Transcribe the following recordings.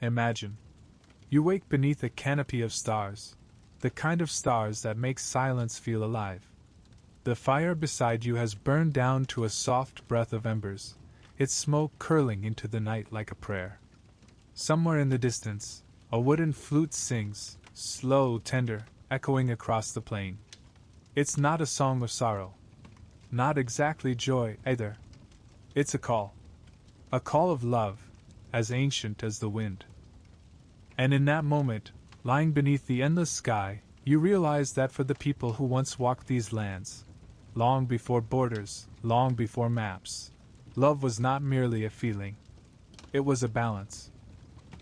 Imagine. You wake beneath a canopy of stars, the kind of stars that make silence feel alive. The fire beside you has burned down to a soft breath of embers, its smoke curling into the night like a prayer. Somewhere in the distance, a wooden flute sings, slow, tender, echoing across the plain. It's not a song of sorrow. Not exactly joy, either. It's a call. A call of love, as ancient as the wind. And in that moment, lying beneath the endless sky, you realize that for the people who once walked these lands, long before borders, long before maps, love was not merely a feeling. It was a balance.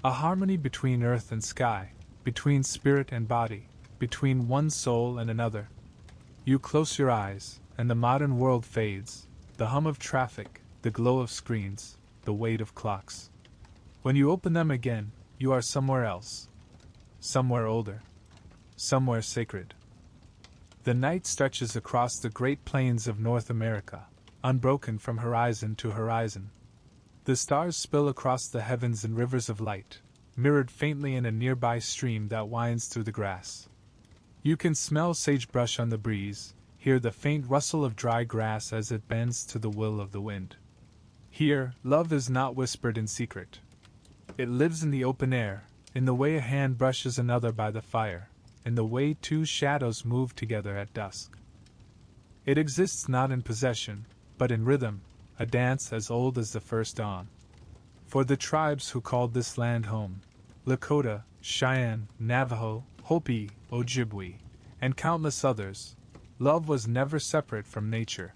A harmony between earth and sky, between spirit and body, between one soul and another. You close your eyes, and the modern world fades, the hum of traffic, the glow of screens, the weight of clocks. When you open them again, you are somewhere else. Somewhere older. Somewhere sacred. The night stretches across the great plains of North America, unbroken from horizon to horizon. The stars spill across the heavens in rivers of light, mirrored faintly in a nearby stream that winds through the grass. You can smell sagebrush on the breeze, hear the faint rustle of dry grass as it bends to the will of the wind. Here, love is not whispered in secret. It lives in the open air, in the way a hand brushes another by the fire, in the way two shadows move together at dusk. It exists not in possession, but in rhythm, a dance as old as the first dawn. For the tribes who called this land home, Lakota, Cheyenne, Navajo, Hopi, Ojibwe, and countless others, love was never separate from nature.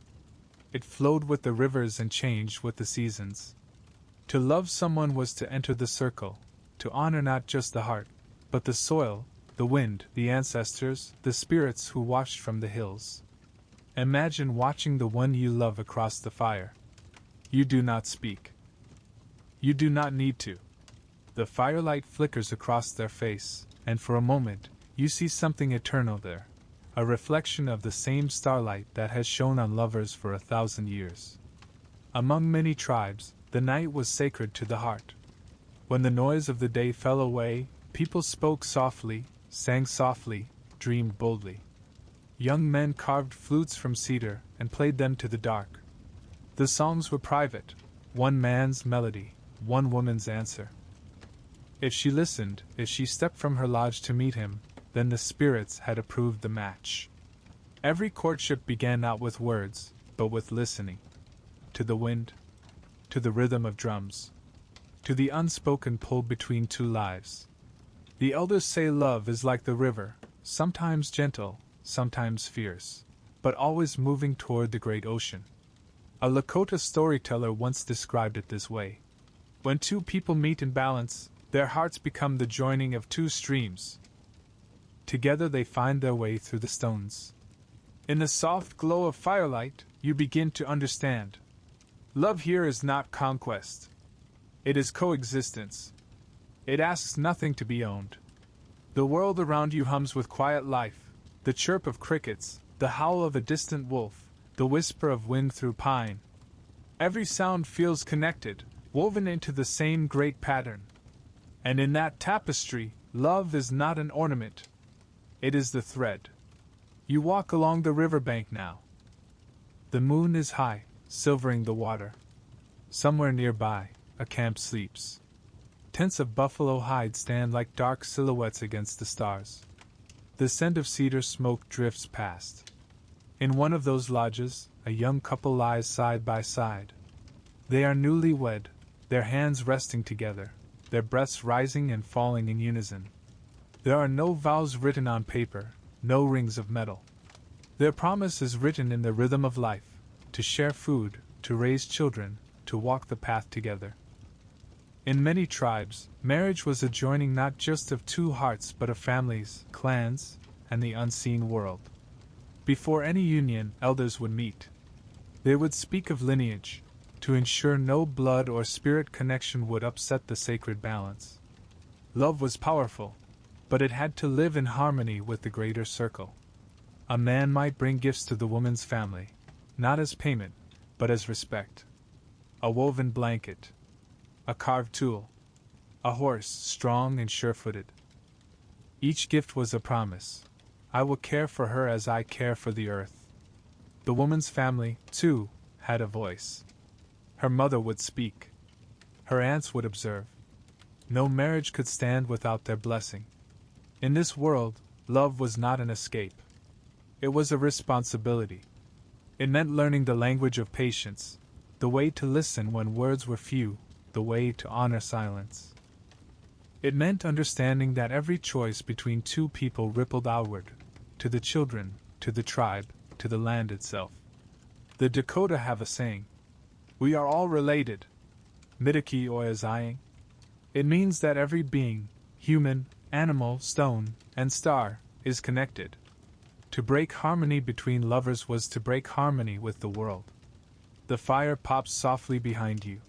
It flowed with the rivers and changed with the seasons. To love someone was to enter the circle, to honor not just the heart, but the soil, the wind, the ancestors, the spirits who watched from the hills. Imagine watching the one you love across the fire. You do not speak. You do not need to. The firelight flickers across their face, and for a moment, you see something eternal there, a reflection of the same starlight that has shone on lovers for 1,000 years. Among many tribes, the night was sacred to the heart. When the noise of the day fell away, people spoke softly, sang softly, dreamed boldly. Young men carved flutes from cedar and played them to the dark. The songs were private, one man's melody, one woman's answer. If she listened, if she stepped from her lodge to meet him, then the spirits had approved the match. Every courtship began not with words, but with listening. To the wind, to the rhythm of drums, to the unspoken pull between two lives. The elders say love is like the river, sometimes gentle, sometimes fierce, but always moving toward the great ocean. A Lakota storyteller once described it this way. When two people meet in balance, their hearts become the joining of two streams. Together they find their way through the stones. In the soft glow of firelight, you begin to understand. Love here is not conquest. It is coexistence. It asks nothing to be owned. The world around you hums with quiet life, the chirp of crickets, the howl of a distant wolf, the whisper of wind through pine. Every sound feels connected, woven into the same great pattern. And in that tapestry, love is not an ornament. It is the thread. You walk along the riverbank now. The moon is high, silvering the water. Somewhere nearby, a camp sleeps. Tents of buffalo hide stand like dark silhouettes against the stars. The scent of cedar smoke drifts past. In one of those lodges, a young couple lies side by side. They are newly wed, their hands resting together, their breaths rising and falling in unison. There are no vows written on paper, no rings of metal. Their promise is written in the rhythm of life, to share food, to raise children, to walk the path together. In many tribes, marriage was a joining not just of two hearts but of families, clans, and the unseen world. Before any union, elders would meet. They would speak of lineage, to ensure no blood or spirit connection would upset the sacred balance. Love was powerful, but it had to live in harmony with the greater circle. A man might bring gifts to the woman's family, not as payment, but as respect. A woven blanket, a carved tool, a horse strong and sure-footed. Each gift was a promise. I will care for her as I care for the earth. The woman's family, too, had a voice. Her mother would speak. Her aunts would observe. No marriage could stand without their blessing. In this world, love was not an escape. It was a responsibility. It meant learning the language of patience, the way to listen when words were few, the way to honor silence. It meant understanding that every choice between two people rippled outward, to the children, to the tribe, to the land itself. The Dakota have a saying, "We are all related." Midaki Oyazying. It means that every being, human, animal, stone, and star, is connected. To break harmony between lovers was to break harmony with the world. The fire pops softly behind you.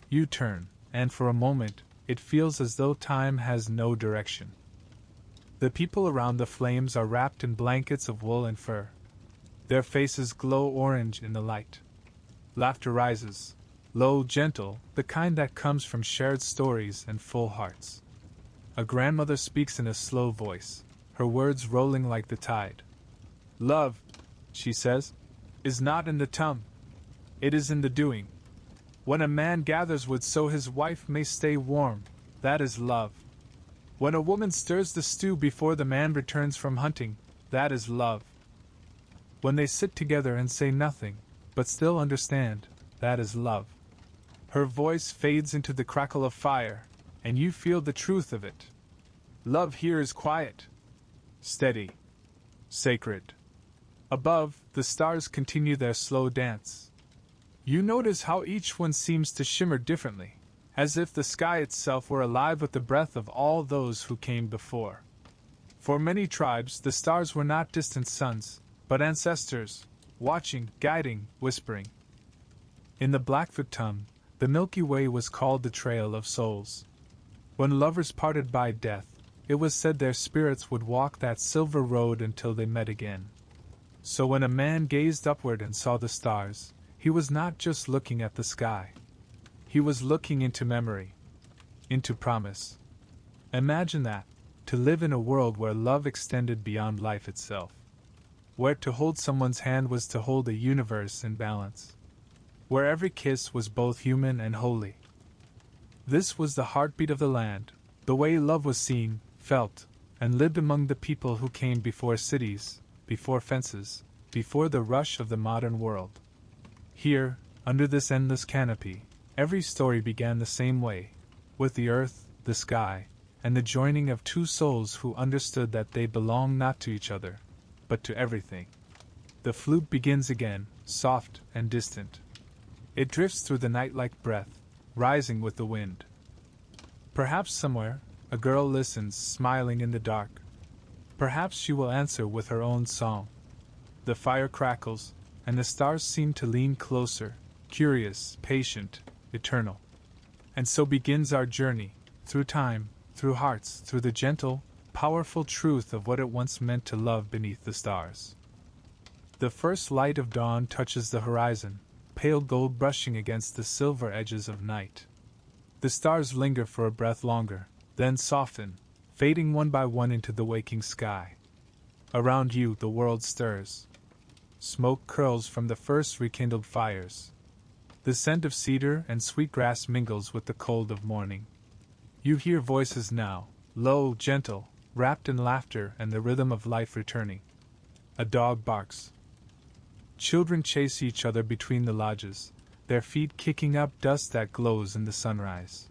You turn, and for a moment, it feels as though time has no direction. The people around the flames are wrapped in blankets of wool and fur. Their faces glow orange in the light. Laughter rises, low, gentle, the kind that comes from shared stories and full hearts. A grandmother speaks in a slow voice, her words rolling like the tide. "Love," she says, "is not in the tongue. It is in the doing. When a man gathers wood so his wife may stay warm, that is love. When a woman stirs the stew before the man returns from hunting, that is love. When they sit together and say nothing, but still understand, that is love." Her voice fades into the crackle of fire, and you feel the truth of it. Love here is quiet, steady, sacred. Above, the stars continue their slow dance. You notice how each one seems to shimmer differently, as if the sky itself were alive with the breath of all those who came before. For many tribes, the stars were not distant suns, but ancestors, watching, guiding, whispering. In the Blackfoot tongue, the Milky Way was called the Trail of Souls. When lovers parted by death, it was said their spirits would walk that silver road until they met again. So when a man gazed upward and saw the stars, he was not just looking at the sky. He was looking into memory, into promise. Imagine that, to live in a world where love extended beyond life itself. Where to hold someone's hand was to hold a universe in balance. Where every kiss was both human and holy. This was the heartbeat of the land, the way love was seen, felt, and lived among the people who came before cities, before fences, before the rush of the modern world. Here, under this endless canopy, every story began the same way, with the earth, the sky, and the joining of two souls who understood that they belonged not to each other, but to everything. The flute begins again, soft and distant. It drifts through the night like breath, rising with the wind. Perhaps somewhere, a girl listens, smiling in the dark. Perhaps she will answer with her own song. The fire crackles, and the stars seem to lean closer, curious, patient, eternal. And so begins our journey, through time, through hearts, through the gentle, powerful truth of what it once meant to love beneath the stars. The first light of dawn touches the horizon, pale gold brushing against the silver edges of night. The stars linger for a breath longer, then soften, fading one by one into the waking sky. Around you the world stirs. Smoke curls from the first rekindled fires. The scent of cedar and sweet grass mingles with the cold of morning. You hear voices now, low, gentle, wrapped in laughter and the rhythm of life returning. A dog barks. Children chase each other between the lodges, their feet kicking up dust that glows in the sunrise.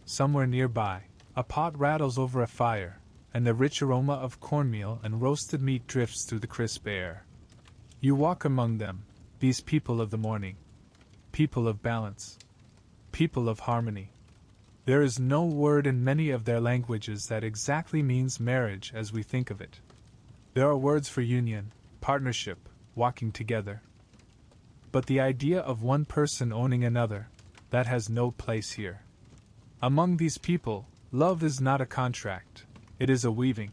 Somewhere nearby, a pot rattles over a fire, and the rich aroma of cornmeal and roasted meat drifts through the crisp air. You walk among them, these people of the morning. People of balance. People of harmony. There is no word in many of their languages that exactly means marriage as we think of it. There are words for union, partnership, walking together. But the idea of one person owning another, that has no place here. Among these people, love is not a contract, it is a weaving.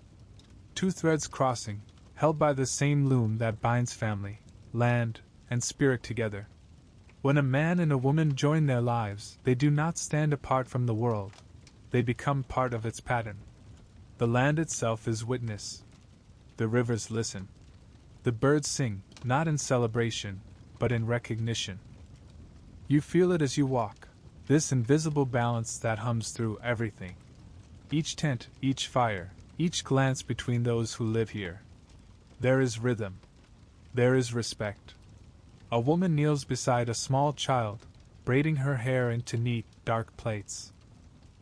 Two threads crossing, held by the same loom that binds family, land, and spirit together. When a man and a woman join their lives, they do not stand apart from the world. they become part of its pattern. The land itself is witness. The rivers listen. The birds sing, not in celebration, but in recognition. You feel it as you walk, this invisible balance that hums through everything. Each tent, each fire, each glance between those who live here. There is rhythm. There is respect. A woman kneels beside a small child, braiding her hair into neat, dark plaits.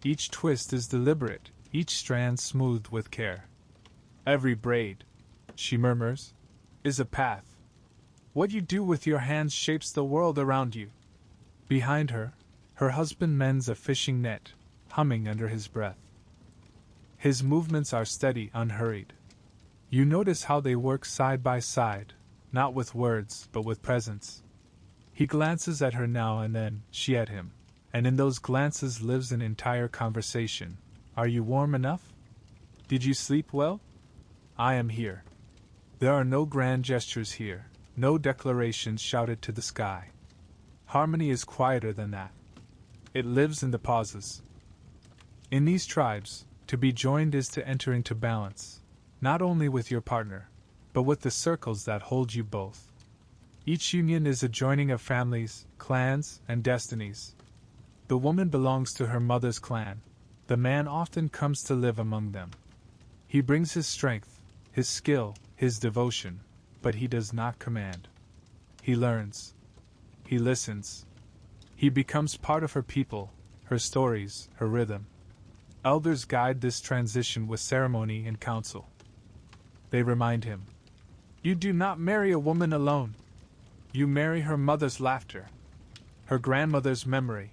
Each twist is deliberate, each strand smoothed with care. Every braid, she murmurs, is a path. What you do with your hands shapes the world around you. Behind her, her husband mends a fishing net, humming under his breath. His movements are steady, unhurried. You notice how they work side by side, not with words, but with presence. He glances at her now and then, she at him, and in those glances lives an entire conversation. Are you warm enough? Did you sleep well? I am here. There are no grand gestures here, no declarations shouted to the sky. Harmony is quieter than that. It lives in the pauses. In these tribes, to be joined is to enter into balance, not only with your partner, but with the circles that hold you both. Each union is a joining of families, clans, and destinies. The woman belongs to her mother's clan. The man often comes to live among them. He brings his strength, his skill, his devotion, but he does not command. He learns. He listens. He becomes part of her people, her stories, her rhythm. Elders guide this transition with ceremony and counsel. They remind him, "You do not marry a woman alone. You marry her mother's laughter, her grandmother's memory,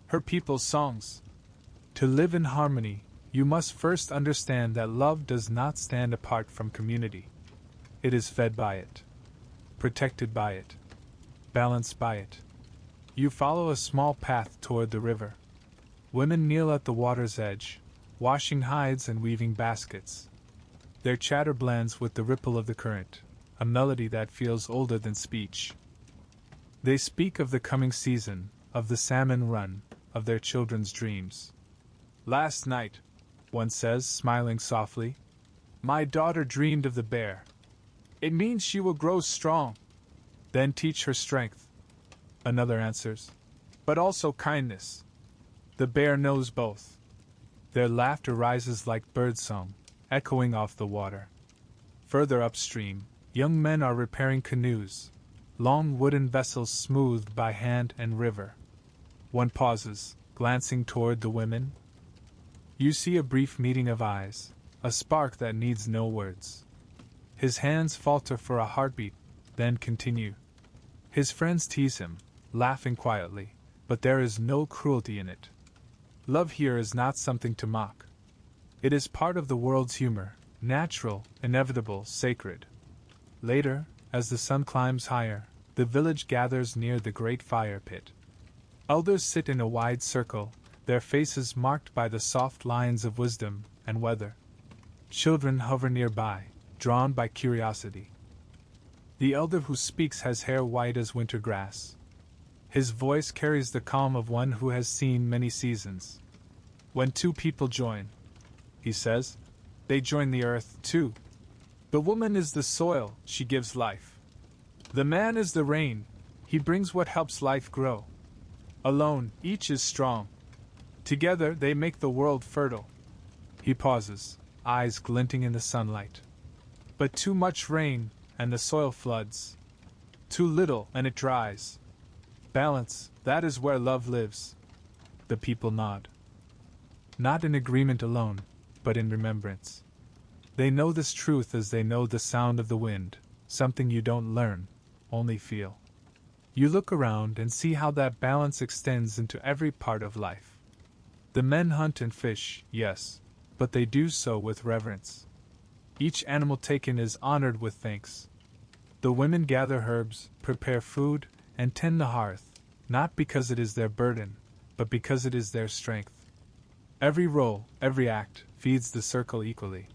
her people's songs. To live in harmony, you must first understand that love does not stand apart from community. It is fed by it, protected by it, balanced by it." You follow a small path toward the river. Women kneel at the water's edge, washing hides and weaving baskets. Their chatter blends with the ripple of the current, a melody that feels older than speech. They speak of the coming season, of the salmon run, of their children's dreams. "Last night," one says, smiling softly, "my daughter dreamed of the bear. It means she will grow strong. Then teach her strength," another answers, "but also kindness." The bear knows both. Their laughter rises like birdsong, echoing off the water. Further upstream, young men are repairing canoes, long wooden vessels smoothed by hand and river. One pauses, glancing toward the women. You see a brief meeting of eyes, a spark that needs no words. His hands falter for a heartbeat, then continue. His friends tease him, laughing quietly, but there is no cruelty in it. Love here is not something to mock. It is part of the world's humor, natural, inevitable, sacred. Later, as the sun climbs higher, the village gathers near the great fire pit. Elders sit in a wide circle, their faces marked by the soft lines of wisdom and weather. Children hover nearby, drawn by curiosity. The elder who speaks has hair white as winter grass. His voice carries the calm of one who has seen many seasons. "When two people join," he says, "they join the earth, too. The woman is the soil, she gives life. The man is the rain, he brings what helps life grow. Alone, each is strong. Together, they make the world fertile." He pauses, eyes glinting in the sunlight. "But too much rain, and the soil floods. Too little, and it dries. Balance, that is where love lives." The people nod. Not in agreement alone, but in remembrance. They know this truth as they know the sound of the wind, something you don't learn, only feel. You look around and see how that balance extends into every part of life. The men hunt and fish, yes, but they do so with reverence. Each animal taken is honored with thanks. The women gather herbs, prepare food, and tend the hearth, not because it is their burden, but because it is their strength. Every role, every act, feeds the circle equally.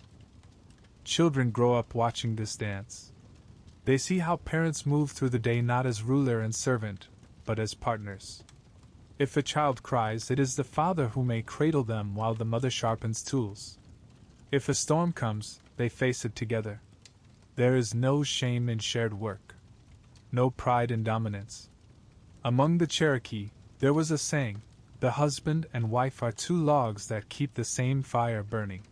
Children grow up watching this dance. They see how parents move through the day not as ruler and servant, but as partners. If a child cries, it is the father who may cradle them while the mother sharpens tools. If a storm comes, they face it together. There is no shame in shared work, no pride in dominance. Among the Cherokee, there was a saying, "The husband and wife are two logs that keep the same fire burning.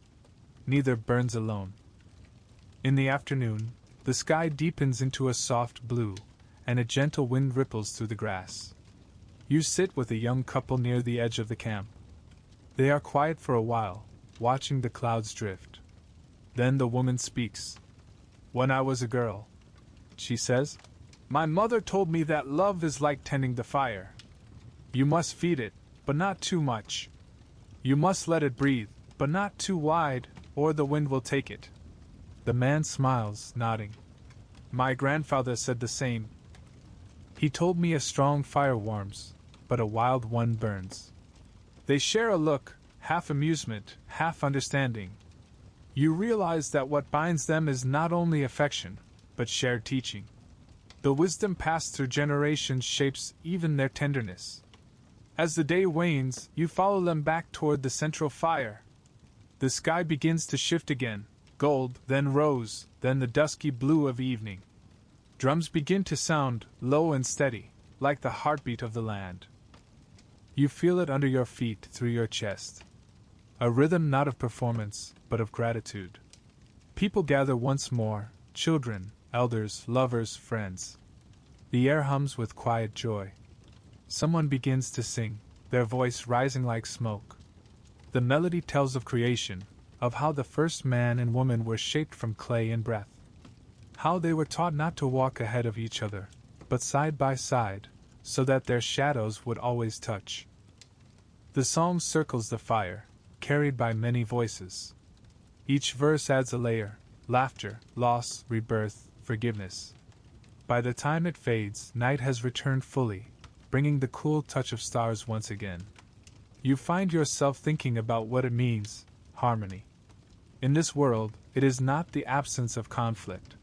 Neither burns alone." In the afternoon, the sky deepens into a soft blue, and a gentle wind ripples through the grass. You sit with a young couple near the edge of the camp. They are quiet for a while, watching the clouds drift. Then the woman speaks. "When I was a girl," she says, "my mother told me that love is like tending the fire. You must feed it, but not too much. You must let it breathe, but not too wide, or the wind will take it." The man smiles, nodding. "My grandfather said the same. He told me a strong fire warms, but a wild one burns." They share a look, half amusement, half understanding. You realize that what binds them is not only affection, but shared teaching. The wisdom passed through generations shapes even their tenderness. As the day wanes, you follow them back toward the central fire. The sky begins to shift again, gold, then rose, then the dusky blue of evening. Drums begin to sound, low and steady, like the heartbeat of the land. You feel it under your feet, through your chest. A rhythm not of performance, but of gratitude. People gather once more, children, elders, lovers, friends. The air hums with quiet joy. Someone begins to sing, their voice rising like smoke. The melody tells of creation, of how the first man and woman were shaped from clay and breath. How they were taught not to walk ahead of each other, but side by side, so that their shadows would always touch. The song circles the fire, carried by many voices. Each verse adds a layer: laughter, loss, rebirth, forgiveness. By the time it fades, night has returned fully, bringing the cool touch of stars once again. You find yourself thinking about what it means, harmony. In this world, it is not the absence of conflict.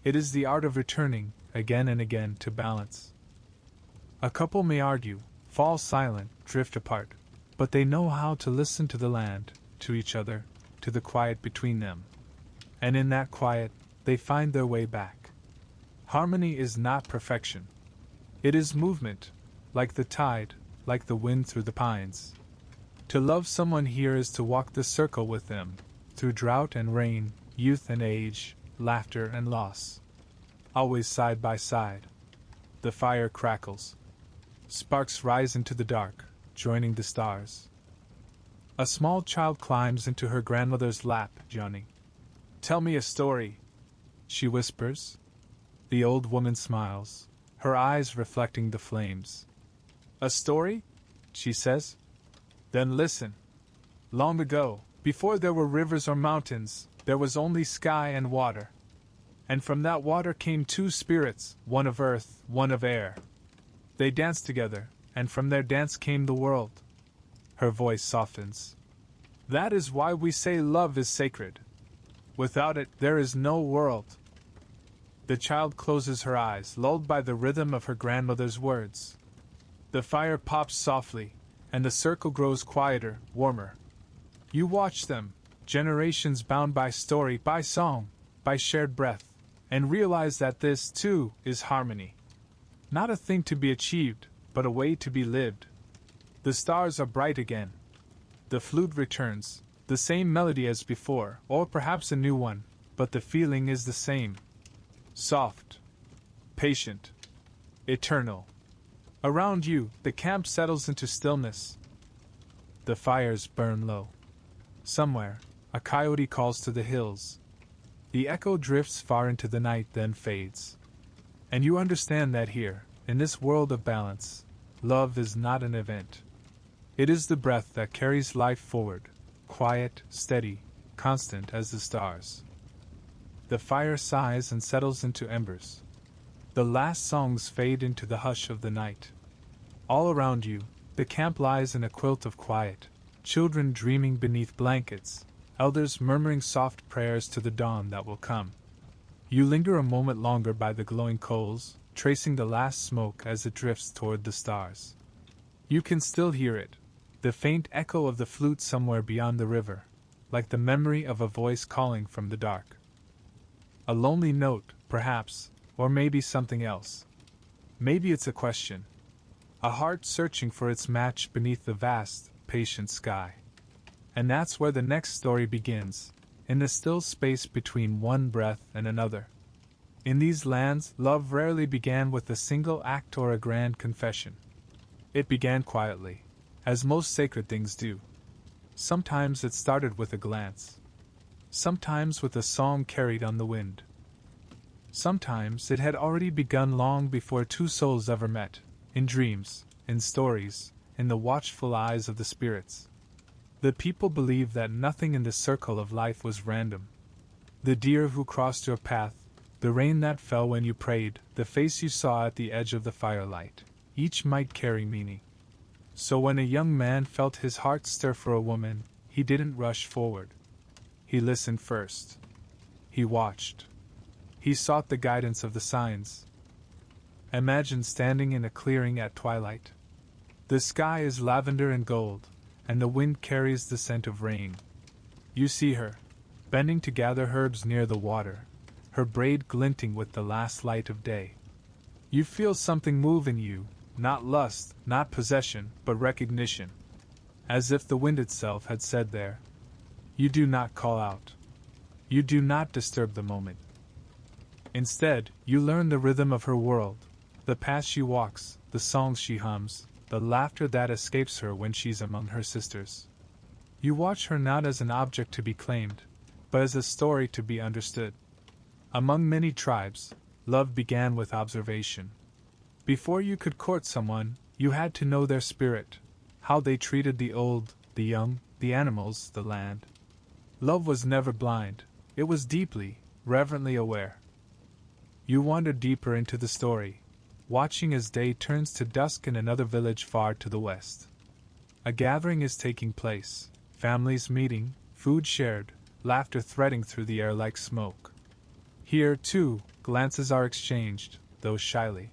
It is the art of returning, again and again, to balance. A couple may argue, fall silent, drift apart, but they know how to listen to the land, to each other, to the quiet between them. And in that quiet, they find their way back. Harmony is not perfection. It is movement, like the tide, like the wind through the pines. To love someone here is to walk the circle with them, through drought and rain, youth and age, laughter and loss. Always side by side. The fire crackles. Sparks rise into the dark, joining the stars. A small child climbs into her grandmother's lap, yawning. "Tell me a story," she whispers. The old woman smiles, her eyes reflecting the flames. "A story?" she says. "Then listen. Long ago, before there were rivers or mountains, there was only sky and water. And from that water came two spirits, one of earth, one of air. They danced together, and from their dance came the world." Her voice softens. "That is why we say love is sacred. Without it, there is no world." The child closes her eyes, lulled by the rhythm of her grandmother's words. The fire pops softly, and the circle grows quieter, warmer. You watch them, generations bound by story, by song, by shared breath, and realize that this, too, is harmony. Not a thing to be achieved, but a way to be lived. The stars are bright again. The flute returns, the same melody as before, or perhaps a new one, but the feeling is the same. Soft, patient, eternal. Around you, the camp settles into stillness. The fires burn low. Somewhere, a coyote calls to the hills. The echo drifts far into the night, then fades. And you understand that here, in this world of balance, love is not an event. It is the breath that carries life forward, quiet, steady, constant as the stars. The fire sighs and settles into embers. The last songs fade into the hush of the night. All around you, the camp lies in a quilt of quiet, children dreaming beneath blankets, elders murmuring soft prayers to the dawn that will come. You linger a moment longer by the glowing coals, tracing the last smoke as it drifts toward the stars. You can still hear it, the faint echo of the flute somewhere beyond the river, like the memory of a voice calling from the dark. A lonely note, perhaps, or maybe something else. Maybe it's a question. A heart searching for its match beneath the vast, patient sky. And that's where the next story begins, in the still space between one breath and another. In these lands, love rarely began with a single act or a grand confession. It began quietly, as most sacred things do. Sometimes it started with a glance. Sometimes with a song carried on the wind. Sometimes it had already begun long before two souls ever met, in dreams, in stories, in the watchful eyes of the spirits. The people believed that nothing in the circle of life was random. The deer who crossed your path, the rain that fell when you prayed, the face you saw at the edge of the firelight, each might carry meaning. So when a young man felt his heart stir for a woman, he didn't rush forward. He listened first. He watched. He sought the guidance of the signs. Imagine standing in a clearing at twilight. The sky is lavender and gold, and the wind carries the scent of rain. You see her, bending to gather herbs near the water, her braid glinting with the last light of day. You feel something move in you, not lust, not possession, but recognition. As if the wind itself had said there, "You do not call out. You do not disturb the moment." Instead, you learn the rhythm of her world, the path she walks, the songs she hums, the laughter that escapes her when she's among her sisters. You watch her not as an object to be claimed, but as a story to be understood. Among many tribes, love began with observation. Before you could court someone, you had to know their spirit, how they treated the old, the young, the animals, the land. Love was never blind, it was deeply, reverently aware. You wander deeper into the story, watching as day turns to dusk in another village far to the west. A gathering is taking place, families meeting, food shared, laughter threading through the air like smoke. Here, too, glances are exchanged, though shyly.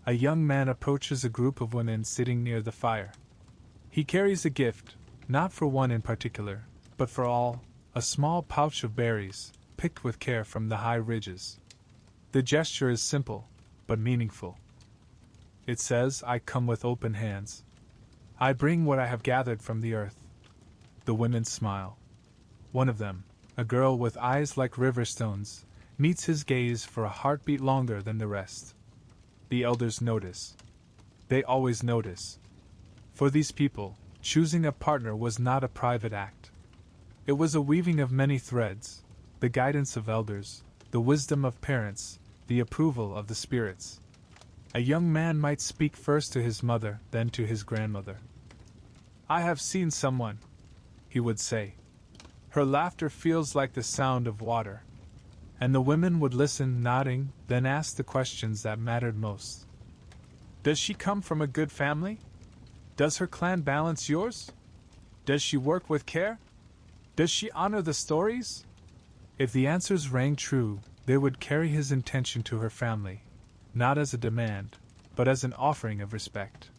A young man approaches a group of women sitting near the fire. He carries a gift, not for one in particular, but for all, a small pouch of berries, picked with care from the high ridges. The gesture is simple, but meaningful. It says, "I come with open hands. I bring what I have gathered from the earth." The women smile. One of them, a girl with eyes like river stones, meets his gaze for a heartbeat longer than the rest. The elders notice. They always notice. For these people, choosing a partner was not a private act. It was a weaving of many threads, the guidance of elders, the wisdom of parents, the approval of the spirits. A young man might speak first to his mother, then to his grandmother. "I have seen someone," he would say. "Her laughter feels like the sound of water." And the women would listen, nodding, then ask the questions that mattered most. "Does she come from a good family? Does her clan balance yours? Does she work with care? Does she honor the stories?" If the answers rang true, they would carry his intention to her family, not as a demand, but as an offering of respect.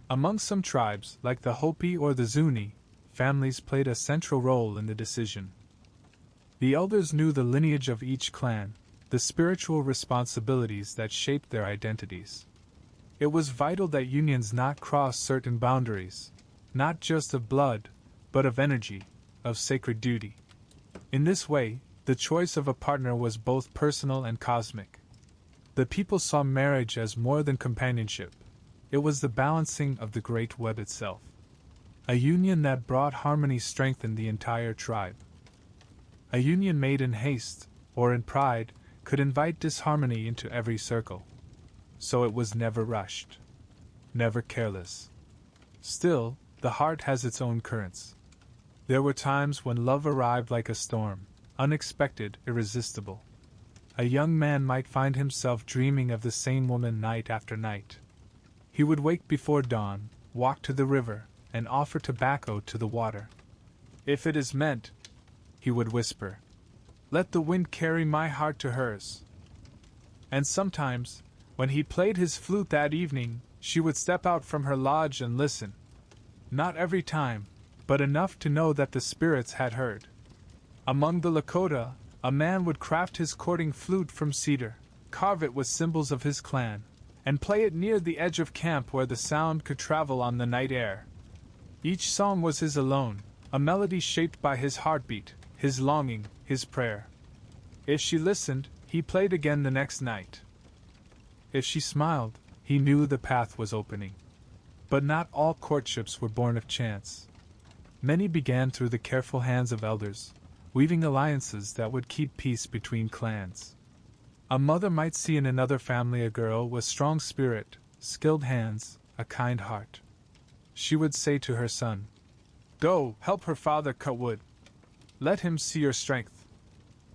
Among some tribes, like the Hopi or the Zuni, families played a central role in the decision. The elders knew the lineage of each clan, the spiritual responsibilities that shaped their identities. It was vital that unions not cross certain boundaries, not just of blood, but of energy, of sacred duty. In this way, the choice of a partner was both personal and cosmic. The people saw marriage as more than companionship. It was the balancing of the great web itself. A union that brought harmony strengthened the entire tribe. A union made in haste, or in pride, could invite disharmony into every circle. So it was never rushed. Never careless. Still, the heart has its own currents. There were times when love arrived like a storm, unexpected, irresistible. A young man might find himself dreaming of the same woman night after night. He would wake before dawn, walk to the river, and offer tobacco to the water. "If it is meant," he would whisper, "let the wind carry my heart to hers." And sometimes, when he played his flute that evening, She would step out from her lodge and listen. Not every time, but enough to know that the spirits had heard. Among the Lakota, a man would craft his courting flute from cedar, carve it with symbols of his clan, and play it near the edge of camp where the sound could travel on the night air. Each song was his alone, a melody shaped by his heartbeat, his longing, his prayer. If she listened, he played again the next night. If she smiled, he knew the path was opening. But not all courtships were born of chance. Many began through the careful hands of elders, weaving alliances that would keep peace between clans. A mother might see in another family a girl with strong spirit, skilled hands, a kind heart. She would say to her son, "Go, help her father cut wood. Let him see your strength."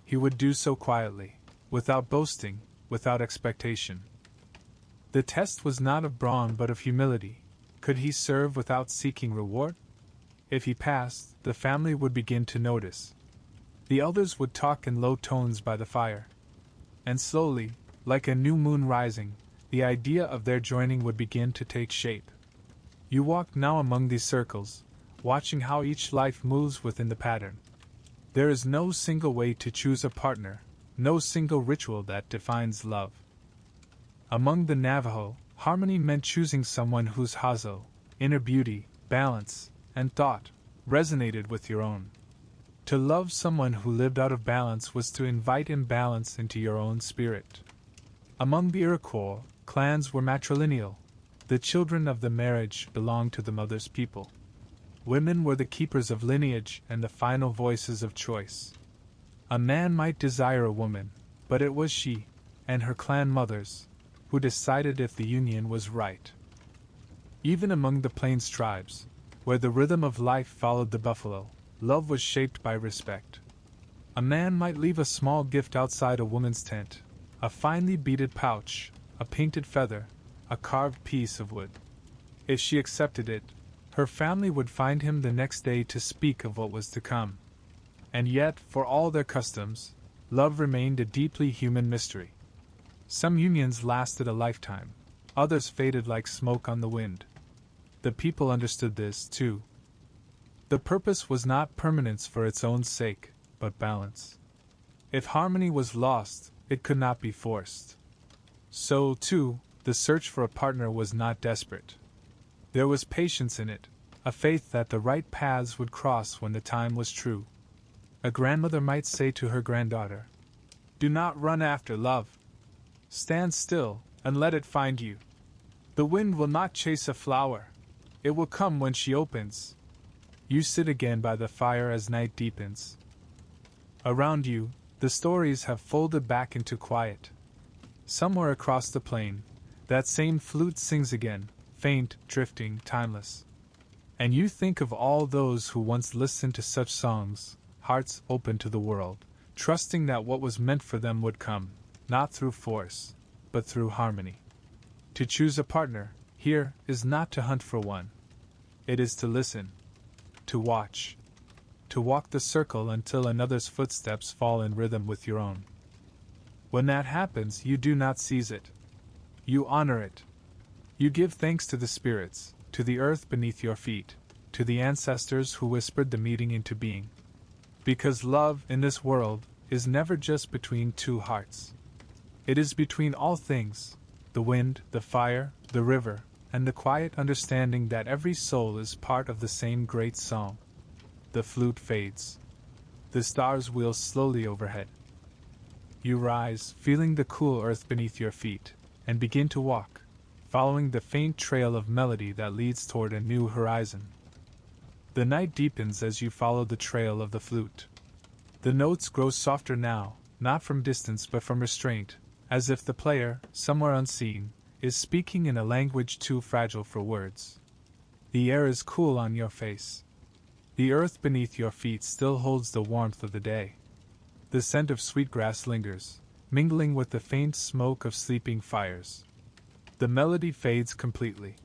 He would do so quietly, without boasting, without expectation. The test was not of brawn but of humility. Could he serve without seeking reward? If he passed, the family would begin to notice. The elders would talk in low tones by the fire. And slowly, like a new moon rising, the idea of their joining would begin to take shape. You walk now among these circles, watching how each life moves within the pattern. There is no single way to choose a partner, no single ritual that defines love. Among the Navajo, harmony meant choosing someone whose hazo, inner beauty, balance, and thought resonated with your own. To love someone who lived out of balance was to invite imbalance into your own spirit. Among the Iroquois, clans were matrilineal. The children of the marriage belonged to the mother's people. Women were the keepers of lineage and the final voices of choice. A man might desire a woman, but it was she, and her clan mothers, who decided if the union was right. Even among the Plains tribes, where the rhythm of life followed the buffalo, love was shaped by respect. A man might leave a small gift outside a woman's tent, a finely beaded pouch, a painted feather, a carved piece of wood. If she accepted it, her family would find him the next day to speak of what was to come. And yet, for all their customs, love remained a deeply human mystery. Some unions lasted a lifetime, others faded like smoke on the wind. The people understood this, too. The purpose was not permanence for its own sake, but balance. If harmony was lost, it could not be forced. So, too, the search for a partner was not desperate. There was patience in it, a faith that the right paths would cross when the time was true. A grandmother might say to her granddaughter, "Do not run after love. Stand still, and let it find you. The wind will not chase a flower. It will come when she opens." You sit again by the fire as night deepens. Around you, the stories have folded back into quiet. Somewhere across the plain, that same flute sings again, faint, drifting, timeless. And you think of all those who once listened to such songs, hearts open to the world, trusting that what was meant for them would come, not through force, but through harmony. To choose a partner, here, is not to hunt for one. It is to listen, to watch, to walk the circle until another's footsteps fall in rhythm with your own. When that happens, you do not seize it. You honor it. You give thanks to the spirits, to the earth beneath your feet, to the ancestors who whispered the meeting into being. Because love, in this world, is never just between two hearts. It is between all things, the wind, the fire, the river, and the quiet understanding that every soul is part of the same great song. The flute fades. The stars wheel slowly overhead. You rise, feeling the cool earth beneath your feet, and begin to walk, following the faint trail of melody that leads toward a new horizon. The night deepens as you follow the trail of the flute. The notes grow softer now, not from distance but from restraint, as if the player, somewhere unseen, is speaking in a language too fragile for words. The air is cool on your face. The earth beneath your feet still holds the warmth of the day. The scent of sweetgrass lingers, mingling with the faint smoke of sleeping fires. The melody fades completely.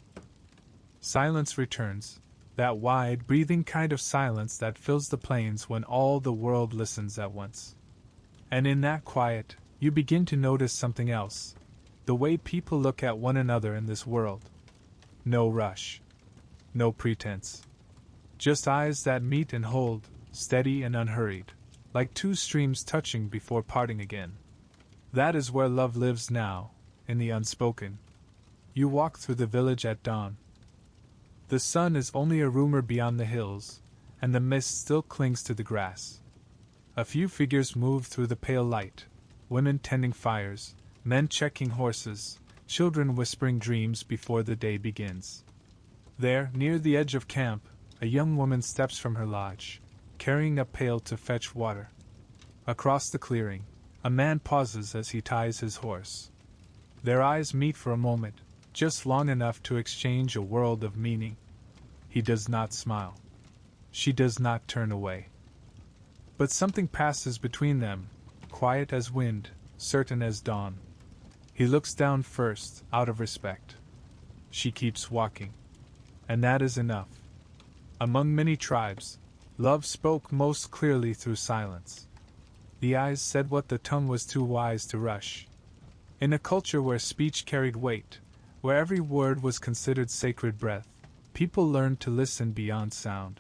Silence returns, that wide, breathing kind of silence that fills the plains when all the world listens at once. And in that quiet, you begin to notice something else. The way people look at one another in this world. No rush. No pretense. Just eyes that meet and hold, steady and unhurried, like two streams touching before parting again. That is where love lives now, in the unspoken. You walk through the village at dawn. The sun is only a rumor beyond the hills, and the mist still clings to the grass. A few figures move through the pale light, women tending fires, men checking horses, children whispering dreams before the day begins. There, near the edge of camp, a young woman steps from her lodge, carrying a pail to fetch water. Across the clearing, a man pauses as he ties his horse. Their eyes meet for a moment, just long enough to exchange a world of meaning. He does not smile. She does not turn away. But something passes between them, quiet as wind, certain as dawn. He looks down first, out of respect. She keeps walking. And that is enough. Among many tribes, love spoke most clearly through silence. The eyes said what the tongue was too wise to rush. In a culture where speech carried weight, where every word was considered sacred breath, people learned to listen beyond sound.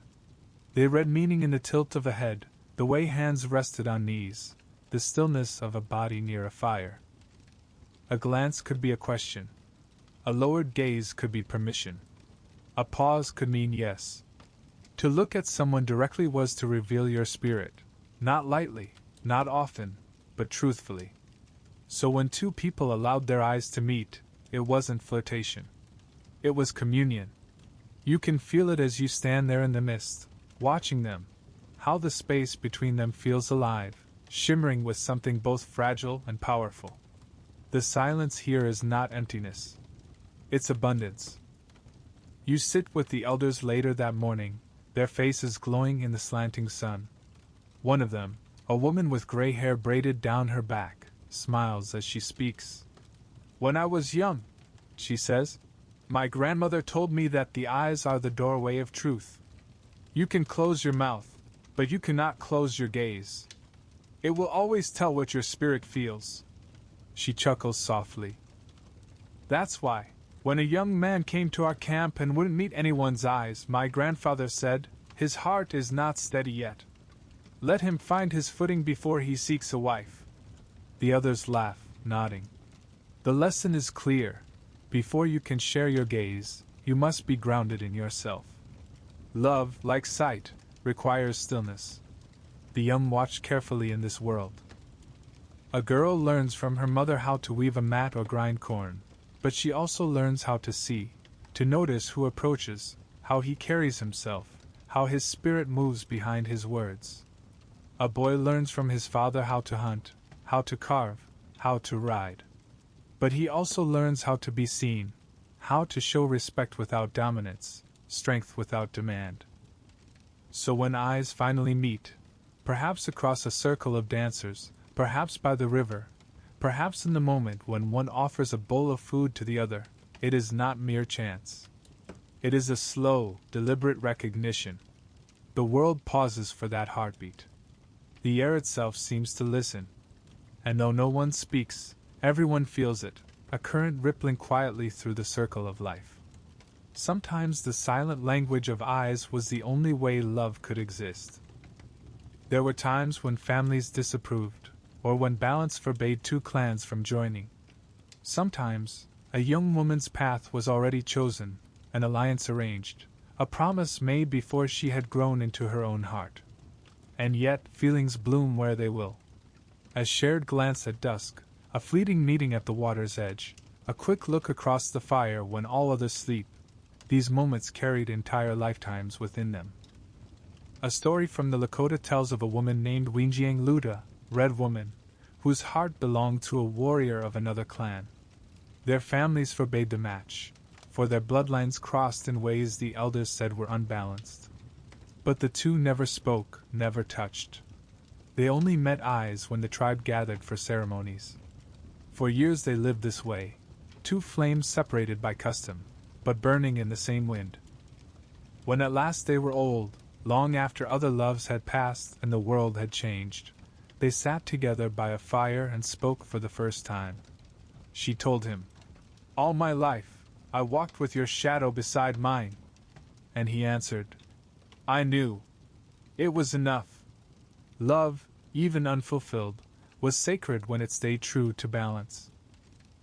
They read meaning in the tilt of a head, the way hands rested on knees, the stillness of a body near a fire. A glance could be a question. A lowered gaze could be permission. A pause could mean yes. To look at someone directly was to reveal your spirit, not lightly, not often, but truthfully. So when two people allowed their eyes to meet, it wasn't flirtation. It was communion. You can feel it as you stand there in the mist, watching them, how the space between them feels alive, shimmering with something both fragile and powerful. The silence here is not emptiness. It's abundance. You sit with the elders later that morning, their faces glowing in the slanting sun. One of them, a woman with gray hair braided down her back, smiles as she speaks. "When I was young," she says, "my grandmother told me that the eyes are the doorway of truth. You can close your mouth, but you cannot close your gaze. It will always tell what your spirit feels." She chuckles softly. "That's why, when a young man came to our camp and wouldn't meet anyone's eyes, my grandfather said, 'His heart is not steady yet. Let him find his footing before he seeks a wife.'" The others laugh, nodding. The lesson is clear. Before you can share your gaze, you must be grounded in yourself. Love, like sight, requires stillness. The young watch carefully in this world. A girl learns from her mother how to weave a mat or grind corn, but she also learns how to see, to notice who approaches, how he carries himself, how his spirit moves behind his words. A boy learns from his father how to hunt, how to carve, how to ride. But he also learns how to be seen, how to show respect without dominance, strength without demand. So when eyes finally meet, perhaps across a circle of dancers, perhaps by the river, perhaps in the moment when one offers a bowl of food to the other, it is not mere chance. It is a slow, deliberate recognition. The world pauses for that heartbeat. The air itself seems to listen. And though no one speaks, everyone feels it, a current rippling quietly through the circle of life. Sometimes the silent language of eyes was the only way love could exist. There were times when families disapproved, or when balance forbade two clans from joining. Sometimes, a young woman's path was already chosen, an alliance arranged, a promise made before she had grown into her own heart. And yet, feelings bloom where they will. A shared glance at dusk, a fleeting meeting at the water's edge, a quick look across the fire when all others sleep, these moments carried entire lifetimes within them. A story from the Lakota tells of a woman named Winjiang Luda, Red Woman, whose heart belonged to a warrior of another clan. Their families forbade the match, for their bloodlines crossed in ways the elders said were unbalanced. But the two never spoke, never touched. They only met eyes when the tribe gathered for ceremonies. For years they lived this way, two flames separated by custom, but burning in the same wind. When at last they were old, long after other loves had passed and the world had changed, they sat together by a fire and spoke for the first time. She told him, "All my life, I walked with your shadow beside mine. And he answered, I knew. It was enough. Love, even unfulfilled, was sacred when it stayed true to balance.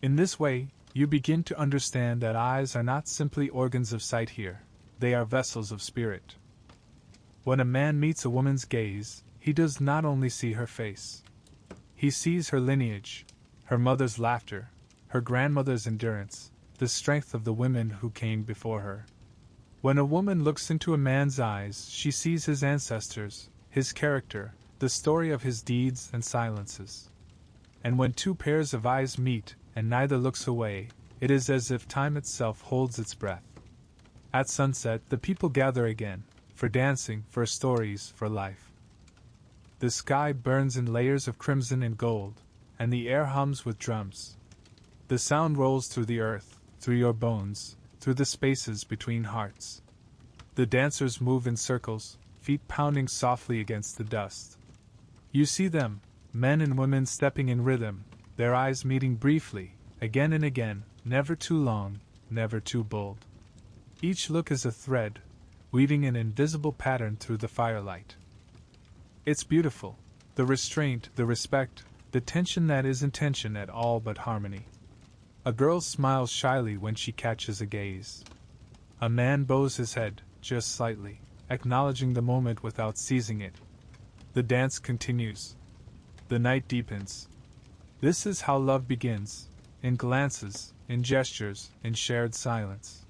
In this way, you begin to understand that eyes are not simply organs of sight here, they are vessels of spirit. When a man meets a woman's gaze, he does not only see her face. He sees her lineage, her mother's laughter, her grandmother's endurance, the strength of the women who came before her. When a woman looks into a man's eyes, she sees his ancestors, his character, the story of his deeds and silences. And when two pairs of eyes meet, and neither looks away, it is as if time itself holds its breath. At sunset, the people gather again, for dancing, for stories, for life. The sky burns in layers of crimson and gold, and the air hums with drums. The sound rolls through the earth, through your bones, through the spaces between hearts. The dancers move in circles, feet pounding softly against the dust. You see them, men and women stepping in rhythm, their eyes meeting briefly, again and again, never too long, never too bold. Each look is a thread, weaving an invisible pattern through the firelight. It's beautiful, the restraint, the respect, the tension that isn't tension at all but harmony. A girl smiles shyly when she catches a gaze. A man bows his head, just slightly, acknowledging the moment without seizing it. The dance continues. The night deepens. This is how love begins, in glances, in gestures, in shared silence.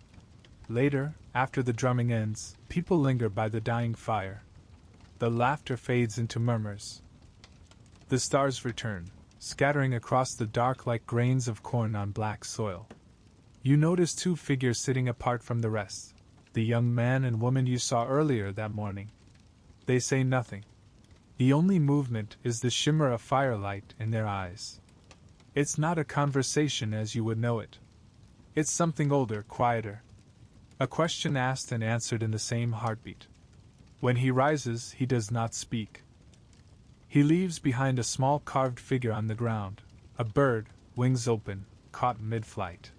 Later, after the drumming ends, people linger by the dying fire. The laughter fades into murmurs. The stars return, scattering across the dark like grains of corn on black soil. You notice two figures sitting apart from the rest, the young man and woman you saw earlier that morning. They say nothing. The only movement is the shimmer of firelight in their eyes. It's not a conversation as you would know it. It's something older, quieter. A question asked and answered in the same heartbeat. When he rises, he does not speak. He leaves behind a small carved figure on the ground, a bird, wings open, caught mid-flight.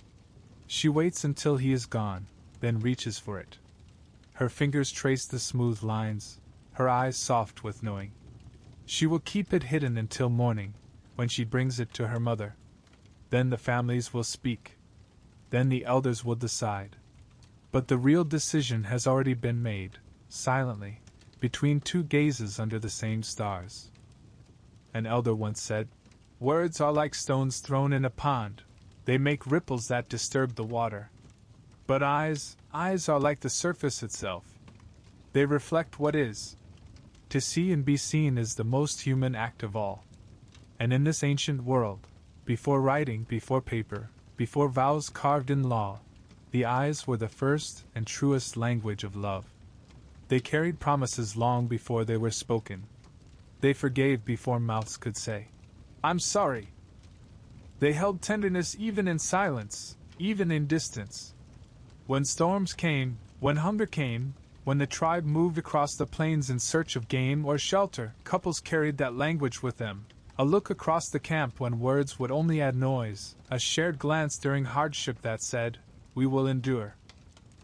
She waits until he is gone, then reaches for it. Her fingers trace the smooth lines, her eyes soft with knowing. She will keep it hidden until morning, when she brings it to her mother. Then the families will speak. Then the elders will decide. But the real decision has already been made, silently, between two gazes under the same stars. An elder once said, "Words are like stones thrown in a pond. They make ripples that disturb the water. But eyes are like the surface itself. They reflect what is. To see and be seen is the most human act of all. And in this ancient world, before writing, before paper, before vows carved in law, the eyes were the first and truest language of love. They carried promises long before they were spoken. They forgave before mouths could say, 'I'm sorry.' They held tenderness even in silence, even in distance. When storms came, when hunger came, when the tribe moved across the plains in search of game or shelter, couples carried that language with them. A look across the camp when words would only add noise, a shared glance during hardship that said, 'We will endure.'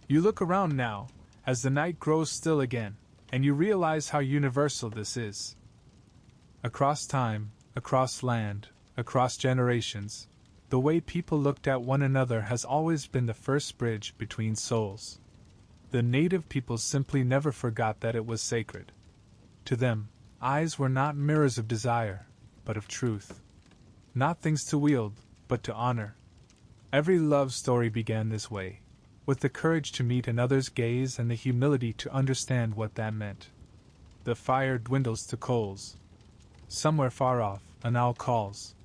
You look around now, as the night grows still again, and you realize how universal this is. Across time, across land, across generations, the way people looked at one another has always been the first bridge between souls. The native peoples simply never forgot that it was sacred. To them, eyes were not mirrors of desire, but of truth. Not things to wield, but to honor. Every love story began this way, with the courage to meet another's gaze and the humility to understand what that meant. The fire dwindles to coals. Somewhere far off, an owl calls.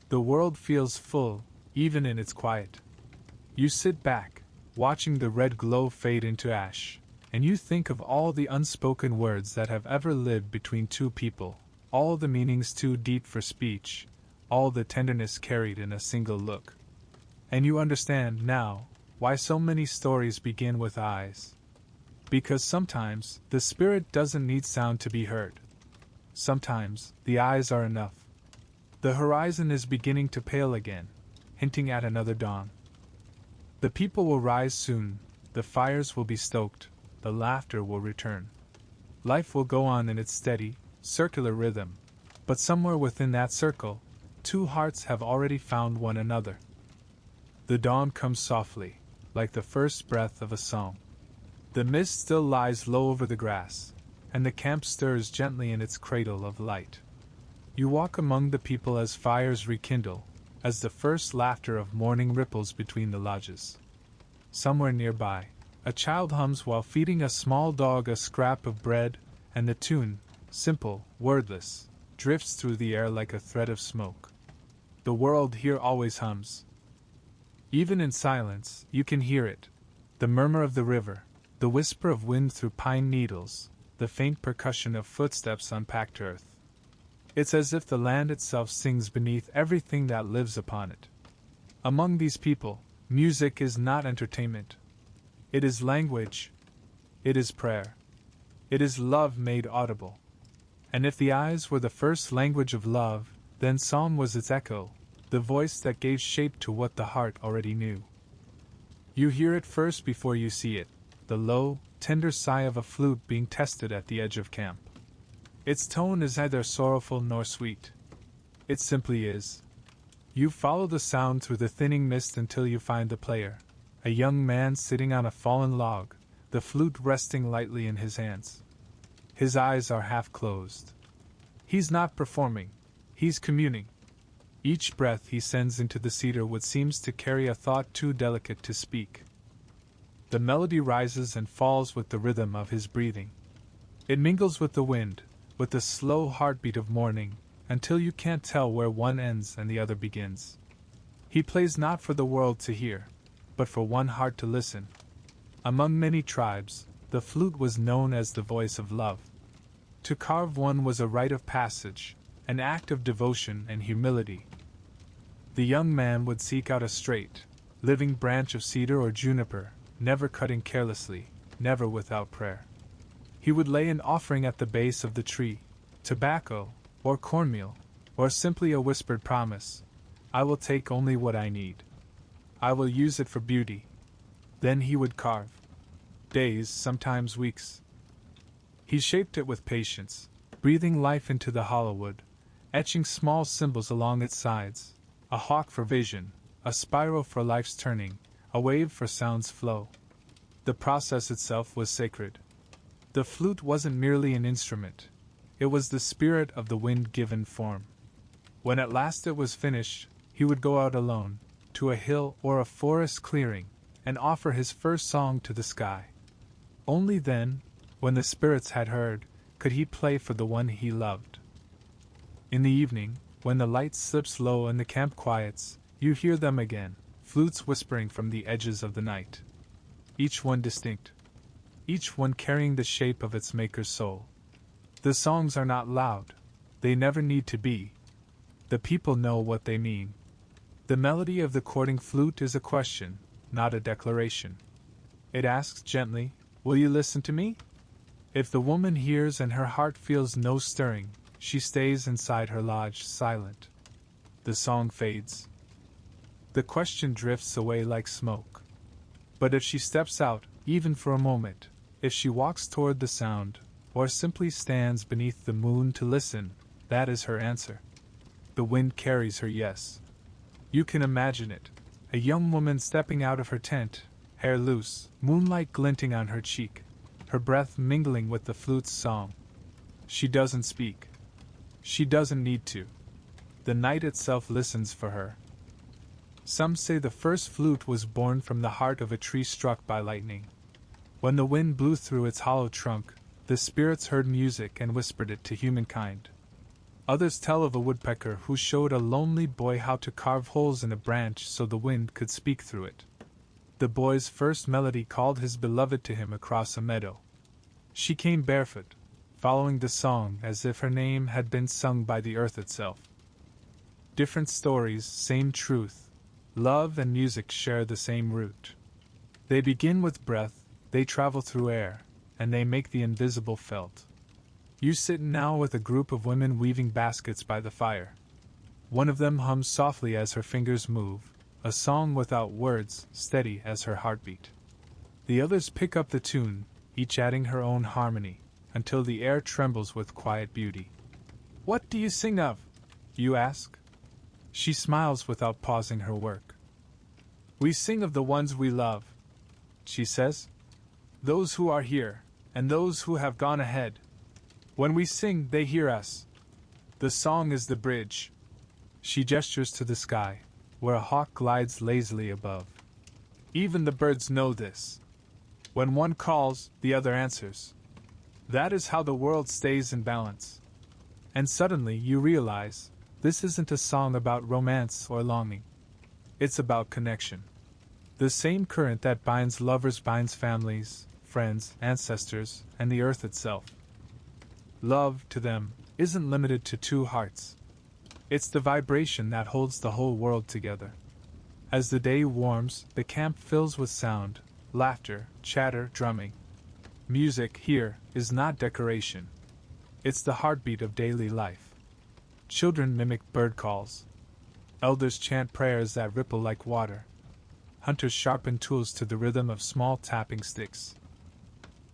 The world feels full, even in its quiet. You sit back, watching the red glow fade into ash, and you think of all the unspoken words that have ever lived between two people, all the meanings too deep for speech, all the tenderness carried in a single look. And you understand, now, why so many stories begin with eyes. Because sometimes, the spirit doesn't need sound to be heard. Sometimes, the eyes are enough. The horizon is beginning to pale again, hinting at another dawn. The people will rise soon, the fires will be stoked, the laughter will return. Life will go on in its steady, circular rhythm, but somewhere within that circle, two hearts have already found one another. The dawn comes softly, like the first breath of a song. The mist still lies low over the grass, and the camp stirs gently in its cradle of light. You walk among the people as fires rekindle, as the first laughter of morning ripples between the lodges. Somewhere nearby, a child hums while feeding a small dog a scrap of bread, and the tune, simple, wordless, drifts through the air like a thread of smoke. The world here always hums. Even in silence, you can hear it: the murmur of the river, the whisper of wind through pine needles, the faint percussion of footsteps on packed earth. It's as if the land itself sings beneath everything that lives upon it. Among these people, music is not entertainment. It is language. It is prayer. It is love made audible. And if the eyes were the first language of love, then song was its echo, the voice that gave shape to what the heart already knew. You hear it first before you see it, the low, tender sigh of a flute being tested at the edge of camp. Its tone is neither sorrowful nor sweet. It simply is. You follow the sound through the thinning mist until you find the player, a young man sitting on a fallen log, the flute resting lightly in his hands. His eyes are half closed. He's not performing, he's communing. Each breath he sends into the cedar wood seems to carry a thought too delicate to speak. The melody rises and falls with the rhythm of his breathing. It mingles with the wind, with the slow heartbeat of morning, until you can't tell where one ends and the other begins. He plays not for the world to hear, but for one heart to listen. Among many tribes, the flute was known as the voice of love. To carve one was a rite of passage, an act of devotion and humility. The young man would seek out a straight, living branch of cedar or juniper, never cutting carelessly, never without prayer. He would lay an offering at the base of the tree, tobacco, or cornmeal, or simply a whispered promise: I will take only what I need. I will use it for beauty. Then he would carve. Days, sometimes weeks. He shaped it with patience, breathing life into the hollow wood, etching small symbols along its sides: a hawk for vision, a spiral for life's turning, a wave for sound's flow. The process itself was sacred. The flute wasn't merely an instrument, it was the spirit of the wind given form. When at last it was finished, he would go out alone, to a hill or a forest clearing, and offer his first song to the sky. Only then, when the spirits had heard, could he play for the one he loved. In the evening, when the light slips low and the camp quiets, you hear them again, flutes whispering from the edges of the night. Each one distinct. Each one carrying the shape of its maker's soul. The songs are not loud. They never need to be. The people know what they mean. The melody of the courting flute is a question, not a declaration. It asks gently, will you listen to me? If the woman hears and her heart feels no stirring, she stays inside her lodge silent. The song fades. The question drifts away like smoke. But if she steps out, even for a moment, if she walks toward the sound, or simply stands beneath the moon to listen, that is her answer. The wind carries her yes. You can imagine it, a young woman stepping out of her tent, hair loose, moonlight glinting on her cheek, her breath mingling with the flute's song. She doesn't speak. She doesn't need to. The night itself listens for her. Some say the first flute was born from the heart of a tree struck by lightning. When the wind blew through its hollow trunk, the spirits heard music and whispered it to humankind. Others tell of a woodpecker who showed a lonely boy how to carve holes in a branch so the wind could speak through it. The boy's first melody called his beloved to him across a meadow. She came barefoot, following the song as if her name had been sung by the earth itself. Different stories, same truth. Love and music share the same root. They begin with breath, they travel through air, and they make the invisible felt. You sit now with a group of women weaving baskets by the fire. One of them hums softly as her fingers move, a song without words, steady as her heartbeat. The others pick up the tune, each adding her own harmony, until the air trembles with quiet beauty. "What do you sing of?" you ask. She smiles without pausing her work. "We sing of the ones we love," she says. "Those who are here, and those who have gone ahead. When we sing, they hear us. The song is the bridge." She gestures to the sky, where a hawk glides lazily above. "Even the birds know this. When one calls, the other answers. That is how the world stays in balance." And suddenly you realize, this isn't a song about romance or longing. It's about connection. The same current that binds lovers binds families, friends, ancestors, and the earth itself. Love, to them, isn't limited to two hearts. It's the vibration that holds the whole world together. As the day warms, the camp fills with sound, laughter, chatter, drumming. Music, here, is not decoration. It's the heartbeat of daily life. Children mimic bird calls. Elders chant prayers that ripple like water. Hunters sharpen tools to the rhythm of small tapping sticks.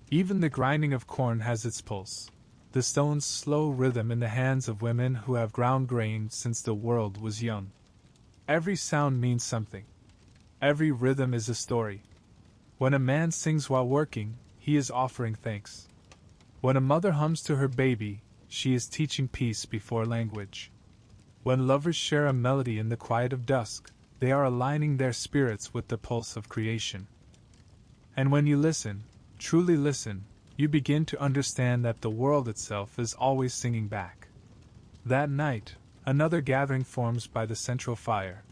Even the grinding of corn has its pulse, the stone's slow rhythm in the hands of women who have ground grain since the world was young. Every sound means something. Every rhythm is a story. When a man sings while working, he is offering thanks. When a mother hums to her baby, she is teaching peace before language. When lovers share a melody in the quiet of dusk, they are aligning their spirits with the pulse of creation. And when you listen, truly listen, you begin to understand that the world itself is always singing back. That night, another gathering forms by the central fire.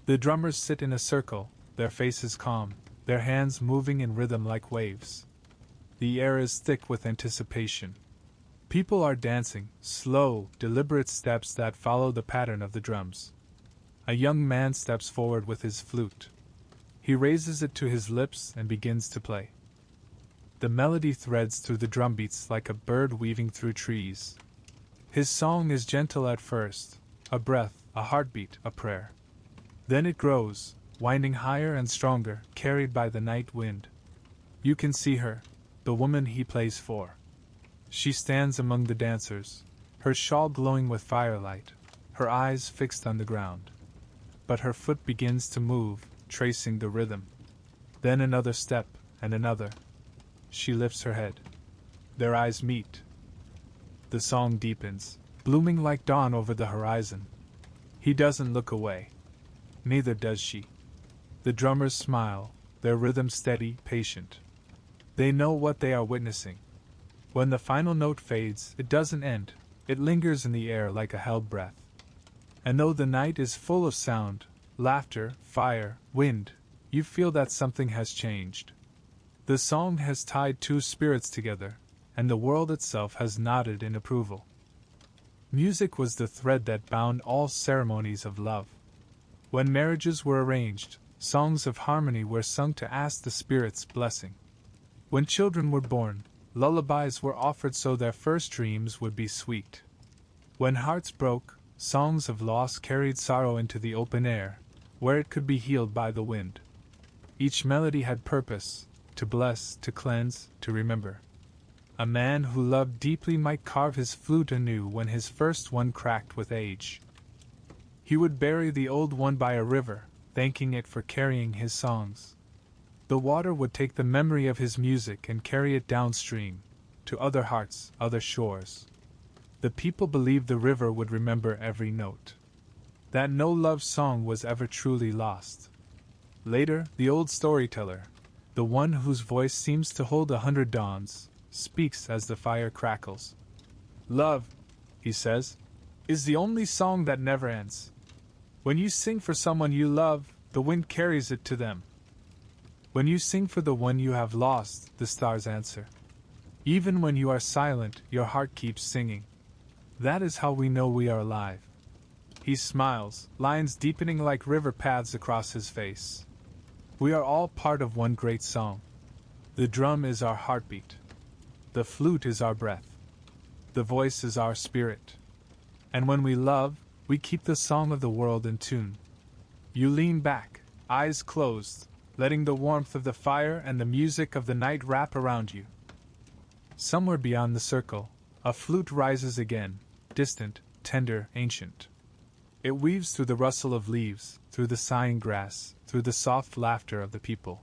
The drummers sit in a circle, their faces calm, their hands moving in rhythm like waves. The air is thick with anticipation. People are dancing, slow, deliberate steps that follow the pattern of the drums. A young man steps forward with his flute. He raises it to his lips and begins to play. The melody threads through the drumbeats like a bird weaving through trees. His song is gentle at first, a breath, a heartbeat, a prayer. Then it grows, winding higher and stronger, carried by the night wind. You can see her, the woman he plays for. She stands among the dancers, her shawl glowing with firelight, her eyes fixed on the ground. But her foot begins to move, tracing the rhythm. Then another step, and another. She lifts her head. Their eyes meet. The song deepens, blooming like dawn over the horizon. He doesn't look away. Neither does she. The drummers smile, their rhythm steady, patient. They know what they are witnessing. When the final note fades, it doesn't end, it lingers in the air like a held breath. And though the night is full of sound, laughter, fire, wind, you feel that something has changed. The song has tied two spirits together, and the world itself has nodded in approval. Music was the thread that bound all ceremonies of love. When marriages were arranged, songs of harmony were sung to ask the spirit's blessing. When children were born, lullabies were offered so their first dreams would be sweet. When hearts broke, songs of loss carried sorrow into the open air, where it could be healed by the wind. Each melody had purpose, to bless, to cleanse, to remember. A man who loved deeply might carve his flute anew when his first one cracked with age. He would bury the old one by a river, thanking it for carrying his songs. The water would take the memory of his music and carry it downstream, to other hearts, other shores. The people believed the river would remember every note. That no love song was ever truly lost. Later, the old storyteller, the one whose voice seems to hold 100 dawns, speaks as the fire crackles. Love, he says, is the only song that never ends. When you sing for someone you love, the wind carries it to them. When you sing for the one you have lost, the stars answer. Even when you are silent, your heart keeps singing. That is how we know we are alive. He smiles, lines deepening like river paths across his face. We are all part of one great song. The drum is our heartbeat. The flute is our breath. The voice is our spirit. And when we love, we keep the song of the world in tune. You lean back, eyes closed, letting the warmth of the fire and the music of the night wrap around you. Somewhere beyond the circle, a flute rises again, distant, tender, ancient. It weaves through the rustle of leaves, through the sighing grass, through the soft laughter of the people.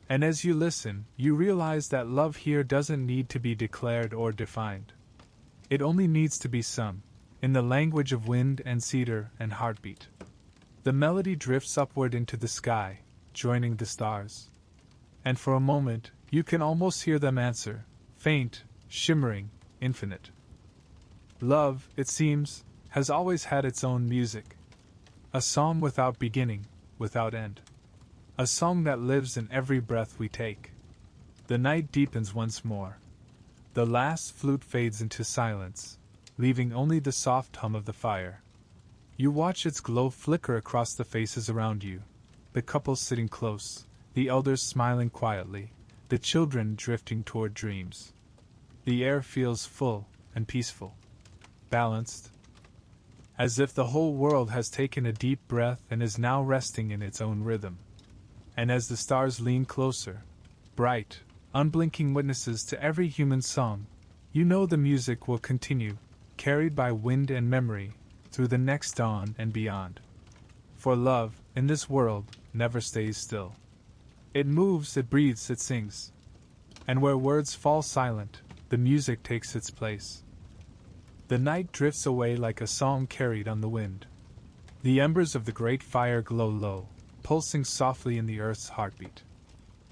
And as you listen, you realize that love here doesn't need to be declared or defined. It only needs to be sung, in the language of wind and cedar and heartbeat. The melody drifts upward into the sky, joining the stars. And for a moment, you can almost hear them answer, faint, shimmering, infinite. Love, it seems, has always had its own music. A song without beginning, without end. A song that lives in every breath we take. The night deepens once more. The last flute fades into silence, leaving only the soft hum of the fire. You watch its glow flicker across the faces around you, the couple sitting close, the elders smiling quietly, the children drifting toward dreams. The air feels full and peaceful, balanced, as if the whole world has taken a deep breath and is now resting in its own rhythm. And as the stars lean closer, bright, unblinking witnesses to every human song, you know the music will continue, carried by wind and memory, through the next dawn and beyond. For love, in this world, never stays still. It moves, it breathes, it sings. And where words fall silent, the music takes its place. The night drifts away like a song carried on the wind. The embers of the great fire glow low, pulsing softly in the earth's heartbeat.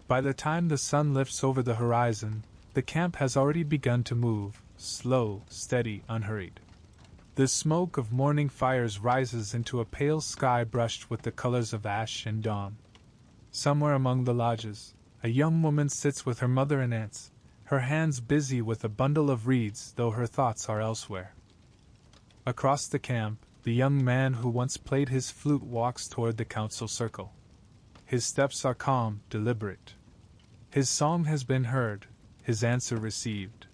By the time the sun lifts over the horizon, the camp has already begun to move, slow, steady, unhurried. The smoke of morning fires rises into a pale sky brushed with the colors of ash and dawn. Somewhere among the lodges, a young woman sits with her mother and aunts, her hands busy with a bundle of reeds, though her thoughts are elsewhere. Across the camp, the young man who once played his flute walks toward the council circle. His steps are calm, deliberate. His song has been heard, his answer received.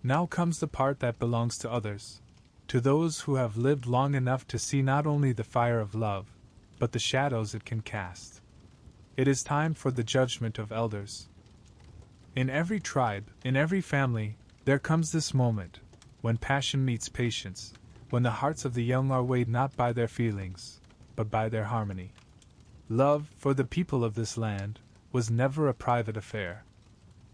Now comes the part that belongs to others, to those who have lived long enough to see not only the fire of love, but the shadows it can cast. It is time for the judgment of elders. In every tribe, in every family, there comes this moment, when passion meets patience, when the hearts of the young are weighed not by their feelings, but by their harmony. Love, for the people of this land, was never a private affair.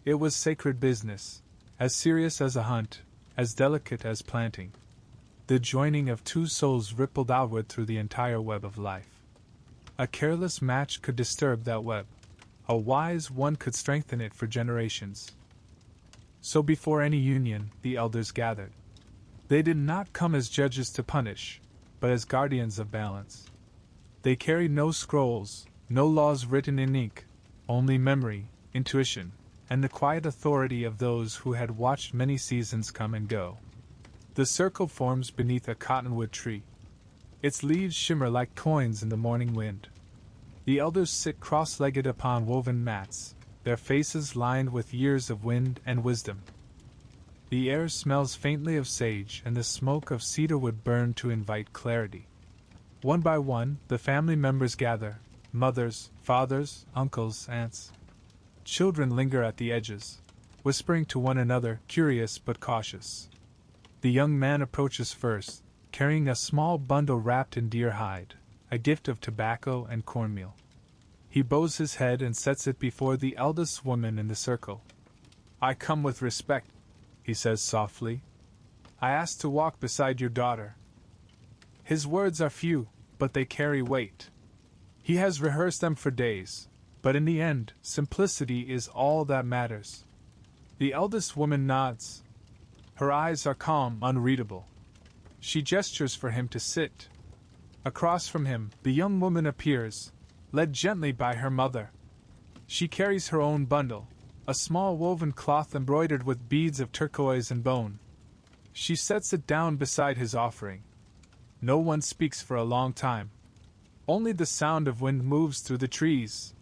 It was sacred business, as serious as a hunt, as delicate as planting. The joining of two souls rippled outward through the entire web of life. A careless match could disturb that web. A wise one could strengthen it for generations. So before any union, the elders gathered. They did not come as judges to punish, but as guardians of balance. They carried no scrolls, no laws written in ink, only memory, intuition, and the quiet authority of those who had watched many seasons come and go. The circle forms beneath a cottonwood tree. Its leaves shimmer like coins in the morning wind. The elders sit cross-legged upon woven mats, their faces lined with years of wind and wisdom. The air smells faintly of sage, and the smoke of cedarwood burn to invite clarity. One by one, the family members gather, mothers, fathers, uncles, aunts. Children linger at the edges, whispering to one another, curious but cautious. The young man approaches first, carrying a small bundle wrapped in deer hide, a gift of tobacco and cornmeal. He bows his head and sets it before the eldest woman in the circle. "I come with respect," he says softly. "I ask to walk beside your daughter." His words are few, but they carry weight. He has rehearsed them for days, but in the end, simplicity is all that matters. The eldest woman nods. Her eyes are calm, unreadable. She gestures for him to sit. Across from him, the young woman appears, led gently by her mother. She carries her own bundle, a small woven cloth embroidered with beads of turquoise and bone. She sets it down beside his offering. No one speaks for a long time. Only the sound of wind moves through the trees.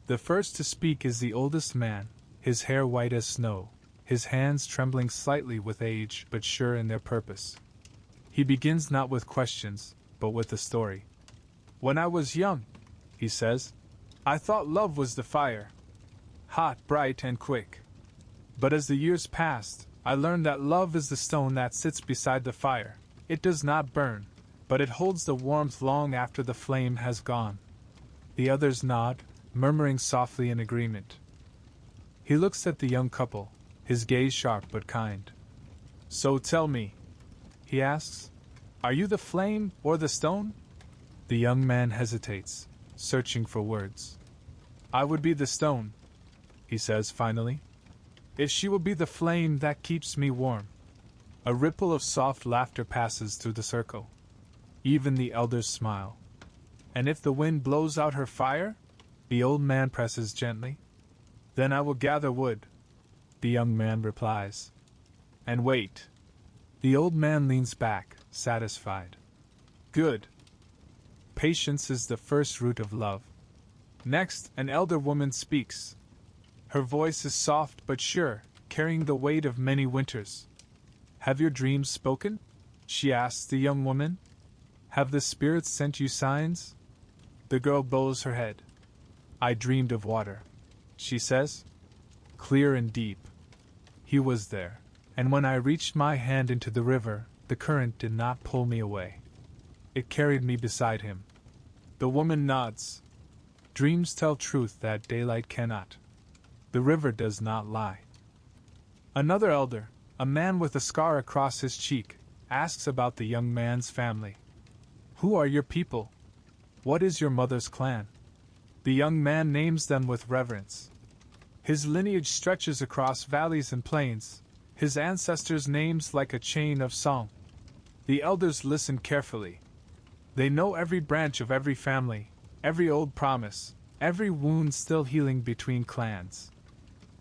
The first to speak is the oldest man, his hair white as snow, his hands trembling slightly with age but sure in their purpose. He begins not with questions, but with a story. When I was young, he says, I thought love was the fire. Hot, bright, and quick. But as the years passed, I learned that love is the stone that sits beside the fire. It does not burn, but it holds the warmth long after the flame has gone. The others nod, murmuring softly in agreement. He looks at the young couple, his gaze sharp but kind. So tell me, he asks, are you the flame or the stone? The young man hesitates, searching for words. I would be the stone, he says finally. If she will be the flame that keeps me warm. A ripple of soft laughter passes through the circle. Even the elders smile. And if the wind blows out her fire? The old man presses gently. Then I will gather wood, the young man replies. And wait. The old man leans back, satisfied. Good. Patience is the first root of love. Next, an elder woman speaks. Her voice is soft but sure, carrying the weight of many winters. Have your dreams spoken? She asks the young woman. Have the spirits sent you signs? The girl bows her head. I dreamed of water, she says. Clear and deep. He was there, and when I reached my hand into the river, the current did not pull me away. It carried me beside him. The woman nods. Dreams tell truth that daylight cannot. The river does not lie. Another elder, a man with a scar across his cheek, asks about the young man's family. Who are your people? What is your mother's clan? The young man names them with reverence. His lineage stretches across valleys and plains, his ancestors' names like a chain of song. The elders listen carefully. They know every branch of every family, every old promise, every wound still healing between clans.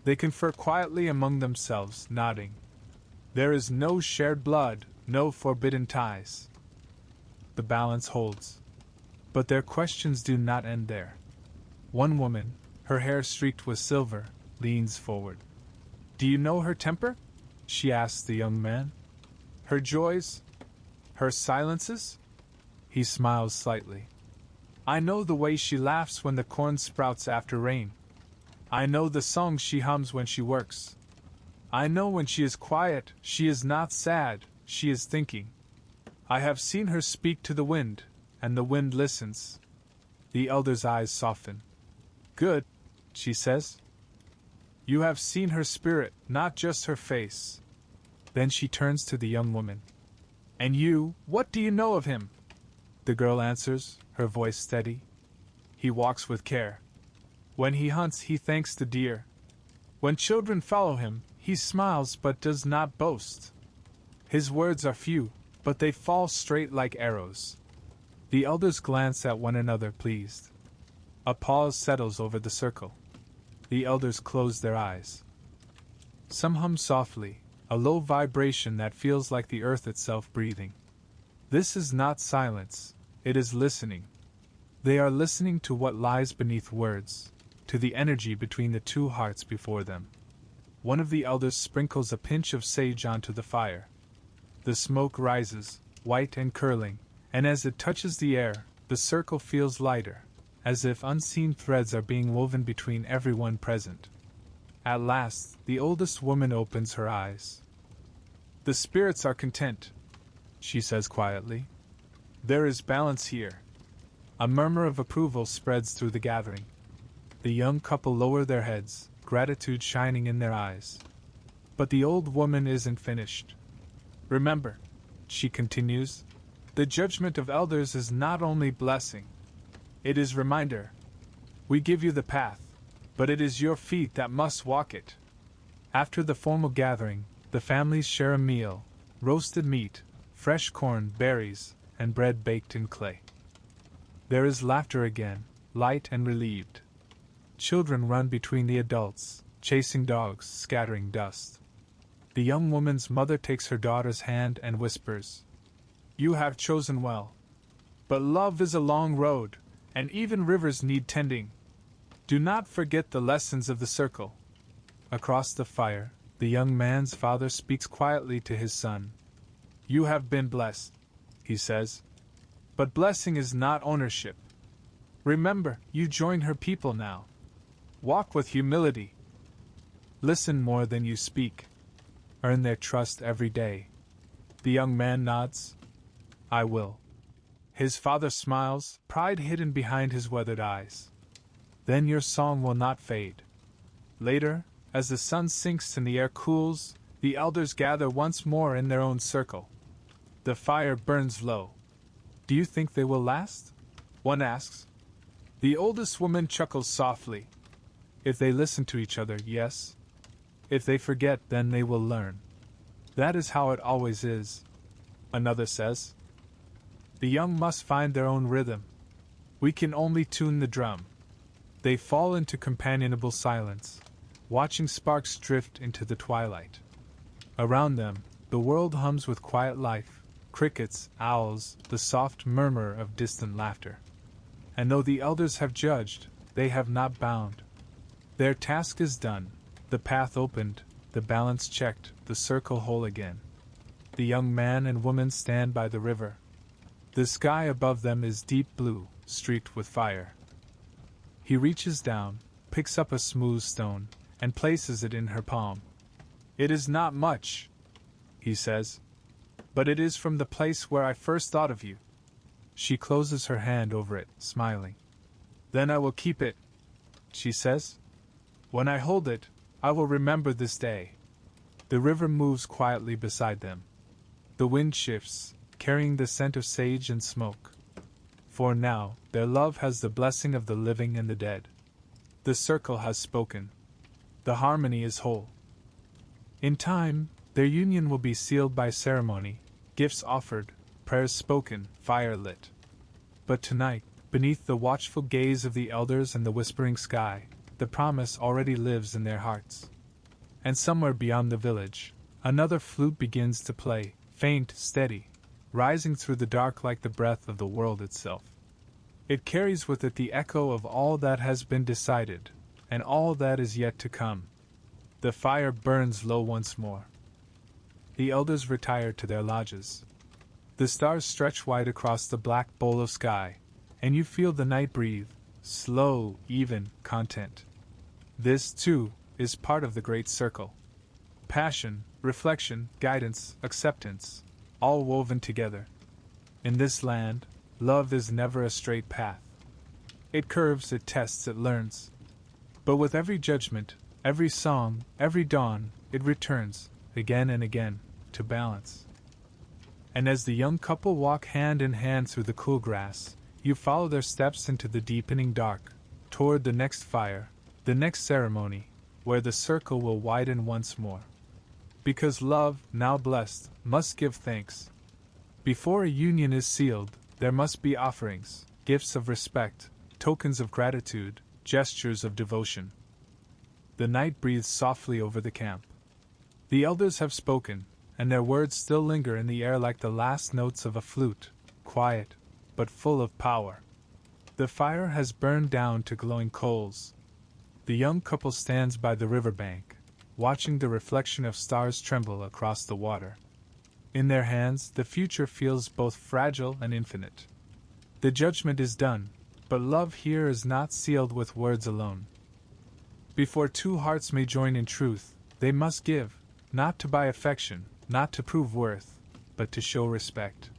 They confer quietly among themselves, nodding. There is no shared blood, no forbidden ties. The balance holds. But their questions do not end there. One woman, her hair streaked with silver, leans forward. Do you know her temper? She asks the young man. Her joys? Her silences? He smiles slightly. I know the way she laughs when the corn sprouts after rain. I know the songs she hums when she works. I know when she is quiet, she is not sad, she is thinking. I have seen her speak to the wind, and the wind listens. The elder's eyes soften. Good, she says. You have seen her spirit, not just her face. Then she turns to the young woman. And you, what do you know of him? The girl answers, her voice steady. He walks with care. When he hunts, he thanks the deer. When children follow him, he smiles but does not boast. His words are few, but they fall straight like arrows. The elders glance at one another, pleased. A pause settles over the circle. The elders close their eyes. Some hum softly, a low vibration that feels like the earth itself breathing. This is not silence, it is listening. They are listening to what lies beneath words, to the energy between the two hearts before them. One of the elders sprinkles a pinch of sage onto the fire. The smoke rises, white and curling, and as it touches the air, the circle feels lighter, as if unseen threads are being woven between everyone present. At last, the oldest woman opens her eyes. The spirits are content, she says quietly. There is balance here. A murmur of approval spreads through the gathering. The young couple lower their heads, gratitude shining in their eyes. But the old woman isn't finished. Remember, she continues, the judgment of elders is not only blessing. It is reminder. We give you the path, but it is your feet that must walk it. After the formal gathering, the families share a meal, roasted meat, fresh corn, berries, and bread baked in clay. There is laughter again, light and relieved. Children run between the adults, chasing dogs, scattering dust. The young woman's mother takes her daughter's hand and whispers, You have chosen well. But love is a long road, and even rivers need tending. Do not forget the lessons of the circle. Across the fire, the young man's father speaks quietly to his son. You have been blessed, he says. But blessing is not ownership, Remember, you join her people now. Walk with humility. Listen more than you speak. Earn their trust every day. The young man nods. I will. His father smiles, pride hidden behind his weathered eyes. Then your song will not fade. Later, as the sun sinks and the air cools, the elders gather once more in their own circle. The fire burns low. Do you think they will last? One asks. The oldest woman chuckles softly. If they listen to each other, yes. If they forget, then they will learn. That is how it always is. Another says. The young must find their own rhythm. We can only tune the drum. They fall into companionable silence, watching sparks drift into the twilight. Around them, the world hums with quiet life, crickets, owls, the soft murmur of distant laughter. And though the elders have judged, they have not bound. Their task is done, the path opened, the balance checked, the circle whole again. The young man and woman stand by the river. The sky above them is deep blue, streaked with fire. He reaches down, picks up a smooth stone, and places it in her palm. It is not much, he says, but it is from the place where I first thought of you. She closes her hand over it, smiling. Then I will keep it, she says. When I hold it, I will remember this day. The river moves quietly beside them. The wind shifts, carrying the scent of sage and smoke. For now, their love has the blessing of the living and the dead. The circle has spoken. The harmony is whole. In time, their union will be sealed by ceremony, gifts offered, prayers spoken, fire lit. But tonight, beneath the watchful gaze of the elders and the whispering sky, the promise already lives in their hearts. And somewhere beyond the village, another flute begins to play, faint, steady, rising through the dark like the breath of the world itself. It carries with it the echo of all that has been decided, and all that is yet to come. The fire burns low once more. The elders retire to their lodges. The stars stretch wide across the black bowl of sky, and you feel the night breathe, slow, even, content. This, too, is part of the great circle. Passion, reflection, guidance, acceptance, all woven together. In this land, love is never a straight path. It curves, it tests, it learns. But with every judgment, every song, every dawn, it returns, again and again, to balance. And as the young couple walk hand in hand through the cool grass, you follow their steps into the deepening dark, toward the next fire, the next ceremony, where the circle will widen once more. Because love, now blessed, must give thanks. Before a union is sealed, there must be offerings, gifts of respect, tokens of gratitude, gestures of devotion. The night breathes softly over the camp. The elders have spoken, and their words still linger in the air like the last notes of a flute, quiet, but full of power. The fire has burned down to glowing coals. The young couple stands by the riverbank, watching the reflection of stars tremble across the water. In their hands, the future feels both fragile and infinite. The judgment is done, but love here is not sealed with words alone. Before two hearts may join in truth, they must give, not to buy affection, not to prove worth, but to show respect.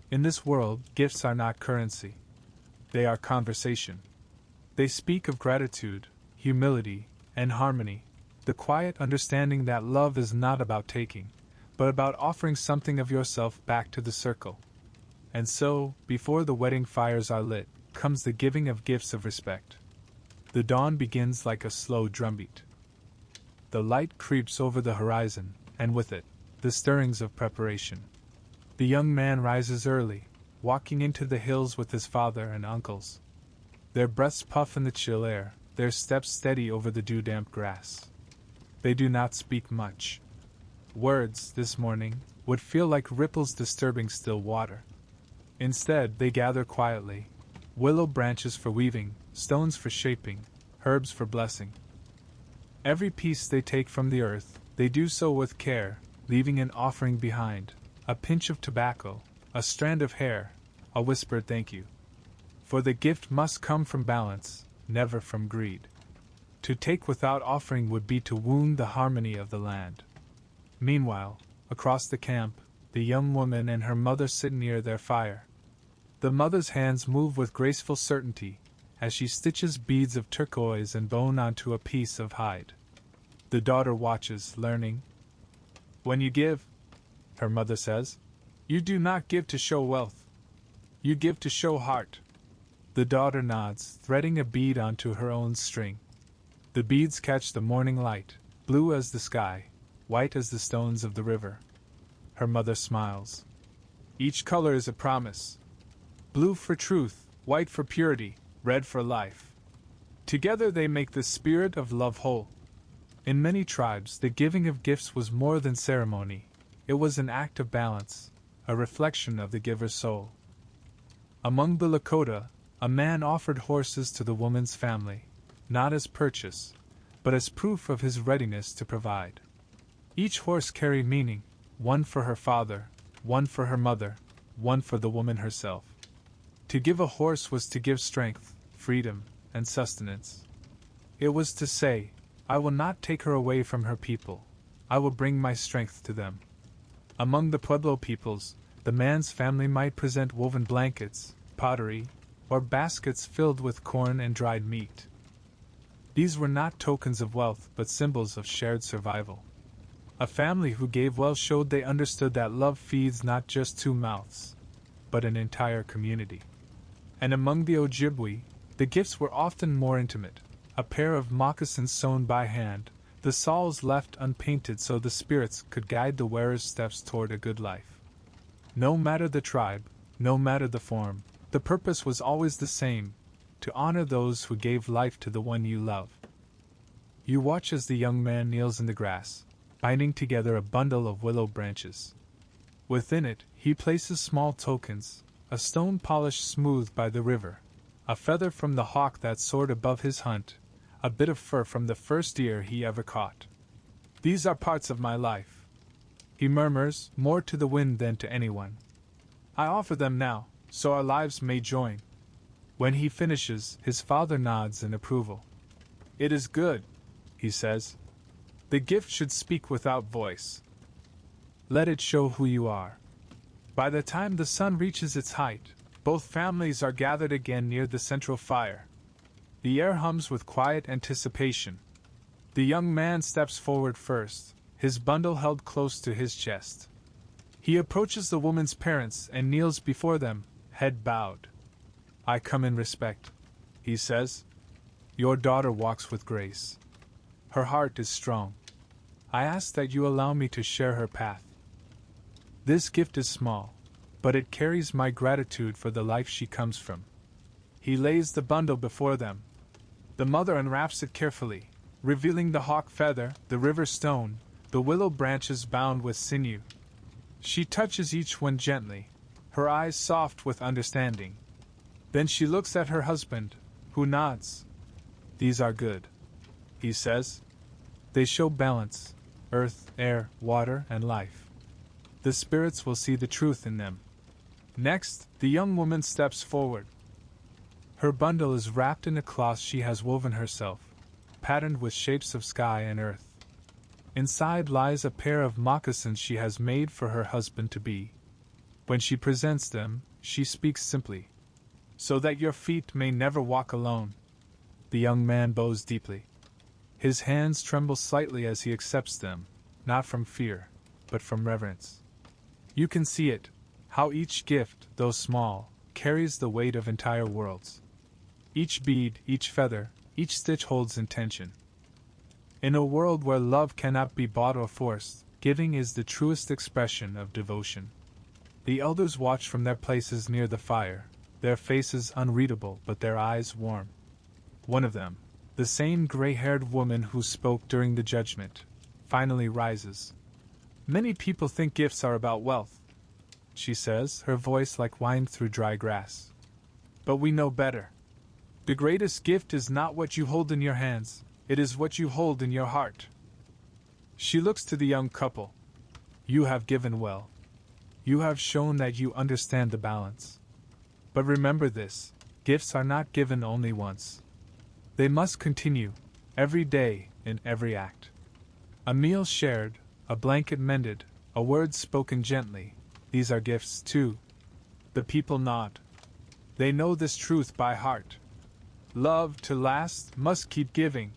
In this world, gifts are not currency. They are conversation. They speak of gratitude, humility, and harmony, the quiet understanding that love is not about taking, but about offering something of yourself back to the circle. And so, before the wedding fires are lit, comes the giving of gifts of respect. The dawn begins like a slow drumbeat. The light creeps over the horizon, and with it, the stirrings of preparation. The young man rises early, walking into the hills with his father and uncles. Their breaths puff in the chill air, their steps steady over the dew-damp grass. They do not speak much. Words, this morning, would feel like ripples disturbing still water. Instead, they gather quietly, willow branches for weaving, stones for shaping, herbs for blessing. Every piece they take from the earth, they do so with care, leaving an offering behind, a pinch of tobacco, a strand of hair, a whispered thank you. For the gift must come from balance, never from greed. To take without offering would be to wound the harmony of the land. Meanwhile, across the camp, the young woman and her mother sit near their fire. The mother's hands move with graceful certainty as she stitches beads of turquoise and bone onto a piece of hide. The daughter watches, learning. When you give, her mother says, you do not give to show wealth. You give to show heart. The daughter nods, threading a bead onto her own string. The beads catch the morning light, blue as the sky, white as the stones of the river. Her mother smiles. Each color is a promise. Blue for truth, white for purity, red for life. Together they make the spirit of love whole. In many tribes, the giving of gifts was more than ceremony. It was an act of balance, a reflection of the giver's soul. Among the Lakota, a man offered horses to the woman's family, not as purchase, but as proof of his readiness to provide. Each horse carried meaning, one for her father, one for her mother, one for the woman herself. To give a horse was to give strength, freedom, and sustenance. It was to say, I will not take her away from her people, I will bring my strength to them. Among the Pueblo peoples, the man's family might present woven blankets, pottery, or baskets filled with corn and dried meat. These were not tokens of wealth but symbols of shared survival. A family who gave well showed they understood that love feeds not just two mouths, but an entire community. And among the Ojibwe, the gifts were often more intimate. A pair of moccasins sewn by hand, the soles left unpainted so the spirits could guide the wearer's steps toward a good life. No matter the tribe, no matter the form, the purpose was always the same, to honor those who gave life to the one you love. You watch as the young man kneels in the grass, binding together a bundle of willow branches. Within it, he places small tokens, a stone polished smooth by the river, a feather from the hawk that soared above his hunt, a bit of fur from the first deer he ever caught. These are parts of my life, he murmurs, more to the wind than to anyone. I offer them now, so our lives may join. When he finishes, his father nods in approval. It is good, he says. The gift should speak without voice. Let it show who you are. By the time the sun reaches its height, both families are gathered again near the central fire. The air hums with quiet anticipation. The young man steps forward first, his bundle held close to his chest. He approaches the woman's parents and kneels before them, head bowed. I come in respect, he says. Your daughter walks with grace. Her heart is strong. I ask that you allow me to share her path. This gift is small, but it carries my gratitude for the life she comes from. He lays the bundle before them. The mother unwraps it carefully, revealing the hawk feather, the river stone, the willow branches bound with sinew. She touches each one gently, her eyes soft with understanding. Then she looks at her husband, who nods. These are good, he says. They show balance, earth, air, water, and life. The spirits will see the truth in them. Next, the young woman steps forward. Her bundle is wrapped in a cloth she has woven herself, patterned with shapes of sky and earth. Inside lies a pair of moccasins she has made for her husband-to-be. When she presents them, she speaks simply. So that your feet may never walk alone. The young man bows deeply. His hands tremble slightly as he accepts them, not from fear, but from reverence. You can see it, how each gift, though small, carries the weight of entire worlds. Each bead, each feather, each stitch holds intention. In a world where love cannot be bought or forced, giving is the truest expression of devotion. The elders watch from their places near the fire, their faces unreadable but their eyes warm. One of them, the same gray-haired woman who spoke during the judgment, finally rises. Many people think gifts are about wealth, she says, her voice like wine through dry grass. But we know better. The greatest gift is not what you hold in your hands, it is what you hold in your heart. She looks to the young couple. You have given well. You have shown that you understand the balance. But remember this, Gifts are not given only once. They must continue, every day, in every act. A meal shared, a blanket mended, a word spoken gently, these are gifts too. The people nod. They know this truth by heart. Love, to last, must keep giving.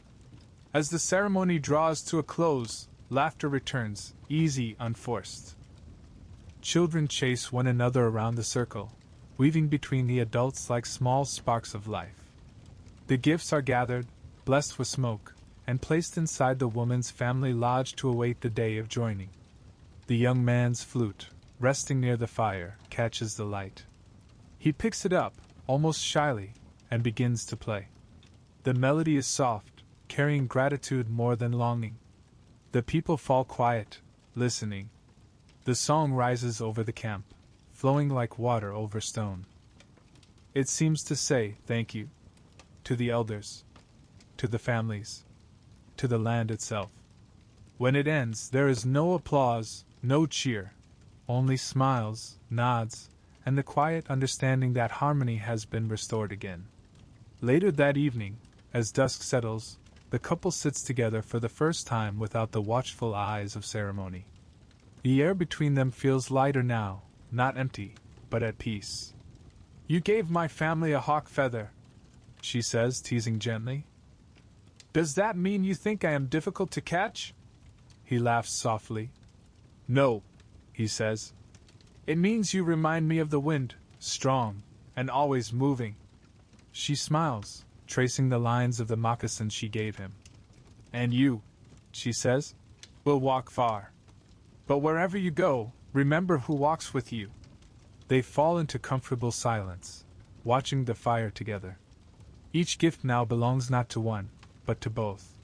As the ceremony draws to a close, laughter returns, easy, unforced. Children chase one another around the circle, weaving between the adults like small sparks of life. The gifts are gathered, blessed with smoke, and placed inside the woman's family lodge to await the day of joining. The young man's flute, resting near the fire, catches the light. He picks it up, almost shyly, and begins to play. The melody is soft, carrying gratitude more than longing. The people fall quiet, listening. The song rises over the camp, flowing like water over stone. It seems to say thank you. To the elders. To the families. To the land itself. When it ends, there is no applause, no cheer. Only smiles, nods, and the quiet understanding that harmony has been restored again. Later that evening, as dusk settles, the couple sits together for the first time without the watchful eyes of ceremony. The air between them feels lighter now, not empty, but at peace. "You gave my family a hawk feather," she says, teasing gently. "Does that mean you think I am difficult to catch?" He laughs softly. "No," he says. "It means you remind me of the wind, strong, and always moving." She smiles, tracing the lines of the moccasin she gave him. "And you," she says, "will walk far. But wherever you go, remember who walks with you." They fall into comfortable silence, watching the fire together. Each gift now belongs not to one, but to both.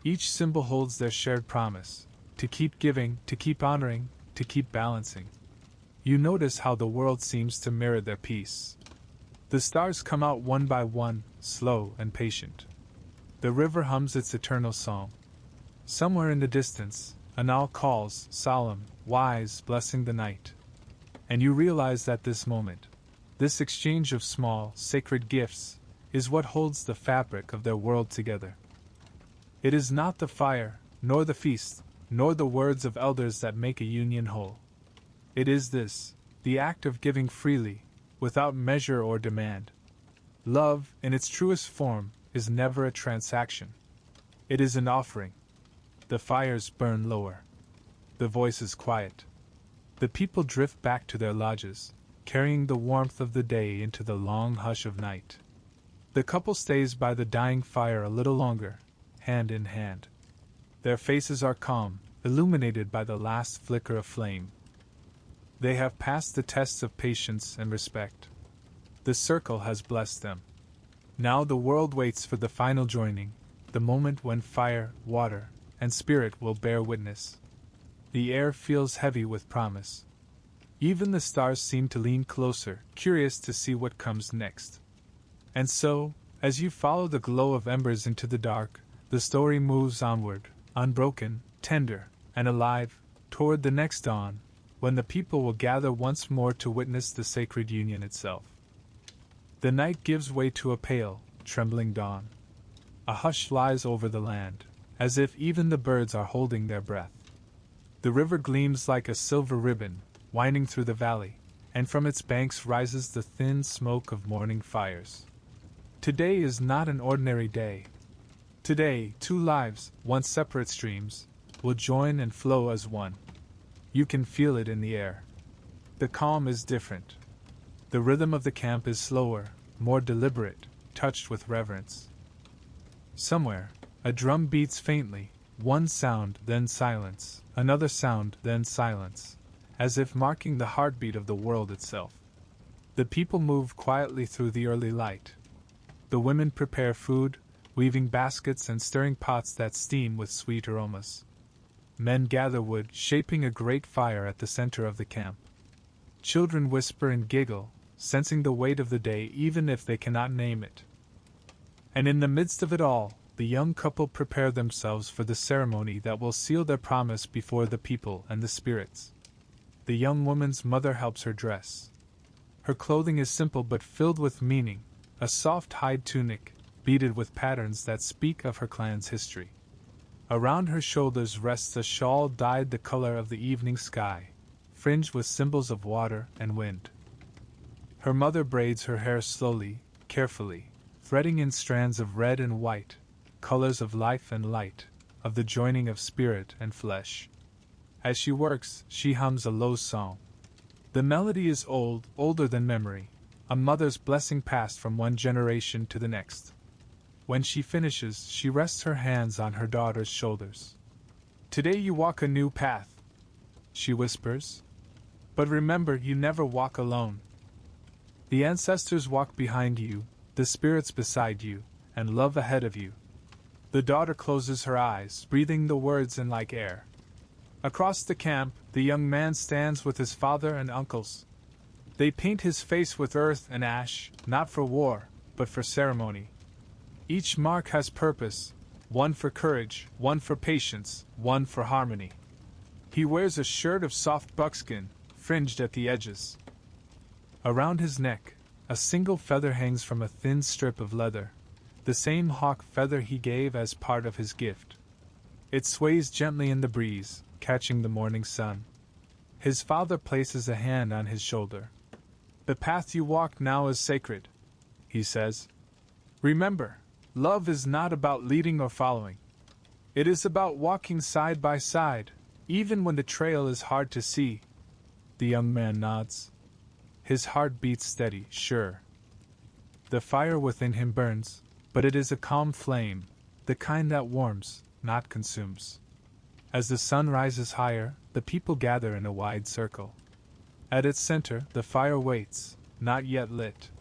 Each symbol holds their shared promise, to keep giving, to keep honoring, to keep balancing. You notice how the world seems to mirror their peace. The stars come out one by one, slow and patient. The river hums its eternal song. Somewhere in the distance, an owl calls, solemn, wise, blessing the night. And you realize that this moment, this exchange of small, sacred gifts, is what holds the fabric of their world together. It is not the fire, nor the feast, nor the words of elders that make a union whole. It is this, the act of giving freely, without measure or demand. Love, in its truest form, is never a transaction. It is an offering. The fires burn lower. The voices quiet. The people drift back to their lodges, carrying the warmth of the day into the long hush of night. The couple stays by the dying fire a little longer, hand in hand. Their faces are calm, illuminated by the last flicker of flame. They have passed the tests of patience and respect. The circle has blessed them. Now the world waits for the final joining, the moment when fire, water, and spirit will bear witness. The air feels heavy with promise. Even the stars seem to lean closer, curious to see what comes next. And so, as you follow the glow of embers into the dark, the story moves onward, unbroken, tender, and alive, toward the next dawn, when the people will gather once more to witness the sacred union itself. The night gives way to a pale, trembling dawn. A hush lies over the land, as if even the birds are holding their breath. The river gleams like a silver ribbon, winding through the valley, and from its banks rises the thin smoke of morning fires. Today is not an ordinary day. Today, two lives, once separate streams, will join and flow as one. You can feel it in the air. The calm is different. The rhythm of the camp is slower, more deliberate, touched with reverence. Somewhere, a drum beats faintly, one sound, then silence, another sound, then silence, as if marking the heartbeat of the world itself. The people move quietly through the early light. The women prepare food, weaving baskets and stirring pots that steam with sweet aromas. Men gather wood, shaping a great fire at the center of the camp. Children whisper and giggle, sensing the weight of the day even if they cannot name it. And in the midst of it all, the young couple prepare themselves for the ceremony that will seal their promise before the people and the spirits. The young woman's mother helps her dress. Her clothing is simple but filled with meaning, a soft hide tunic, beaded with patterns that speak of her clan's history. Around her shoulders rests a shawl dyed the color of the evening sky, fringed with symbols of water and wind. Her mother braids her hair slowly, carefully, threading in strands of red and white, colors of life and light, of the joining of spirit and flesh. As she works, she hums a low song. The melody is old, older than memory, a mother's blessing passed from one generation to the next. When she finishes, she rests her hands on her daughter's shoulders. "Today you walk a new path," she whispers. "But remember, you never walk alone. The ancestors walk behind you, the spirits beside you, and love ahead of you." The daughter closes her eyes, breathing the words in like air. Across the camp, the young man stands with his father and uncles. They paint his face with earth and ash, not for war, but for ceremony. Each mark has purpose, one for courage, one for patience, one for harmony. He wears a shirt of soft buckskin, fringed at the edges. Around his neck, a single feather hangs from a thin strip of leather, the same hawk feather he gave as part of his gift. It sways gently in the breeze, catching the morning sun. His father places a hand on his shoulder. "The path you walk now is sacred," he says. "Remember, love is not about leading or following. It is about walking side by side, even when the trail is hard to see." The young man nods. His heart beats steady, sure. The fire within him burns, but it is a calm flame, the kind that warms, not consumes. As the sun rises higher, the people gather in a wide circle. At its center, the fire waits, not yet lit.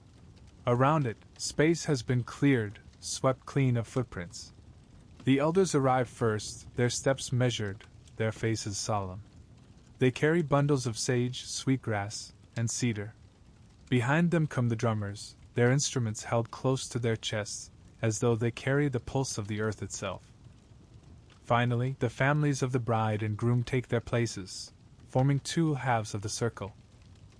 Around it, space has been cleared, swept clean of footprints. The elders arrive first, their steps measured, their faces solemn. They carry bundles of sage, sweetgrass, and cedar. Behind them come the drummers, their instruments held close to their chests, as though they carry the pulse of the earth itself. Finally, the families of the bride and groom take their places, forming two halves of the circle.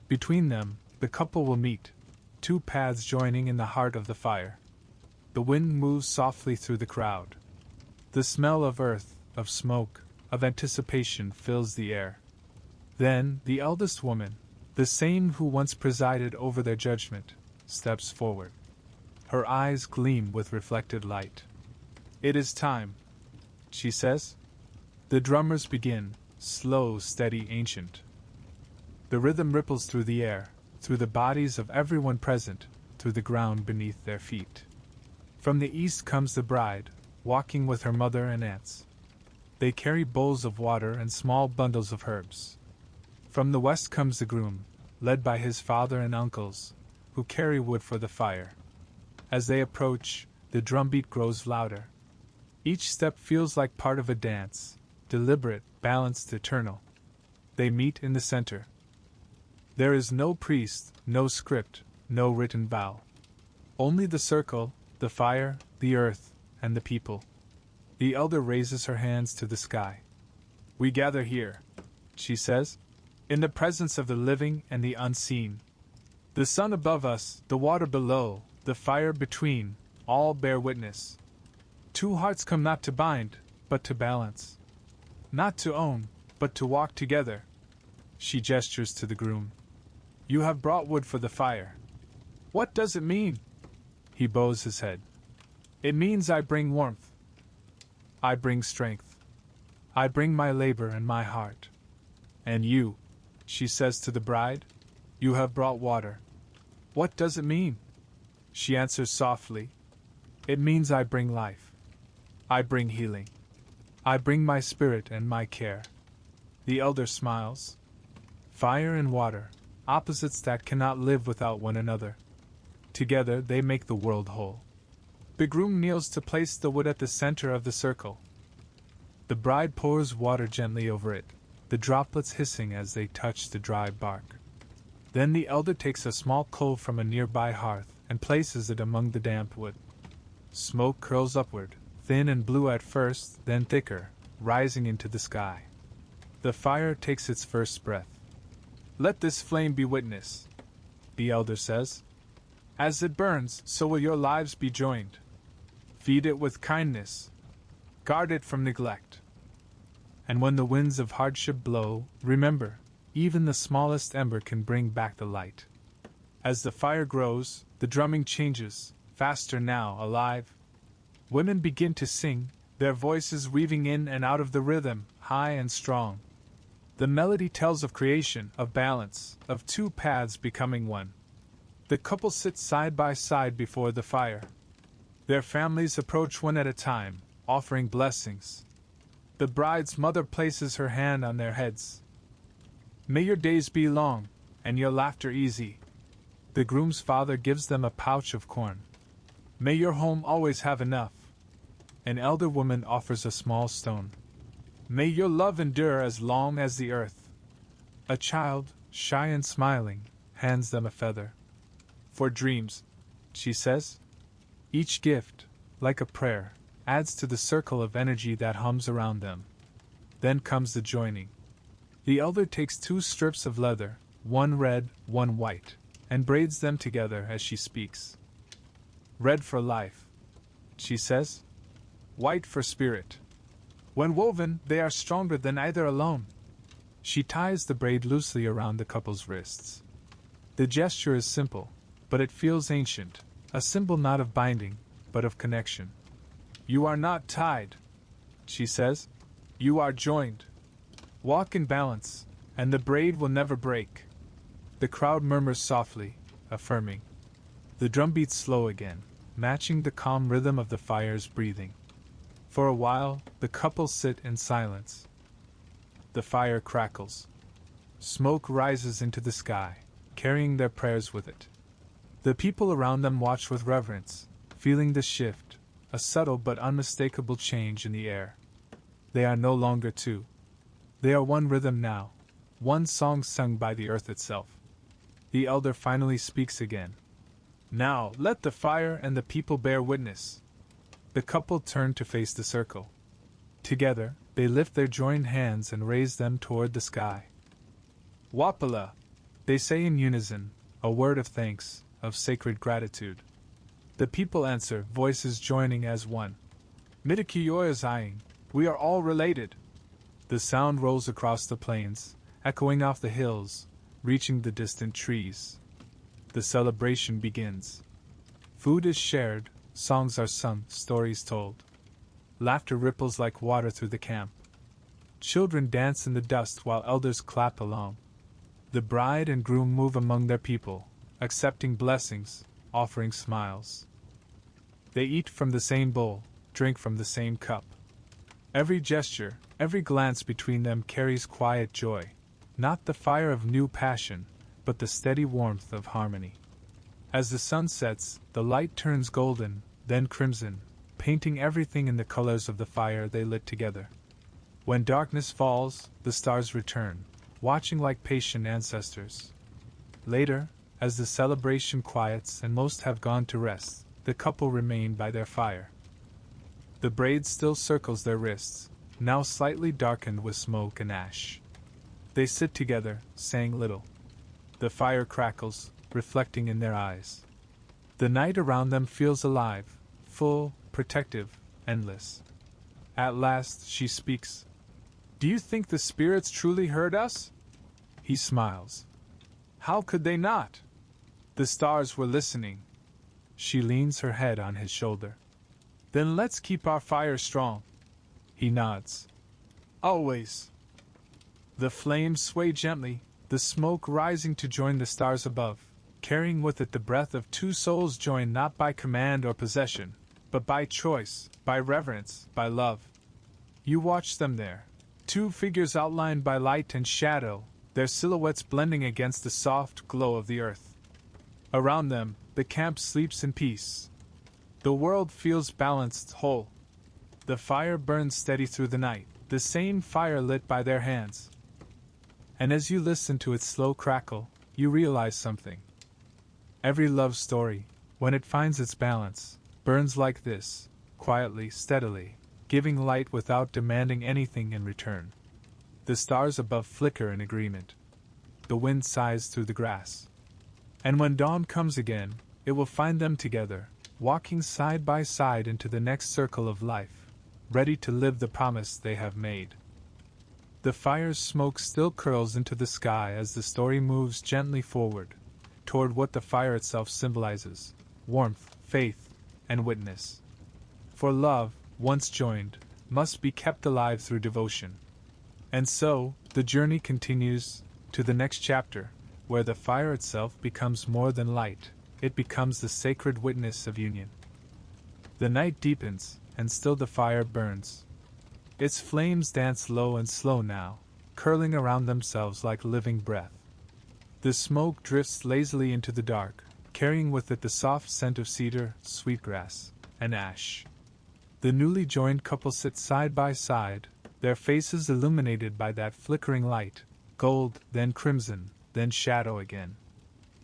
Between them, the couple will meet, two paths joining in the heart of the fire. The wind moves softly through the crowd. The smell of earth, of smoke, of anticipation fills the air. Then, the eldest woman, the same who once presided over their judgment, steps forward. Her eyes gleam with reflected light. "It is time," she says. The drummers begin, slow, steady, ancient. The rhythm ripples through the air, through the bodies of everyone present, through the ground beneath their feet. From the east comes the bride, walking with her mother and aunts. They carry bowls of water and small bundles of herbs. From the west comes the groom, led by his father and uncles, who carry wood for the fire. As they approach, the drumbeat grows louder. Each step feels like part of a dance, deliberate, balanced, eternal. They meet in the center. There is no priest, no script, no written vow. Only the circle, the fire, the earth, and the people. The elder raises her hands to the sky. "We gather here," she says, "in the presence of the living and the unseen. The sun above us, the water below, the fire between, all bear witness. Two hearts come not to bind, but to balance. Not to own, but to walk together." She gestures to the groom. "You have brought wood for the fire. What does it mean?" He bows his head. "It means I bring warmth. I bring strength. I bring my labor and my heart. And you," she says to the bride, "you have brought water. What does it mean?" She answers softly, "It means I bring life. I bring healing. I bring my spirit and my care." The elder smiles. Fire and water, opposites that cannot live without one another. Together they make the world whole. The groom kneels to place the wood at the center of the circle. The bride pours water gently over it, the droplets hissing as they touch the dry bark. Then the elder takes a small coal from a nearby hearth and places it among the damp wood. Smoke curls upward, thin and blue at first, then thicker, rising into the sky. The fire takes its first breath. "Let this flame be witness," the elder says. As it burns, so will your lives be joined. Feed it with kindness. Guard it from neglect. And when the winds of hardship blow, remember, even the smallest ember can bring back the light. As the fire grows, the drumming changes, faster now, alive. Women begin to sing, their voices weaving in and out of the rhythm, high and strong. The melody tells of creation, of balance, of two paths becoming one. The couple sit side by side before the fire. Their families approach one at a time, offering blessings. The bride's mother places her hand on their heads. May your days be long, and your laughter easy. The groom's father gives them a pouch of corn. May your home always have enough. An elder woman offers a small stone. May your love endure as long as the earth. A child, shy and smiling, hands them a feather. For dreams, she says. Each gift, like a prayer, adds to the circle of energy that hums around them. Then comes the joining. The elder takes 2 strips of leather, one red, one white, and braids them together as she speaks. Red for life, she says. White for spirit. When woven, they are stronger than either alone. She ties the braid loosely around the couple's wrists. The gesture is simple, but it feels ancient, a symbol not of binding, but of connection. You are not tied, she says. You are joined. Walk in balance, and the braid will never break. The crowd murmurs softly, affirming. The drum beats slow again, matching the calm rhythm of the fire's breathing. For a while, the couple sit in silence. The fire crackles. Smoke rises into the sky, carrying their prayers with it. The people around them watch with reverence, feeling the shift, a subtle but unmistakable change in the air. They are no longer two. They are one rhythm now, one song sung by the earth itself. The elder finally speaks again. Now, let the fire and the people bear witness. The couple turn to face the circle. Together, they lift their joined hands and raise them toward the sky. Wapala, they say in unison, a word of thanks, of sacred gratitude. The people answer, voices joining as one. Midakiyoyazaing, we are all related. The sound rolls across the plains, echoing off the hills, reaching the distant trees. The celebration begins. Food is shared, songs are sung, stories told. Laughter ripples like water through the camp. Children dance in the dust while elders clap along. The bride and groom move among their people, accepting blessings, offering smiles. They eat from the same bowl, drink from the same cup. Every gesture, every glance between them carries quiet joy, not the fire of new passion, but the steady warmth of harmony. As the sun sets, the light turns golden, then crimson, painting everything in the colors of the fire they lit together. When darkness falls, the stars return, watching like patient ancestors. Later, as the celebration quiets and most have gone to rest, the couple remain by their fire. The braid still circles their wrists, now slightly darkened with smoke and ash. They sit together, saying little. The fire crackles, reflecting in their eyes. The night around them feels alive, full, protective, endless. At last, she speaks. Do you think the spirits truly heard us? He smiles. How could they not? The stars were listening. She leans her head on his shoulder. Then let's keep our fire strong. He nods. Always. The flames sway gently, the smoke rising to join the stars above, carrying with it the breath of 2 souls joined not by command or possession, but by choice, by reverence, by love. You watch them there, 2 figures outlined by light and shadow, their silhouettes blending against the soft glow of the earth. Around them, the camp sleeps in peace. The world feels balanced, whole. The fire burns steady through the night, the same fire lit by their hands. And as you listen to its slow crackle, you realize something. Every love story, when it finds its balance, burns like this, quietly, steadily, giving light without demanding anything in return. The stars above flicker in agreement. The wind sighs through the grass. And when dawn comes again, it will find them together, walking side by side into the next circle of life, ready to live the promise they have made. The fire's smoke still curls into the sky as the story moves gently forward, toward what the fire itself symbolizes: warmth, faith, and witness. For love, once joined, must be kept alive through devotion. And so, the journey continues to the next chapter, where the fire itself becomes more than light, it becomes the sacred witness of union. The night deepens, and still the fire burns. Its flames dance low and slow now, curling around themselves like living breath. The smoke drifts lazily into the dark, carrying with it the soft scent of cedar, sweetgrass, and ash. The newly joined couple sit side by side, their faces illuminated by that flickering light, gold, then crimson, then shadow again.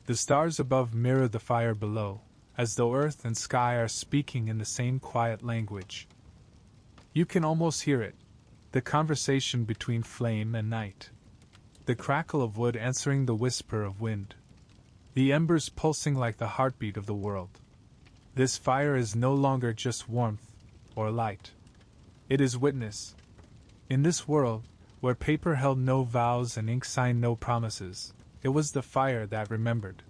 The stars above mirror the fire below, as though earth and sky are speaking in the same quiet language. You can almost hear it, the conversation between flame and night. The crackle of wood answering the whisper of wind. The embers pulsing like the heartbeat of the world. This fire is no longer just warmth or light. It is witness. In this world, where paper held no vows and ink signed no promises, it was the fire that remembered.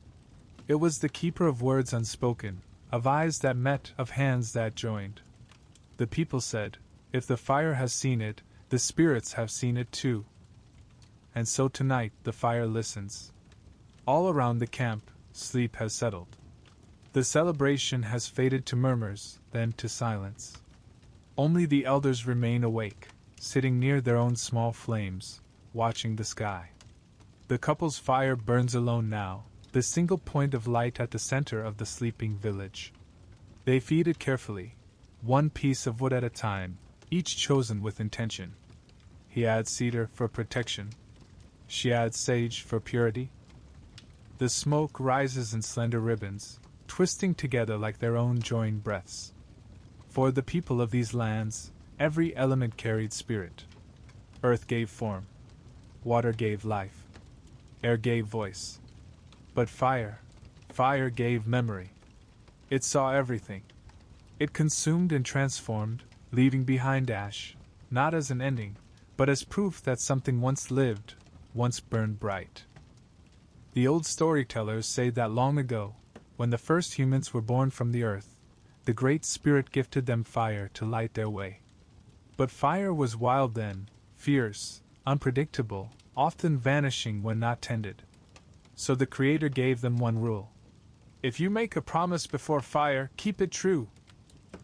It was the keeper of words unspoken, of eyes that met, of hands that joined. The people said, "If the fire has seen it, the spirits have seen it too." And so tonight the fire listens. All around the camp, sleep has settled. The celebration has faded to murmurs, then to silence. Only the elders remain awake, sitting near their own small flames, watching the sky. The couple's fire burns alone now, the single point of light at the center of the sleeping village. They feed it carefully, one piece of wood at a time, each chosen with intention. He adds cedar for protection. She adds sage for purity. The smoke rises in slender ribbons, twisting together like their own joined breaths. For the people of these lands, every element carried spirit. Earth gave form. Water gave life. Air gave voice. But fire gave memory. It saw everything. It consumed and transformed, leaving behind ash, not as an ending, but as proof that something once lived, once burned bright. The old storytellers say that long ago, when the first humans were born from the earth, the Great Spirit gifted them fire to light their way. But fire was wild then, fierce, unpredictable, often vanishing when not tended. So the Creator gave them one rule. If you make a promise before fire, keep it true,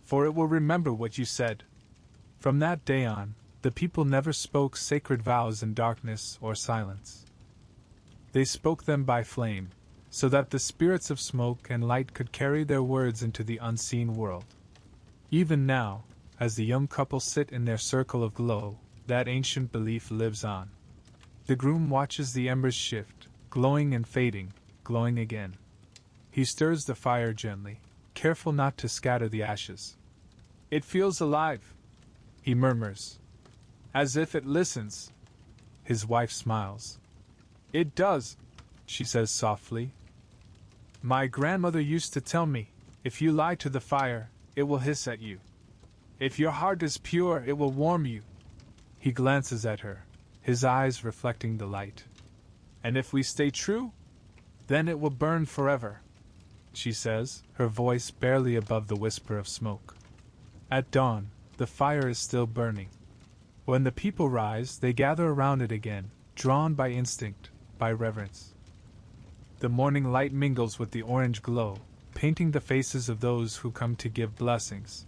for it will remember what you said. From that day on, the people never spoke sacred vows in darkness or silence. They spoke them by flame, so that the spirits of smoke and light could carry their words into the unseen world. Even now, as the young couple sit in their circle of glow, that ancient belief lives on. The groom watches the embers shift, glowing and fading, glowing again. He stirs the fire gently, careful not to scatter the ashes. "It feels alive," he murmurs. "As if it listens." His wife smiles. "It does," she says softly. "My grandmother used to tell me, if you lie to the fire, it will hiss at you. If your heart is pure, it will warm you." He glances at her, his eyes reflecting the light. "And if we stay true, then it will burn forever," she says, her voice barely above the whisper of smoke. At dawn, the fire is still burning. When the people rise, they gather around it again, drawn by instinct, by reverence. The morning light mingles with the orange glow, painting the faces of those who come to give blessings.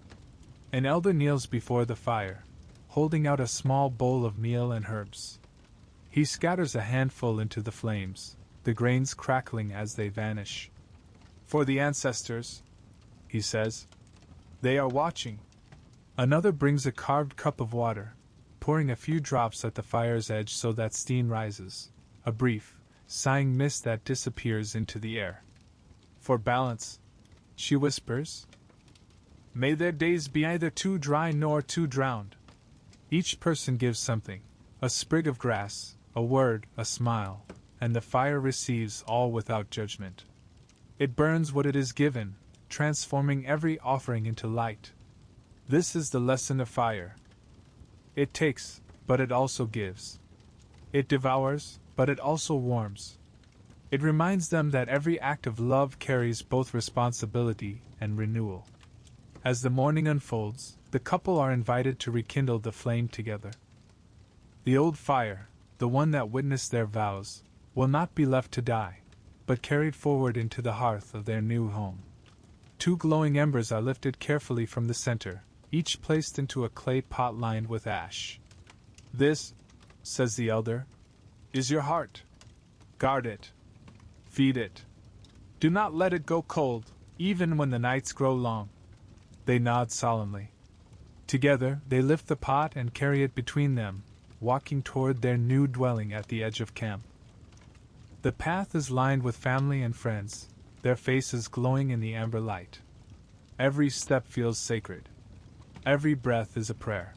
An elder kneels before the fire, holding out a small bowl of meal and herbs. He scatters a handful into the flames, the grains crackling as they vanish. "For the ancestors," he says. "They are watching." Another brings a carved cup of water, pouring a few drops at the fire's edge so that steam rises, a brief, sighing mist that disappears into the air. "For balance," she whispers. "May their days be neither too dry nor too drowned." Each person gives something, a sprig of grass, a word, a smile, and the fire receives all without judgment. It burns what it is given, transforming every offering into light. This is the lesson of fire. It takes, but it also gives. It devours, but it also warms. It reminds them that every act of love carries both responsibility and renewal. As the morning unfolds, the couple are invited to rekindle the flame together. The old fire, the one that witnessed their vows, will not be left to die, but carried forward into the hearth of their new home. 2 glowing embers are lifted carefully from the center, each placed into a clay pot lined with ash. "This," says the elder, "is your heart. Guard it. Feed it. Do not let it go cold, even when the nights grow long." They nod solemnly. Together, they lift the pot and carry it between them, walking toward their new dwelling at the edge of camp. The path is lined with family and friends, their faces glowing in the amber light. Every step feels sacred. Every breath is a prayer.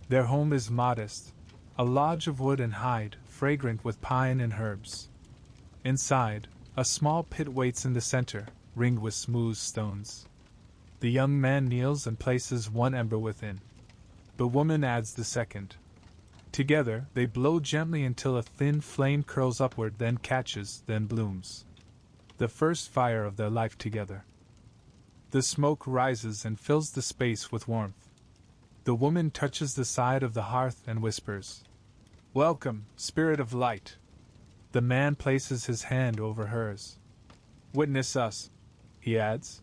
Their home is modest, a lodge of wood and hide, fragrant with pine and herbs. Inside, a small pit waits in the center, ringed with smooth stones. The young man kneels and places 1 ember within. The woman adds the second. Together, they blow gently until a thin flame curls upward, then catches, then blooms. The first fire of their life together. The smoke rises and fills the space with warmth. The woman touches the side of the hearth and whispers, "Welcome, spirit of light." The man places his hand over hers. "Witness us," he adds.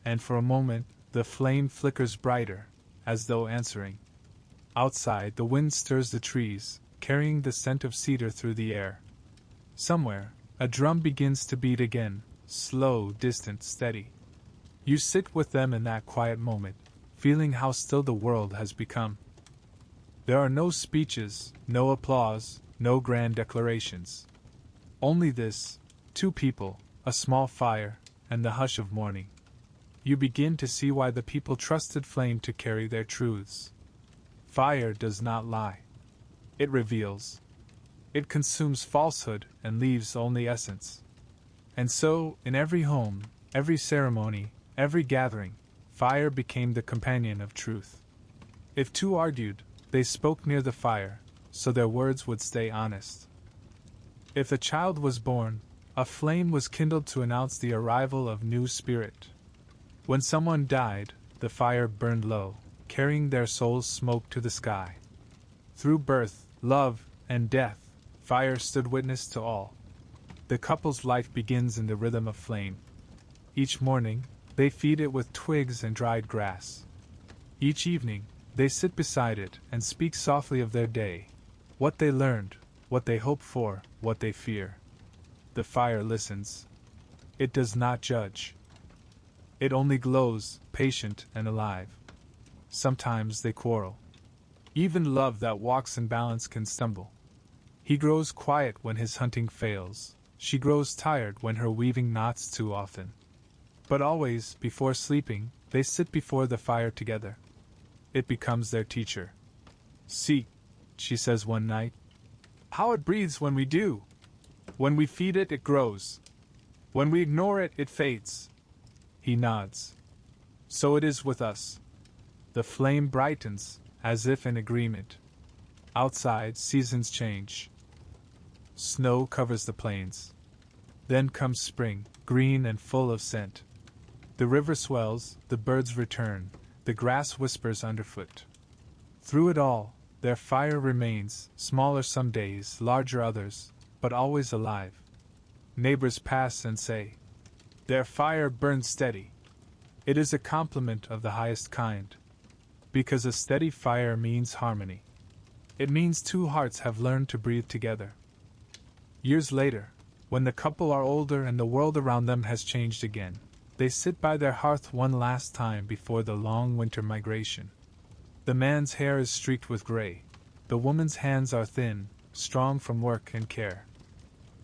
And for a moment, the flame flickers brighter, as though answering. Outside, the wind stirs the trees, carrying the scent of cedar through the air. Somewhere, a drum begins to beat again, slow, distant, steady. You sit with them in that quiet moment, feeling how still the world has become. There are no speeches, no applause, no grand declarations. Only this, 2 people, a small fire, and the hush of morning. You begin to see why the people trusted flame to carry their truths. Fire does not lie. It reveals. It consumes falsehood and leaves only essence. And so, in every home, every ceremony, every gathering, fire became the companion of truth. If 2 argued, they spoke near the fire, so their words would stay honest. If a child was born, a flame was kindled to announce the arrival of new spirit. When someone died, the fire burned low, carrying their soul's smoke to the sky. Through birth, love, and death, fire stood witness to all. The couple's life begins in the rhythm of flame. Each morning, they feed it with twigs and dried grass. Each evening, they sit beside it and speak softly of their day, what they learned, what they hope for, what they fear. The fire listens. It does not judge. It only glows, patient and alive. Sometimes they quarrel. Even love that walks in balance can stumble. He grows quiet when his hunting fails. She grows tired when her weaving knots too often. But always, before sleeping, they sit before the fire together. It becomes their teacher. "See," she says one night, "how it breathes when we do. When we feed it, it grows. When we ignore it, it fades." He nods. So it is with us. The flame brightens, as if in agreement. Outside, seasons change. Snow covers the plains. Then comes spring, green and full of scent. The river swells, the birds return, the grass whispers underfoot. Through it all, their fire remains, smaller some days, larger others, but always alive. Neighbors pass and say, "Their fire burns steady." It is a compliment of the highest kind. Because a steady fire means harmony. It means 2 hearts have learned to breathe together. Years later, when the couple are older and the world around them has changed again, they sit by their hearth one last time before the long winter migration. The man's hair is streaked with gray. The woman's hands are thin, strong from work and care.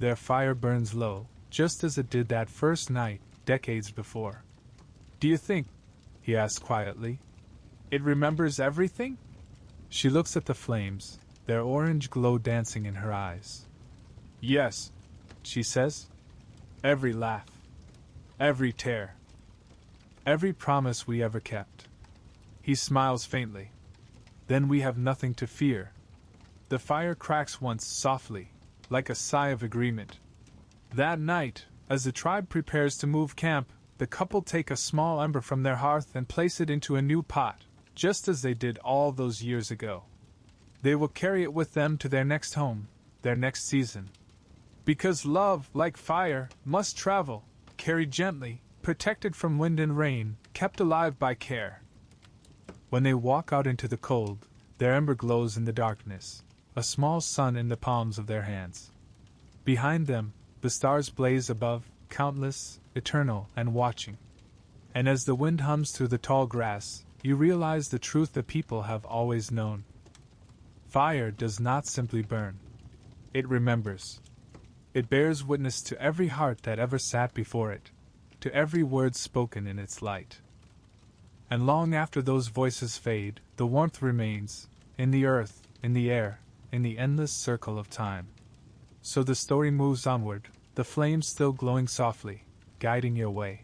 Their fire burns low, just as it did that first night, decades before. "Do you think," he asks quietly, "it remembers everything?" She looks at the flames, their orange glow dancing in her eyes. "Yes," she says. "Every laugh. Every tear. Every promise we ever kept. He smiles faintly. Then we have nothing to fear. The fire cracks once softly, like a sigh of agreement. That night, as the tribe prepares to move camp, the couple take a small ember from their hearth and place it into a new pot, just as they did all those years ago. They will carry it with them to their next home, their next season. Because love, like fire, must travel, carried gently, protected from wind and rain, kept alive by care. When they walk out into the cold, their ember glows in the darkness, a small sun in the palms of their hands. Behind them, the stars blaze above, countless, eternal, and watching. And as the wind hums through the tall grass, you realize the truth the people have always known. Fire does not simply burn. It remembers. It bears witness to every heart that ever sat before it, to every word spoken in its light. And long after those voices fade, the warmth remains, in the earth, in the air, in the endless circle of time. So the story moves onward, the flame still glowing softly, guiding your way.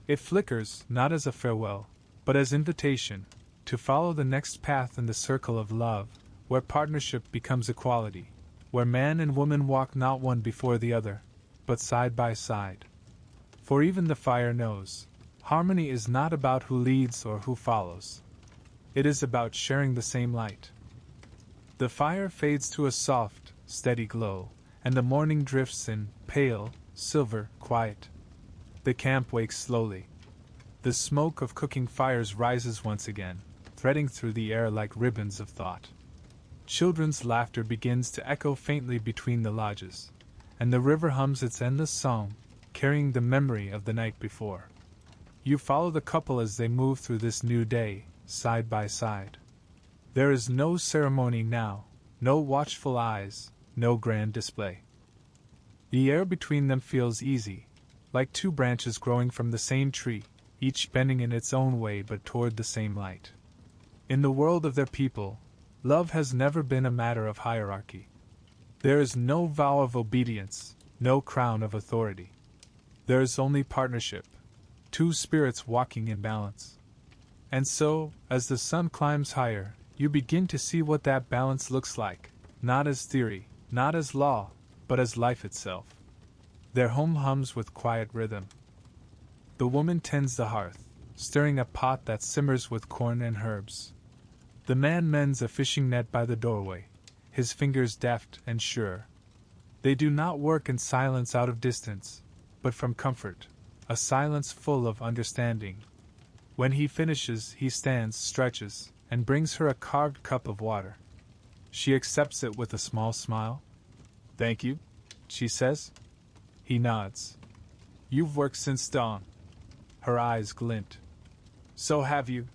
It flickers, not as a farewell, but as invitation, to follow the next path in the circle of love, where partnership becomes equality, where man and woman walk not one before the other, but side by side. For even the fire knows, harmony is not about who leads or who follows. It is about sharing the same light. The fire fades to a soft, steady glow, and the morning drifts in, pale, silver, quiet. The camp wakes slowly. The smoke of cooking fires rises once again, threading through the air like ribbons of thought. Children's laughter begins to echo faintly between the lodges, and the river hums its endless song, carrying the memory of the night before. You follow the couple as they move through this new day, side by side. There is no ceremony now, no watchful eyes, no grand display. The air between them feels easy, like two branches growing from the same tree, each bending in its own way but toward the same light. In the world of their people, love has never been a matter of hierarchy. There is no vow of obedience, no crown of authority. There is only partnership, two spirits walking in balance. And so, as the sun climbs higher, you begin to see what that balance looks like, not as theory, not as law, but as life itself. Their home hums with quiet rhythm. The woman tends the hearth, stirring a pot that simmers with corn and herbs. The man mends a fishing net by the doorway, his fingers deft and sure. They do not work in silence out of distance, but from comfort, a silence full of understanding. When he finishes, he stands, stretches, and brings her a carved cup of water. She accepts it with a small smile. "Thank you," she says. He nods. "You've worked since dawn." Her eyes glint. "So have you."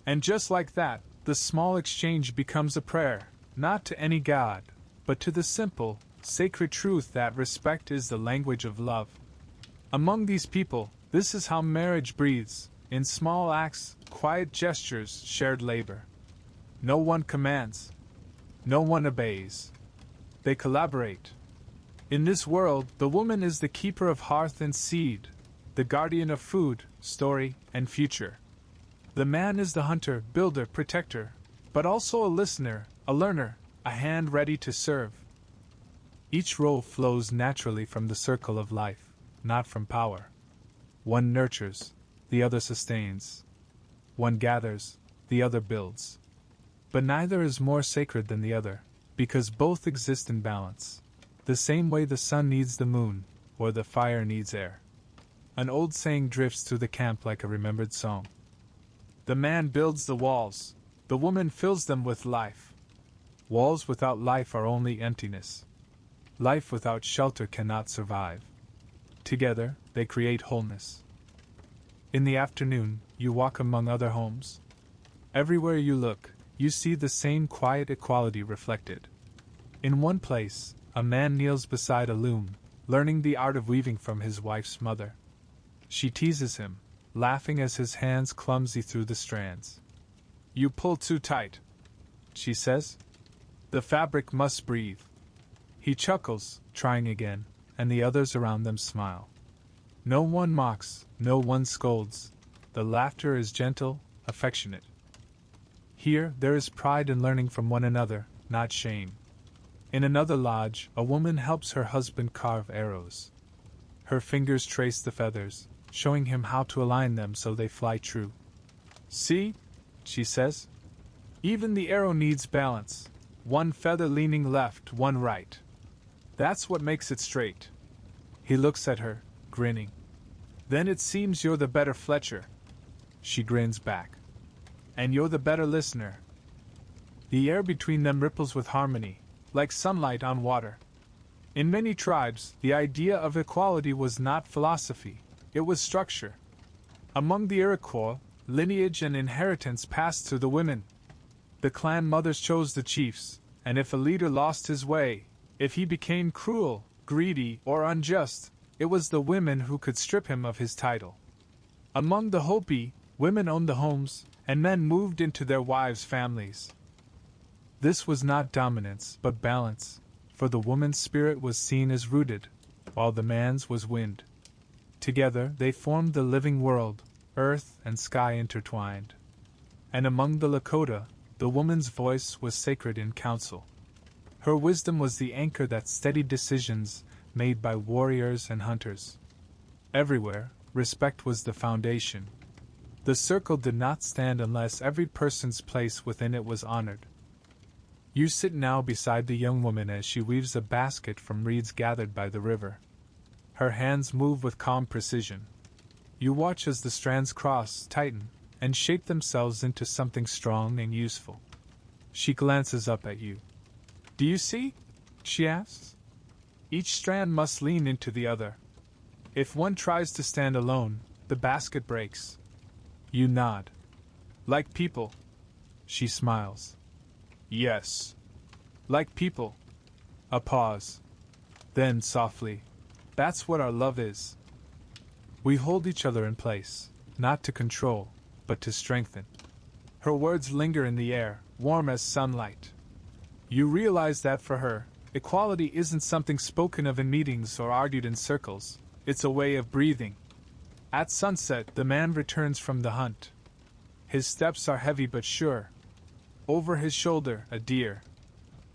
And just like that, the small exchange becomes a prayer, not to any god, but to the simple, sacred truth that respect is the language of love. Among these people, this is how marriage breathes, in small acts, quiet gestures, shared labor. No one commands. No one obeys. They collaborate. In this world, the woman is the keeper of hearth and seed, the guardian of food, story, and future. The man is the hunter, builder, protector, but also a listener, a learner, a hand ready to serve. Each role flows naturally from the circle of life, not from power. One nurtures, the other sustains. One gathers, the other builds. But neither is more sacred than the other, because both exist in balance, the same way the sun needs the moon, or the fire needs air. An old saying drifts through the camp like a remembered song. The man builds the walls, the woman fills them with life. Walls without life are only emptiness. Life without shelter cannot survive. Together, they create wholeness. In the afternoon, you walk among other homes. Everywhere you look, you see the same quiet equality reflected. In one place, a man kneels beside a loom, learning the art of weaving from his wife's mother. She teases him, laughing as his hands clumsy through the strands. "You pull too tight," she says. "The fabric must breathe." He chuckles, trying again, and the others around them smile. No one mocks, no one scolds. The laughter is gentle, affectionate. Here, there is pride in learning from one another, not shame. In another lodge, a woman helps her husband carve arrows. Her fingers trace the feathers, showing him how to align them so they fly true. See, she says. Even the arrow needs balance. One feather leaning left, one right. That's what makes it straight. He looks at her, grinning. Then it seems you're the better Fletcher. She grins back. And you're the better listener. The air between them ripples with harmony, like sunlight on water. In many tribes, the idea of equality was not philosophy, it was structure. Among the Iroquois, lineage and inheritance passed to the women. The clan mothers chose the chiefs, and if a leader lost his way, if he became cruel, greedy, or unjust, it was the women who could strip him of his title. Among the Hopi, women owned the homes, and men moved into their wives' families. This was not dominance, but balance, for the woman's spirit was seen as rooted, while the man's was wind. Together they formed the living world, earth and sky intertwined. And among the Lakota, the woman's voice was sacred in council. Her wisdom was the anchor that steadied decisions made by warriors and hunters. Everywhere, respect was the foundation. The circle did not stand unless every person's place within it was honored. You sit now beside the young woman as she weaves a basket from reeds gathered by the river. Her hands move with calm precision. You watch as the strands cross, tighten, and shape themselves into something strong and useful. She glances up at you. Do you see? She asks. Each strand must lean into the other. If one tries to stand alone, the basket breaks. You nod. Like people. She smiles. Yes. Like people. A pause. Then softly. That's what our love is. We hold each other in place, not to control, but to strengthen. Her words linger in the air, warm as sunlight. You realize that for her, equality isn't something spoken of in meetings or argued in circles, it's a way of breathing. At sunset, the man returns from the hunt. His steps are heavy but sure. Over his shoulder, a deer.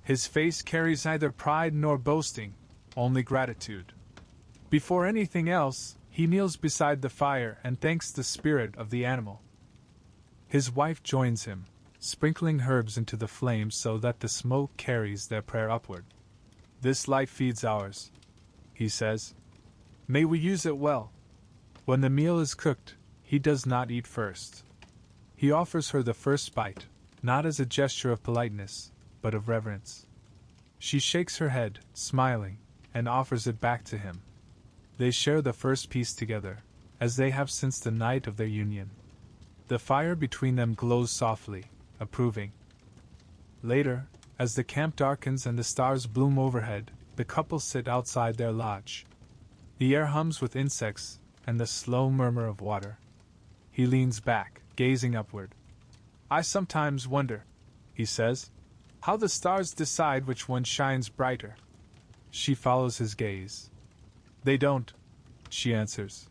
His face carries neither pride nor boasting, only gratitude. Before anything else, he kneels beside the fire and thanks the spirit of the animal. His wife joins him, sprinkling herbs into the flames so that the smoke carries their prayer upward. This life feeds ours, he says. May we use it well. When the meal is cooked, he does not eat first. He offers her the first bite, not as a gesture of politeness, but of reverence. She shakes her head, smiling, and offers it back to him. They share the first piece together, as they have since the night of their union. The fire between them glows softly, approving. Later, as the camp darkens and the stars bloom overhead, the couple sit outside their lodge. The air hums with insects and the slow murmur of water. He leans back, gazing upward. I sometimes wonder, he says, how the stars decide which one shines brighter. She follows his gaze. They don't, she answers.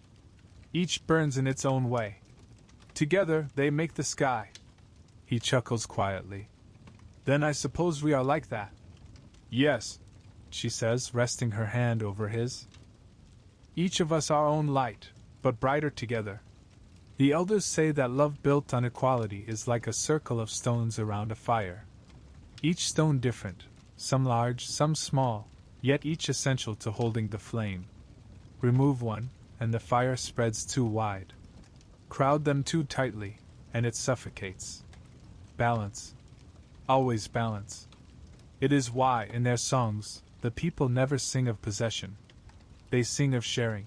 Each burns in its own way. Together they make the sky. He chuckles quietly. Then I suppose we are like that. Yes, she says, resting her hand over his. Each of us our own light, but brighter together. The elders say that love built on equality is like a circle of stones around a fire. Each stone different, some large, some small, yet each essential to holding the flame. Remove one, and the fire spreads too wide. Crowd them too tightly, and it suffocates. Balance. Always balance. It is why, in their songs, the people never sing of possession. They sing of sharing.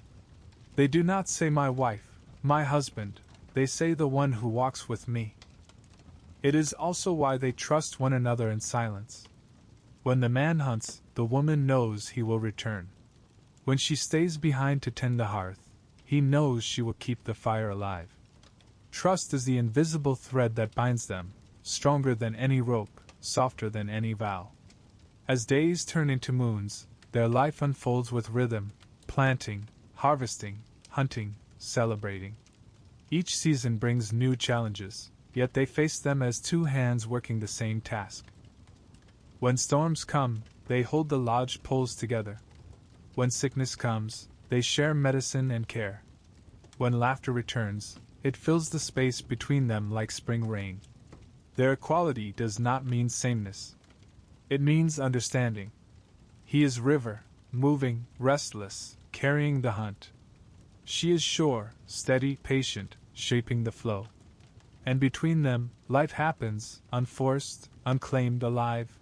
They do not say my wife, my husband, they say the one who walks with me. It is also why they trust one another in silence. When the man hunts, the woman knows he will return. When she stays behind to tend the hearth, he knows she will keep the fire alive. Trust is the invisible thread that binds them, stronger than any rope, softer than any vow. As days turn into moons, their life unfolds with rhythm, planting, harvesting, hunting, celebrating. Each season brings new challenges, yet they face them as two hands working the same task. When storms come, they hold the lodge poles together. When sickness comes, they share medicine and care. When laughter returns, it fills the space between them like spring rain. Their equality does not mean sameness. It means understanding. He is river, moving, restless, carrying the hunt. She is shore, steady, patient, shaping the flow. And between them, life happens, unforced, unclaimed, alive.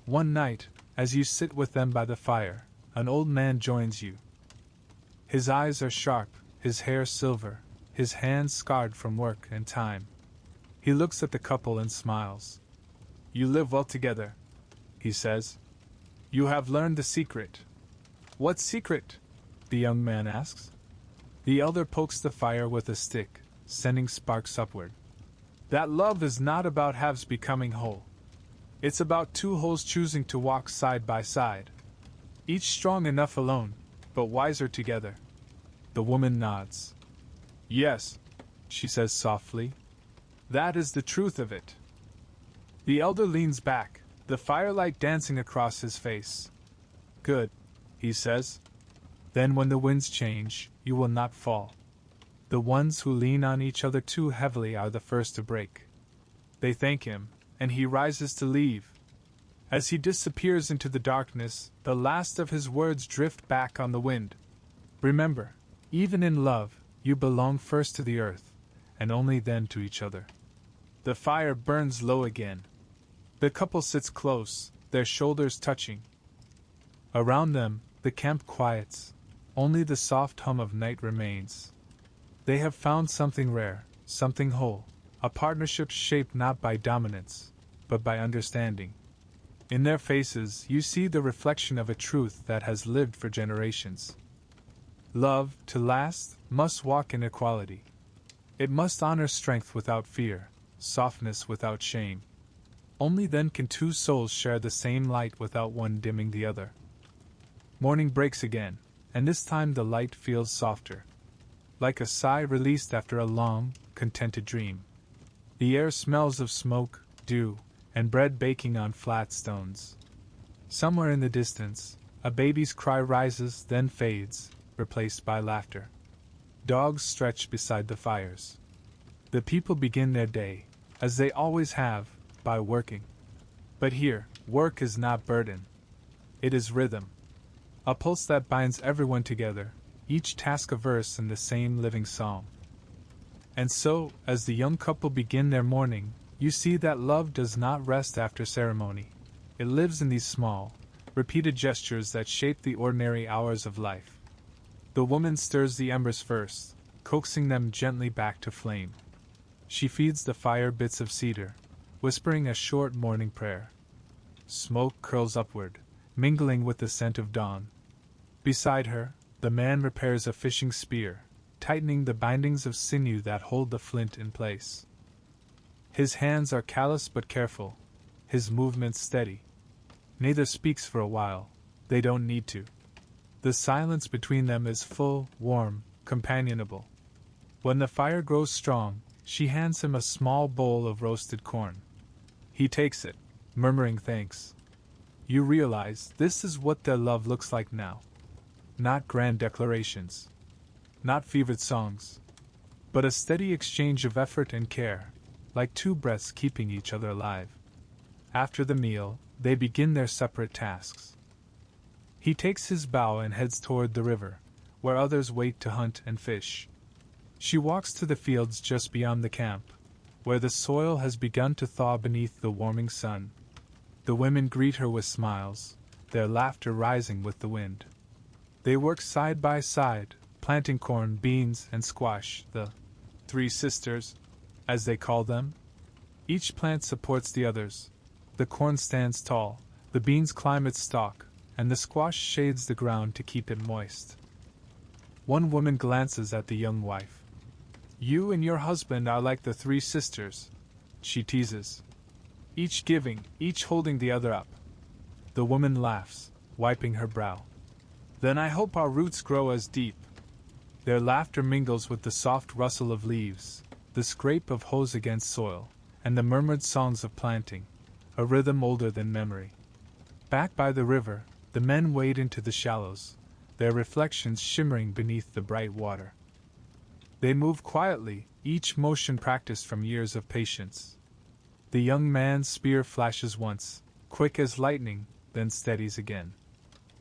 One night, as you sit with them by the fire, an old man joins you. His eyes are sharp, his hair silver, his hands scarred from work and time. He looks at the couple and smiles. "You live well together," he says. "You have learned the secret." "What secret?" the young man asks. The elder pokes the fire with a stick, sending sparks upward. "That love is not about halves becoming whole. It's about two wholes choosing to walk side by side. Each strong enough alone, but wiser together." The woman nods. "Yes," she says softly. "That is the truth of it." The elder leans back, the firelight dancing across his face. "Good," he says. "Then when the winds change, you will not fall. The ones who lean on each other too heavily are the first to break." They thank him, and he rises to leave. As he disappears into the darkness, the last of his words drift back on the wind. "Remember, even in love, you belong first to the earth, and only then to each other." The fire burns low again. The couple sits close, their shoulders touching. Around them, the camp quiets. Only the soft hum of night remains. They have found something rare, something whole, a partnership shaped not by dominance, but by understanding. In their faces, you see the reflection of a truth that has lived for generations. Love, to last, must walk in equality. It must honor strength without fear, softness without shame. Only then can two souls share the same light without one dimming the other. Morning breaks again, and this time the light feels softer. Like a sigh released after a long, contented dream. The air smells of smoke, dew, and bread baking on flat stones. Somewhere in the distance, a baby's cry rises, then fades, replaced by laughter. Dogs stretch beside the fires. The people begin their day, as they always have, by working. But here, work is not burden. It is rhythm. A pulse that binds everyone together, each task a verse in the same living psalm. And so, as the young couple begin their morning, you see that love does not rest after ceremony. It lives in these small, repeated gestures that shape the ordinary hours of life. The woman stirs the embers first, coaxing them gently back to flame. She feeds the fire bits of cedar, whispering a short morning prayer. Smoke curls upward, mingling with the scent of dawn. Beside her, the man repairs a fishing spear, tightening the bindings of sinew that hold the flint in place. His hands are callous but careful, his movements steady. Neither speaks for a while, they don't need to. The silence between them is full, warm, companionable. When the fire grows strong, she hands him a small bowl of roasted corn. He takes it, murmuring thanks. You realize this is what their love looks like now. Not grand declarations. Not fevered songs. But a steady exchange of effort and care, like two breaths keeping each other alive. After the meal, they begin their separate tasks. He takes his bow and heads toward the river, where others wait to hunt and fish. She walks to the fields just beyond the camp, where the soil has begun to thaw beneath the warming sun. The women greet her with smiles, their laughter rising with the wind. They work side by side, planting corn, beans, and squash, the three sisters, as they call them. Each plant supports the others. The corn stands tall, the beans climb its stalk, and the squash shades the ground to keep it moist. One woman glances at the young wife. You and your husband are like the three sisters, she teases. Each giving, each holding the other up. The woman laughs, wiping her brow. Then I hope our roots grow as deep. Their laughter mingles with the soft rustle of leaves, the scrape of hoes against soil, and the murmured songs of planting, a rhythm older than memory. Back by the river, the men wade into the shallows, their reflections shimmering beneath the bright water. They move quietly, each motion practiced from years of patience. The young man's spear flashes once, quick as lightning, then steadies again.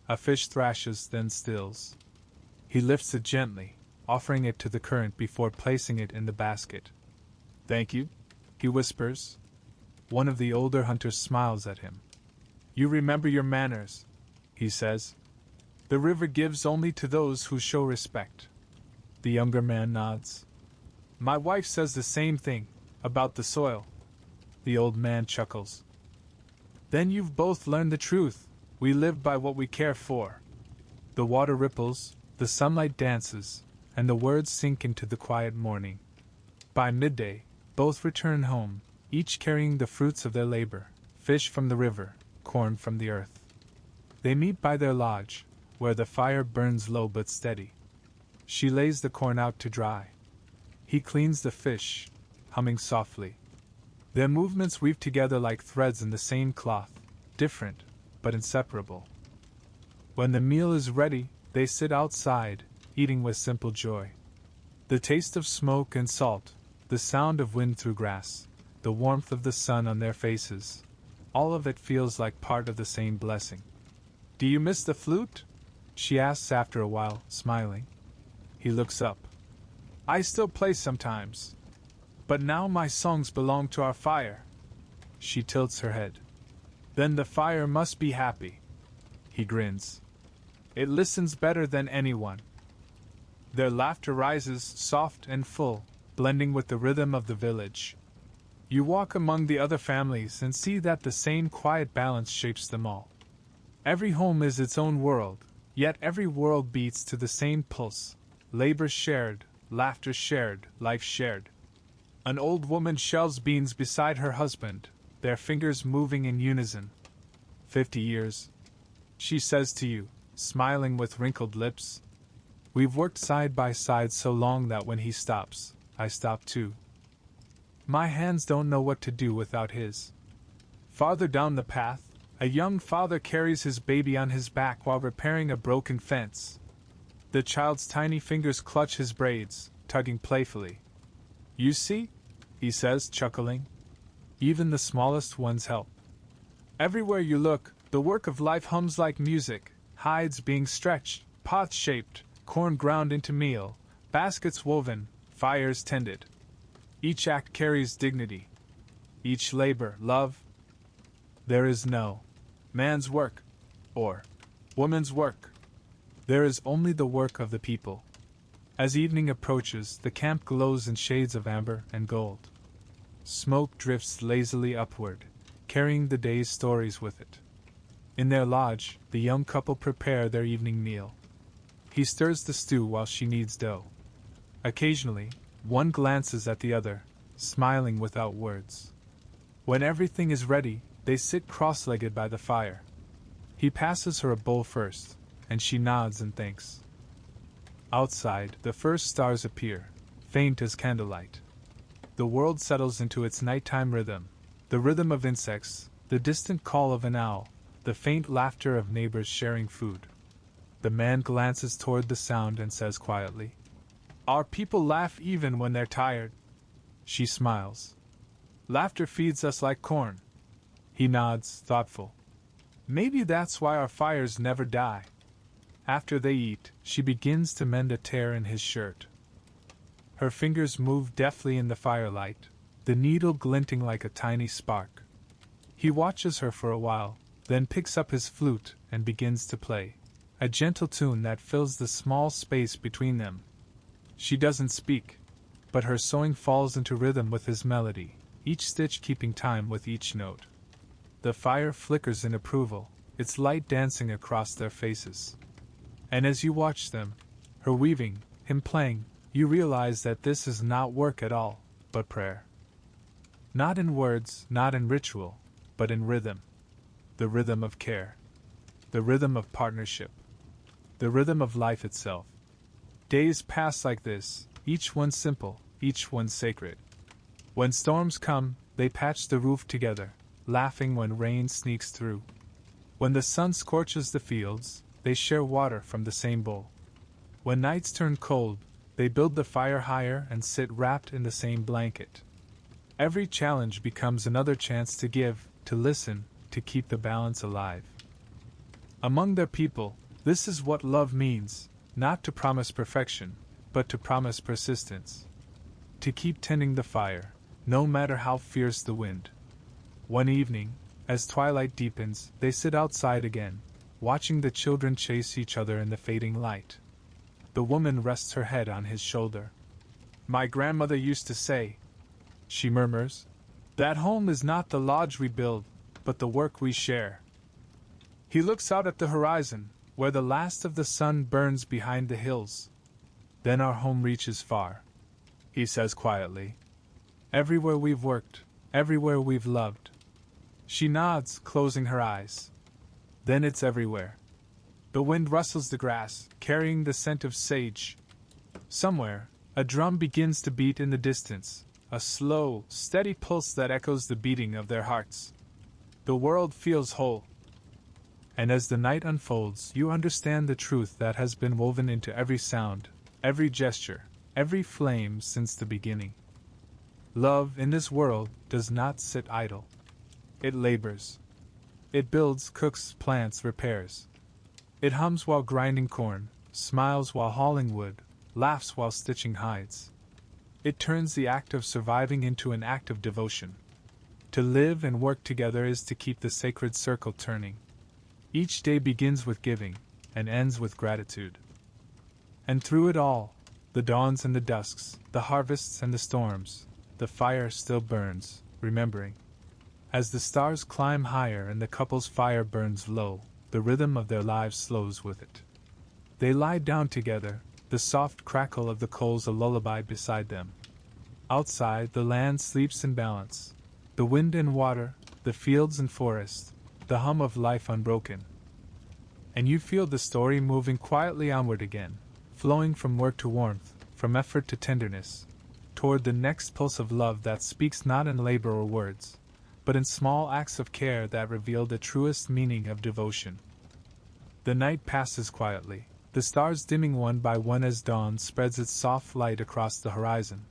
A fish thrashes, then stills. He lifts it gently, offering it to the current before placing it in the basket. "Thank you," he whispers. One of the older hunters smiles at him. "You remember your manners," he says. "The river gives only to those who show respect." The younger man nods. "My wife says the same thing, about the soil." The old man chuckles. "Then you've both learned the truth. We live by what we care for." The water ripples, the sunlight dances, and the words sink into the quiet morning. By midday, both return home, each carrying the fruits of their labor, fish from the river, corn from the earth. They meet by their lodge, where the fire burns low but steady. She lays the corn out to dry. He cleans the fish, humming softly. Their movements weave together like threads in the same cloth, different, but inseparable. When the meal is ready, they sit outside, eating with simple joy. The taste of smoke and salt, the sound of wind through grass, the warmth of the sun on their faces, all of it feels like part of the same blessing. "Do you miss the flute?" she asks after a while, smiling. He looks up. "I still play sometimes. But now my songs belong to our fire." She tilts her head. "Then the fire must be happy." He grins. "It listens better than anyone." Their laughter rises, soft and full, blending with the rhythm of the village. You walk among the other families and see that the same quiet balance shapes them all. Every home is its own world, yet every world beats to the same pulse. Labor shared, laughter shared, life shared. An old woman shells beans beside her husband, their fingers moving in unison. 50 years, she says to you, smiling with wrinkled lips. We've worked side by side so long that when he stops, I stop too. My hands don't know what to do without his. Farther down the path, a young father carries his baby on his back while repairing a broken fence. The child's tiny fingers clutch his braids, tugging playfully. "You see?" he says, chuckling. "Even the smallest ones help. Everywhere you look, the work of life hums like music, hides being stretched, pots shaped, corn ground into meal, baskets woven, fires tended. Each act carries dignity. Each labor, love. There is no man's work, or woman's work. There is only the work of the people." As evening approaches, the camp glows in shades of amber and gold. Smoke drifts lazily upward, carrying the day's stories with it. In their lodge, the young couple prepare their evening meal. He stirs the stew while she kneads dough. Occasionally, one glances at the other, smiling without words. When everything is ready, they sit cross-legged by the fire. He passes her a bowl first, and she nods and thanks. Outside, the first stars appear, faint as candlelight. The world settles into its nighttime rhythm, the rhythm of insects, the distant call of an owl, the faint laughter of neighbors sharing food. The man glances toward the sound and says quietly, "Our people laugh even when they're tired." She smiles. "Laughter feeds us like corn." He nods, thoughtful. "Maybe that's why our fires never die." After they eat, she begins to mend a tear in his shirt. Her fingers move deftly in the firelight, the needle glinting like a tiny spark. He watches her for a while, then picks up his flute and begins to play, a gentle tune that fills the small space between them. She doesn't speak, but her sewing falls into rhythm with his melody, each stitch keeping time with each note. The fire flickers in approval, its light dancing across their faces. And as you watch them, her weaving, him playing, you realize that this is not work at all, but prayer. Not in words, not in ritual, but in rhythm. The rhythm of care. The rhythm of partnership. The rhythm of life itself. Days pass like this, each one simple, each one sacred. When storms come, they patch the roof together, laughing when rain sneaks through. When the sun scorches the fields, they share water from the same bowl. When nights turn cold, they build the fire higher and sit wrapped in the same blanket. Every challenge becomes another chance to give, to listen, to keep the balance alive. Among their people, this is what love means, not to promise perfection, but to promise persistence. To keep tending the fire, no matter how fierce the wind. One evening, as twilight deepens, they sit outside again, watching the children chase each other in the fading light. The woman rests her head on his shoulder. "My grandmother used to say," she murmurs, "that home is not the lodge we build, but the work we share." He looks out at the horizon, where the last of the sun burns behind the hills. "Then our home reaches far," he says quietly. "Everywhere we've worked, everywhere we've loved." She nods, closing her eyes. "Then it's everywhere." The wind rustles the grass, carrying the scent of sage. Somewhere, a drum begins to beat in the distance, a slow, steady pulse that echoes the beating of their hearts. The world feels whole. And as the night unfolds, you understand the truth that has been woven into every sound, every gesture, every flame since the beginning. Love in this world does not sit idle. It labors. It builds, cooks, plants, repairs. It hums while grinding corn, smiles while hauling wood, laughs while stitching hides. It turns the act of surviving into an act of devotion. To live and work together is to keep the sacred circle turning. Each day begins with giving, and ends with gratitude. And through it all, the dawns and the dusks, the harvests and the storms, the fire still burns, remembering. As the stars climb higher and the couple's fire burns low, the rhythm of their lives slows with it. They lie down together, the soft crackle of the coals a lullaby beside them. Outside, the land sleeps in balance. The wind and water, the fields and forests, the hum of life unbroken. And you feel the story moving quietly onward again, flowing from work to warmth, from effort to tenderness, toward the next pulse of love that speaks not in labor or words, but in small acts of care that reveal the truest meaning of devotion. The night passes quietly, the stars dimming one by one as dawn spreads its soft light across the horizon.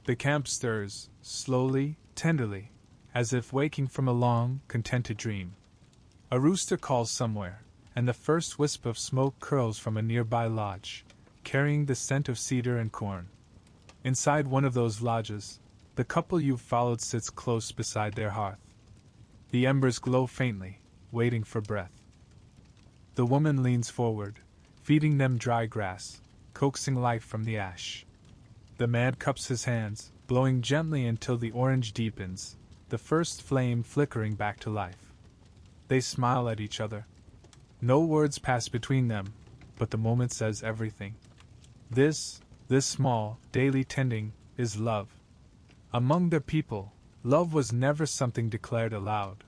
The camp stirs, slowly, tenderly, as if waking from a long, contented dream. A rooster calls somewhere, and the first wisp of smoke curls from a nearby lodge, carrying the scent of cedar and corn. Inside one of those lodges, the couple you've followed sits close beside their hearth. The embers glow faintly, waiting for breath. The woman leans forward, feeding them dry grass, coaxing life from the ash. The man cups his hands, blowing gently until the orange deepens, the first flame flickering back to life. They smile at each other. No words pass between them, but the moment says everything. This small, daily tending, is love. Among their people, love was never something declared aloud.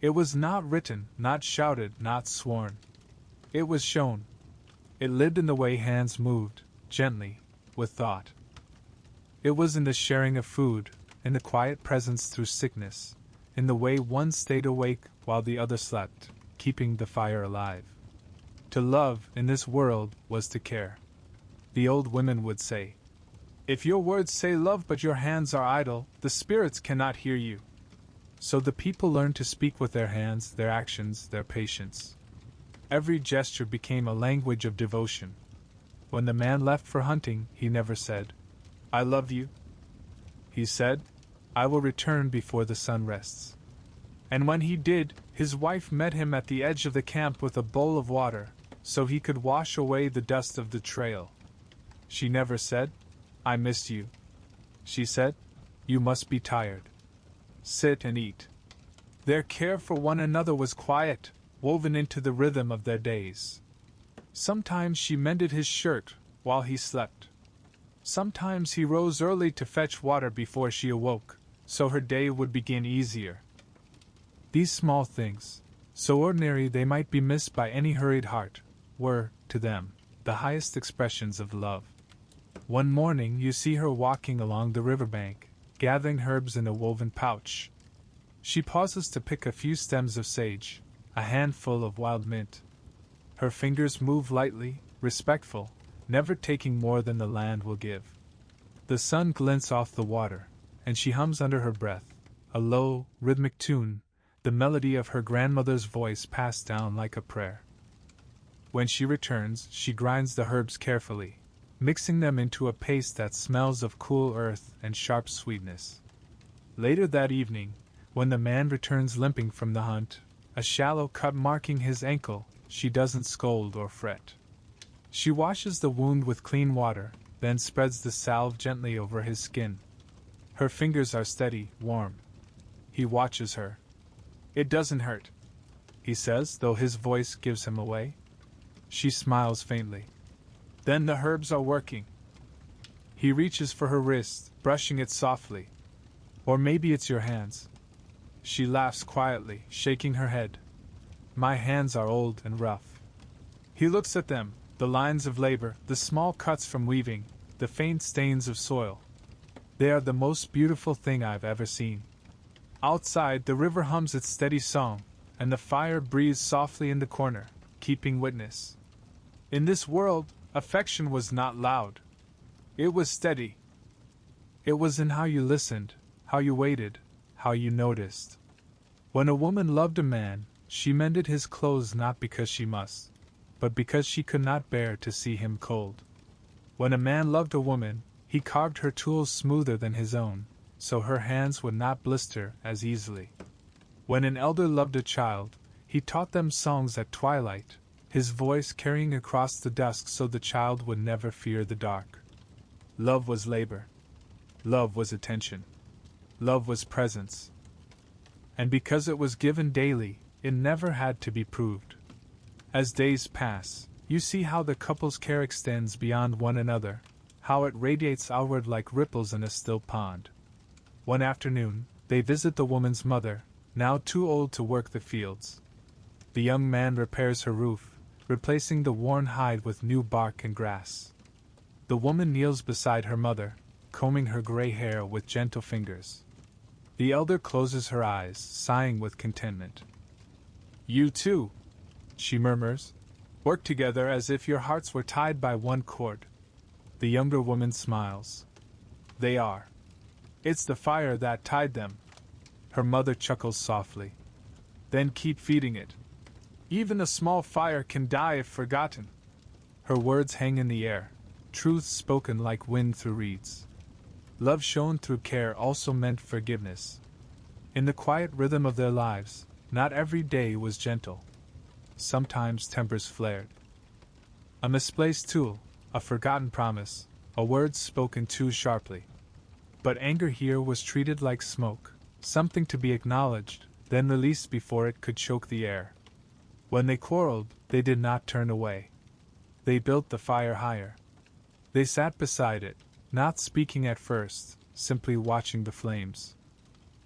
It was not written, not shouted, not sworn. It was shown. It lived in the way hands moved, gently, with thought. It was in the sharing of food, in the quiet presence through sickness, in the way one stayed awake while the other slept, keeping the fire alive. To love, in this world, was to care. The old women would say, "If your words say love but your hands are idle, the spirits cannot hear you." So the people learned to speak with their hands, their actions, their patience. Every gesture became a language of devotion. When the man left for hunting, he never said, "I love you." He said, "I will return before the sun rests." And when he did, his wife met him at the edge of the camp with a bowl of water, so he could wash away the dust of the trail. She never said, "I missed you." She said, "You must be tired. Sit and eat." Their care for one another was quiet, woven into the rhythm of their days. Sometimes she mended his shirt while he slept. Sometimes he rose early to fetch water before she awoke, so her day would begin easier. These small things, so ordinary they might be missed by any hurried heart, were, to them, the highest expressions of love. One morning you see her walking along the riverbank, gathering herbs in a woven pouch. She pauses to pick a few stems of sage, a handful of wild mint. Her fingers move lightly, respectful, never taking more than the land will give. The sun glints off the water, and she hums under her breath, a low, rhythmic tune, the melody of her grandmother's voice passed down like a prayer. When she returns, she grinds the herbs carefully, mixing them into a paste that smells of cool earth and sharp sweetness. Later that evening, when the man returns limping from the hunt, a shallow cut marking his ankle, she doesn't scold or fret. She washes the wound with clean water, then spreads the salve gently over his skin. Her fingers are steady, warm. He watches her. "It doesn't hurt," he says, though his voice gives him away. She smiles faintly. "Then the herbs are working." He reaches for her wrist, brushing it softly. "Or maybe it's your hands." She laughs quietly, shaking her head. "My hands are old and rough." He looks at them, the lines of labor, the small cuts from weaving, the faint stains of soil. They are the most beautiful thing I've ever seen. Outside, the river hums its steady song, and the fire breathes softly in the corner, keeping witness. In this world, affection was not loud. It was steady. It was in how you listened, how you waited, how you noticed. When a woman loved a man, she mended his clothes not because she must, but because she could not bear to see him cold. When a man loved a woman, he carved her tools smoother than his own, so her hands would not blister as easily. When an elder loved a child, he taught them songs at twilight, his voice carrying across the dusk so the child would never fear the dark. Love was labor. Love was attention. Love was presence. And because it was given daily, it never had to be proved. As days pass, you see how the couple's care extends beyond one another, how it radiates outward like ripples in a still pond. One afternoon, they visit the woman's mother, now too old to work the fields. The young man repairs her roof, replacing the worn hide with new bark and grass. The woman kneels beside her mother, combing her gray hair with gentle fingers. The elder closes her eyes, sighing with contentment. "You too," she murmurs, "work together as if your hearts were tied by one cord." The younger woman smiles. "They are. It's the fire that tied them." Her mother chuckles softly. "Then keep feeding it. Even a small fire can die if forgotten." Her words hang in the air, truths spoken like wind through reeds. Love shown through care also meant forgiveness. In the quiet rhythm of their lives, not every day was gentle. Sometimes tempers flared. A misplaced tool, a forgotten promise, a word spoken too sharply. But anger here was treated like smoke, something to be acknowledged, then released before it could choke the air. When they quarreled, they did not turn away. They built the fire higher. They sat beside it, not speaking at first, simply watching the flames.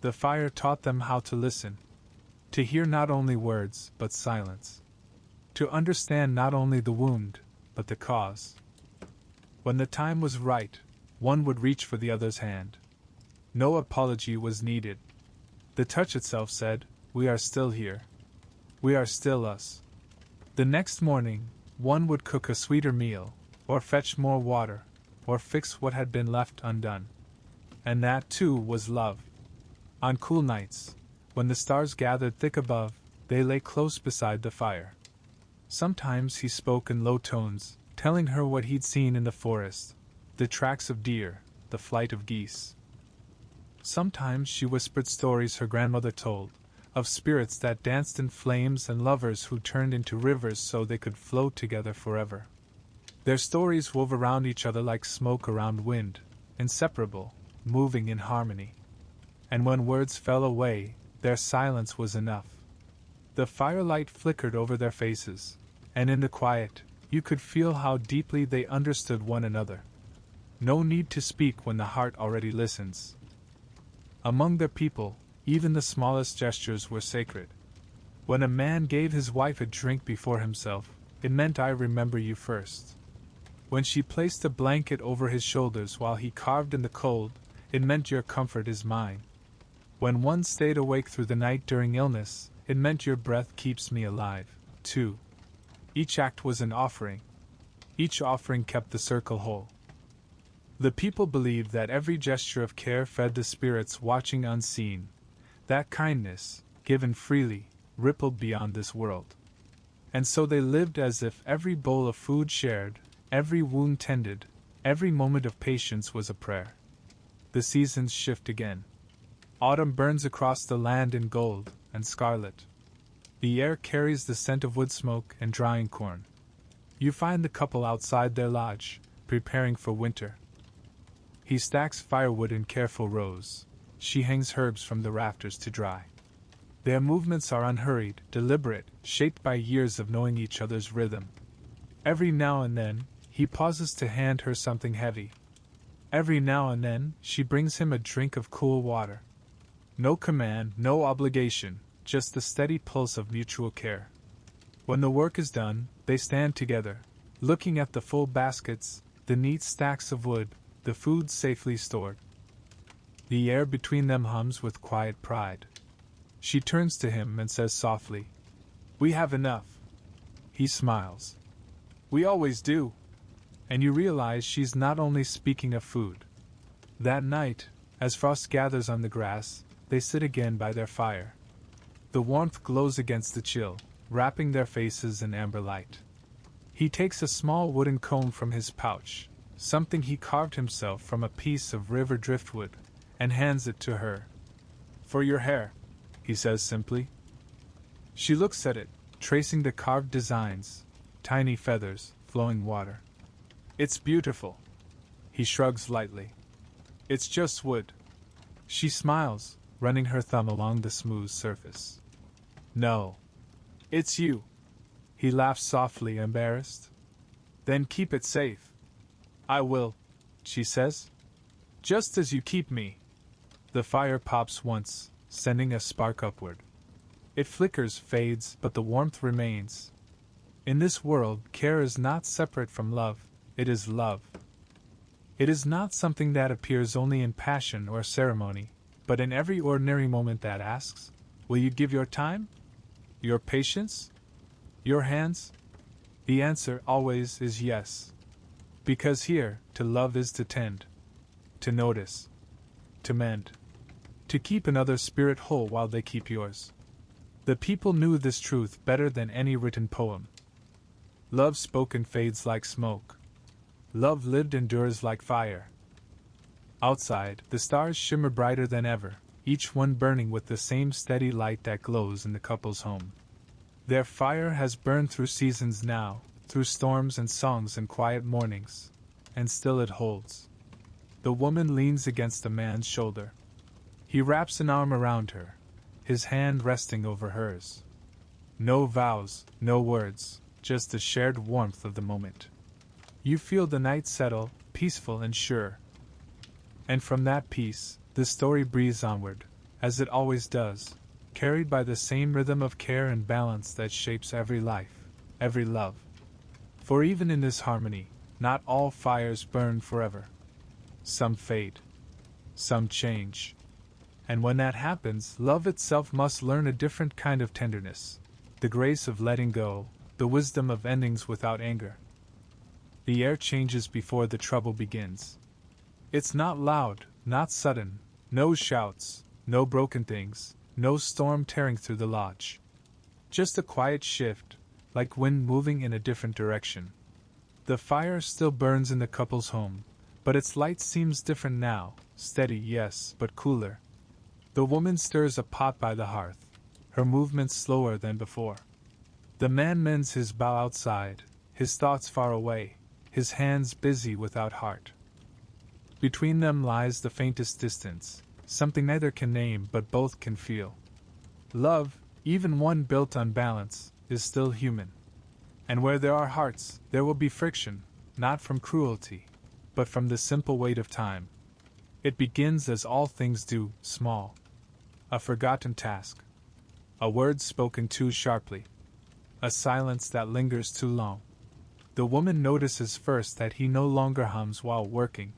The fire taught them how to listen, to hear not only words, but silence, to understand not only the wound, but the cause. When the time was right, one would reach for the other's hand. No apology was needed. The touch itself said, "We are still here. We are still us." The next morning, one would cook a sweeter meal, or fetch more water, or fix what had been left undone. And that, too, was love. On cool nights, when the stars gathered thick above, they lay close beside the fire. Sometimes he spoke in low tones, telling her what he'd seen in the forest, the tracks of deer, the flight of geese. Sometimes she whispered stories her grandmother told, of spirits that danced in flames and lovers who turned into rivers so they could float together forever. Their stories wove around each other like smoke around wind, inseparable, moving in harmony. And when words fell away, their silence was enough. The firelight flickered over their faces, and in the quiet, you could feel how deeply they understood one another. No need to speak when the heart already listens. Among their people, even the smallest gestures were sacred. When a man gave his wife a drink before himself, it meant "I remember you first." When she placed a blanket over his shoulders while he carved in the cold, it meant your comfort is mine. When one stayed awake through the night during illness, it meant your breath keeps me alive, too. Each act was an offering. Each offering kept the circle whole. The people believed that every gesture of care fed the spirits watching unseen. That kindness, given freely, rippled beyond this world. And so they lived as if every bowl of food shared, every wound tended, every moment of patience was a prayer. The seasons shift again. Autumn burns across the land in gold and scarlet. The air carries the scent of wood smoke and drying corn. You find the couple outside their lodge, preparing for winter. He stacks firewood in careful rows. She hangs herbs from the rafters to dry. Their movements are unhurried, deliberate, shaped by years of knowing each other's rhythm. Every now and then, he pauses to hand her something heavy. Every now and then, she brings him a drink of cool water. No command, no obligation, just the steady pulse of mutual care. When the work is done, they stand together, looking at the full baskets, the neat stacks of wood, the food safely stored. The air between them hums with quiet pride. She turns to him and says softly, "We have enough." He smiles. "We always do." And you realize she's not only speaking of food. That night, as frost gathers on the grass, they sit again by their fire. The warmth glows against the chill, wrapping their faces in amber light. He takes a small wooden comb from his pouch, something he carved himself from a piece of river driftwood, and hands it to her. "For your hair," he says simply. She looks at it, tracing the carved designs, tiny feathers, flowing water. "It's beautiful." He shrugs lightly. "It's just wood." She smiles, running her thumb along the smooth surface. "No. It's you." He laughs softly, embarrassed. "Then keep it safe." "I will," she says. "Just as you keep me." The fire pops once, sending a spark upward. It flickers, fades, but the warmth remains. In this world, care is not separate from love, it is love. It is not something that appears only in passion or ceremony, but in every ordinary moment that asks, "Will you give your time? Your patience? Your hands?" The answer always is yes. Because here, to love is to tend, to notice, to mend, to keep another's spirit whole while they keep yours. The people knew this truth better than any written poem. Love spoken fades like smoke. Love lived endures like fire. Outside, the stars shimmer brighter than ever, each one burning with the same steady light that glows in the couple's home. Their fire has burned through seasons now, through storms and songs and quiet mornings, and still it holds. The woman leans against the man's shoulder. He wraps an arm around her, his hand resting over hers. No vows, no words, just the shared warmth of the moment. You feel the night settle, peaceful and sure. And from that peace, the story breathes onward, as it always does, carried by the same rhythm of care and balance that shapes every life, every love. For even in this harmony, not all fires burn forever. Some fade. Some change. And when that happens, love itself must learn a different kind of tenderness, the grace of letting go, the wisdom of endings without anger. The air changes before the trouble begins. It's not loud, not sudden, no shouts, no broken things, no storm tearing through the lodge. Just a quiet shift, like wind moving in a different direction. The fire still burns in the couple's home, but its light seems different now, steady, yes, but cooler. The woman stirs a pot by the hearth, her movements slower than before. The man mends his bow outside, his thoughts far away, his hands busy without heart. Between them lies the faintest distance, something neither can name but both can feel. Love, even one built on balance, is still human. And where there are hearts, there will be friction, not from cruelty, but from the simple weight of time. It begins as all things do, small. A forgotten task. A word spoken too sharply. A silence that lingers too long. The woman notices first that he no longer hums while working.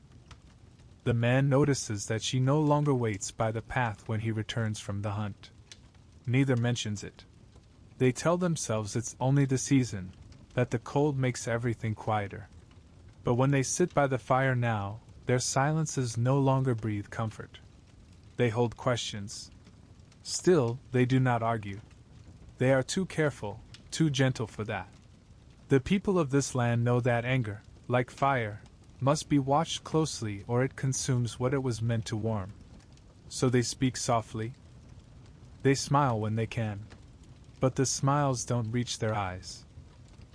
The man notices that she no longer waits by the path when he returns from the hunt. Neither mentions it. They tell themselves it's only the season, that the cold makes everything quieter. But when they sit by the fire now, their silences no longer breathe comfort. They hold questions. Still, they do not argue. They are too careful, too gentle for that. The people of this land know that anger, like fire, must be watched closely or it consumes what it was meant to warm. So they speak softly. They smile when they can. But the smiles don't reach their eyes.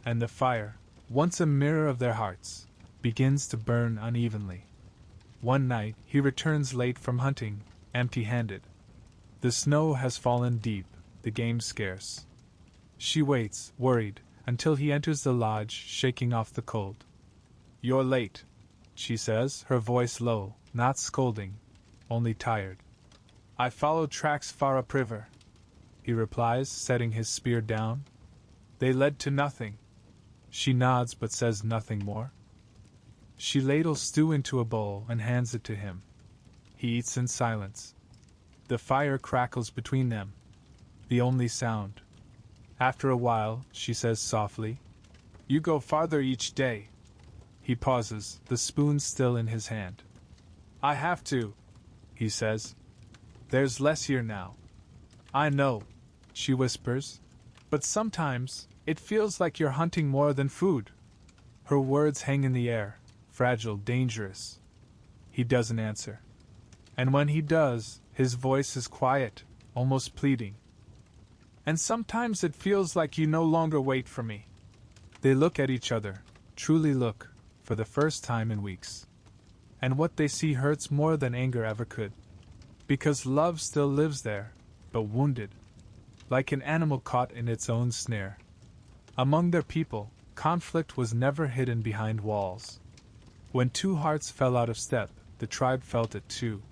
And the fire, once a mirror of their hearts, begins to burn unevenly. One night, he returns late from hunting, empty-handed. The snow has fallen deep, the game scarce. She waits, worried, until he enters the lodge, shaking off the cold. "You're late," she says, her voice low, not scolding, only tired. "I followed tracks far upriver," he replies, setting his spear down. "They led to nothing." She nods but says nothing more. She ladles stew into a bowl and hands it to him. He eats in silence. The fire crackles between them, the only sound. After a while, she says softly, "You go farther each day." He pauses, the spoon still in his hand. "I have to," he says. "There's less here now." "I know," she whispers, "but sometimes it feels like you're hunting more than food." Her words hang in the air, fragile, dangerous. He doesn't answer. And when he does, his voice is quiet, almost pleading. "And sometimes it feels like you no longer wait for me." They look at each other, truly look, for the first time in weeks. And what they see hurts more than anger ever could. Because love still lives there, but wounded. Like an animal caught in its own snare. Among their people, conflict was never hidden behind walls. When two hearts fell out of step, the tribe felt it too.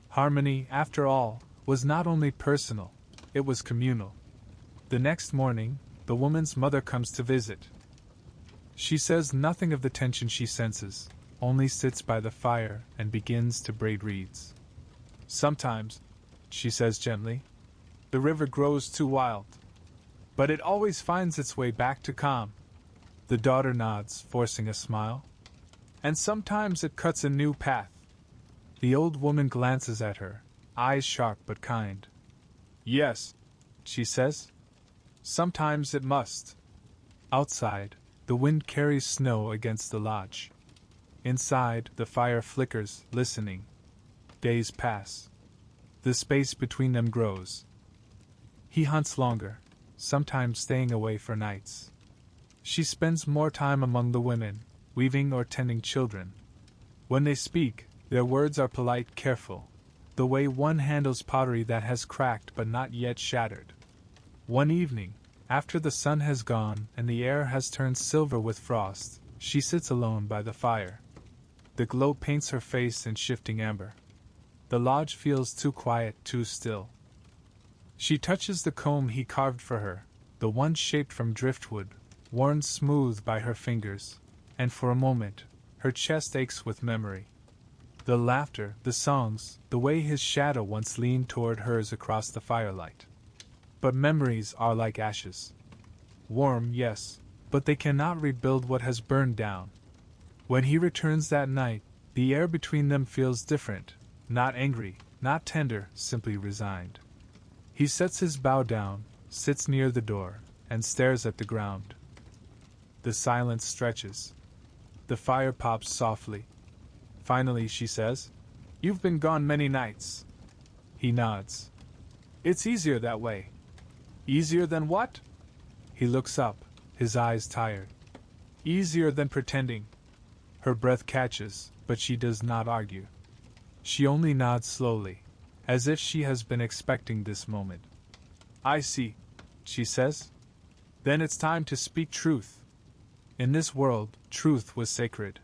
Harmony, after all, was not only personal, it was communal. The next morning, the woman's mother comes to visit. She says nothing of the tension she senses, only sits by the fire and begins to braid reeds. "Sometimes," she says gently, "the river grows too wild. But it always finds its way back to calm." The daughter nods, forcing a smile. "And sometimes it cuts a new path." The old woman glances at her, eyes sharp but kind. "Yes," she says. "Sometimes it must." Outside, the wind carries snow against the lodge. Inside, the fire flickers, listening. Days pass. The space between them grows. He hunts longer, sometimes staying away for nights. She spends more time among the women, weaving or tending children. When they speak, their words are polite, careful, the way one handles pottery that has cracked but not yet shattered. One evening, after the sun has gone and the air has turned silver with frost, she sits alone by the fire. The glow paints her face in shifting amber. The lodge feels too quiet, too still. She touches the comb he carved for her, the one shaped from driftwood, worn smooth by her fingers, and for a moment, her chest aches with memory. The laughter, the songs, the way his shadow once leaned toward hers across the firelight. But memories are like ashes. Warm, yes, but they cannot rebuild what has burned down. When he returns that night, the air between them feels different, not angry, not tender, simply resigned. He sets his bow down, sits near the door, and stares at the ground. The silence stretches. The fire pops softly. Finally, she says, "You've been gone many nights." He nods. "It's easier that way." "Easier than what?" He looks up, his eyes tired. "Easier than pretending." Her breath catches, but she does not argue. She only nods slowly, as if she has been expecting this moment. "I see," she says. "Then it's time to speak truth." In this world, truth was sacred.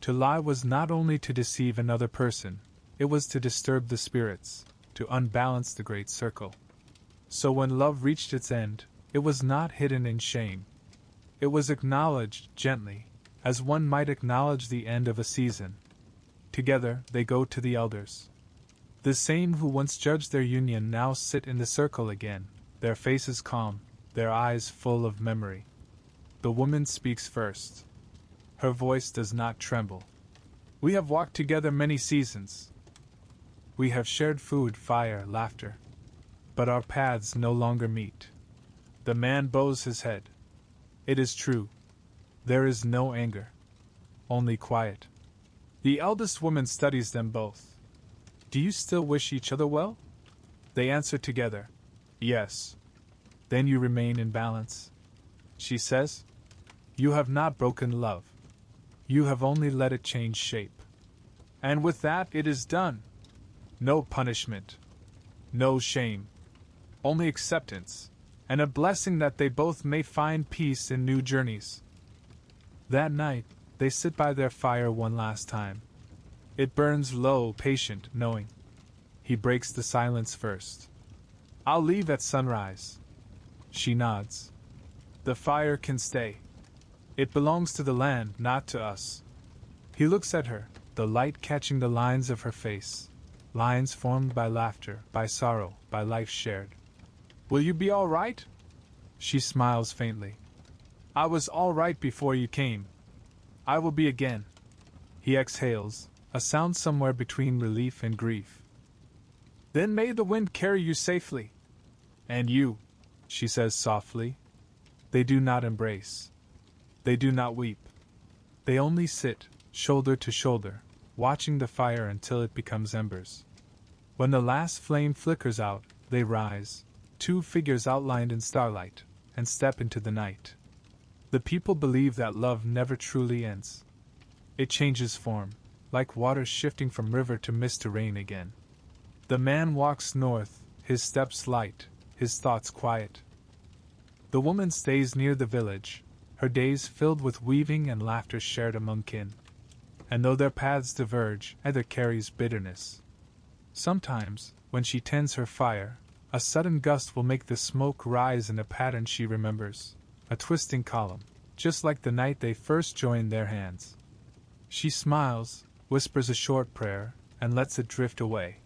To lie was not only to deceive another person, it was to disturb the spirits, to unbalance the great circle. So when love reached its end, it was not hidden in shame. It was acknowledged gently, as one might acknowledge the end of a season. Together they go to the elders. The same who once judged their union now sit in the circle again, their faces calm, their eyes full of memory. The woman speaks first. Her voice does not tremble. We have walked together many seasons. We have shared food, fire, laughter. But our paths no longer meet. The man bows his head. It is true. There is no anger. Only quiet. The eldest woman studies them both. Do you still wish each other well? They answer together. Yes. Then you remain in balance. She says. You have not broken love. You have only let it change shape. And with that it is done. No punishment. No shame. Only acceptance, and a blessing that they both may find peace in new journeys. That night, they sit by their fire one last time. It burns low, patient, knowing. He breaks the silence first. I'll leave at sunrise. She nods. The fire can stay. It belongs to the land, not to us. He looks at her, the light catching the lines of her face. Lines formed by laughter, by sorrow, by life shared. Will you be all right? She smiles faintly. I was all right before you came. I will be again. He exhales, a sound somewhere between relief and grief. Then may the wind carry you safely. And you, she says softly. They do not embrace. They do not weep. They only sit, shoulder to shoulder, watching the fire until it becomes embers. When the last flame flickers out, they rise, two figures outlined in starlight, and step into the night. The people believe that love never truly ends. It changes form, like water shifting from river to mist to rain again. The man walks north, his steps light, his thoughts quiet. The woman stays near the village, her days filled with weaving and laughter shared among kin. And though their paths diverge, either carries bitterness. Sometimes, when she tends her fire, a sudden gust will make the smoke rise in a pattern she remembers, a twisting column, just like the night they first joined their hands. She smiles, whispers a short prayer, and lets it drift away.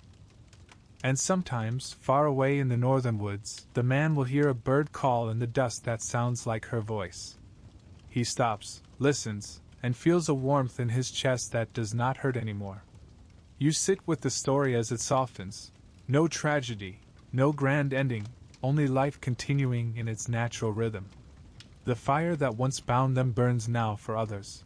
And sometimes, far away in the northern woods, the man will hear a bird call in the dust that sounds like her voice. He stops, listens, and feels a warmth in his chest that does not hurt anymore. You sit with the story as it softens. No tragedy, no grand ending, only life continuing in its natural rhythm. The fire that once bound them burns now for others.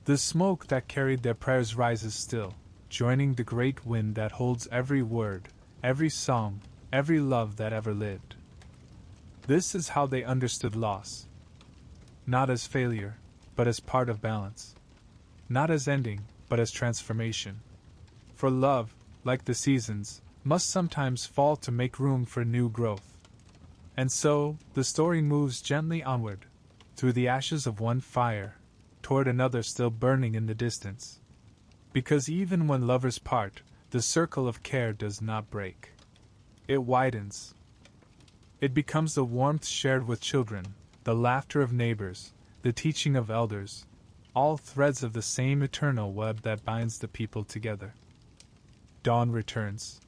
The smoke that carried their prayers rises still, joining the great wind that holds every word, every song, every love that ever lived. This is how they understood loss. Not as failure, but as part of balance. Not as ending, but as transformation. For love, like the seasons, must sometimes fall to make room for new growth. And so, the story moves gently onward, through the ashes of one fire, toward another still burning in the distance. Because even when lovers part, the circle of care does not break. It widens. It becomes the warmth shared with children, the laughter of neighbors, the teaching of elders, all threads of the same eternal web that binds the people together. Dawn returns.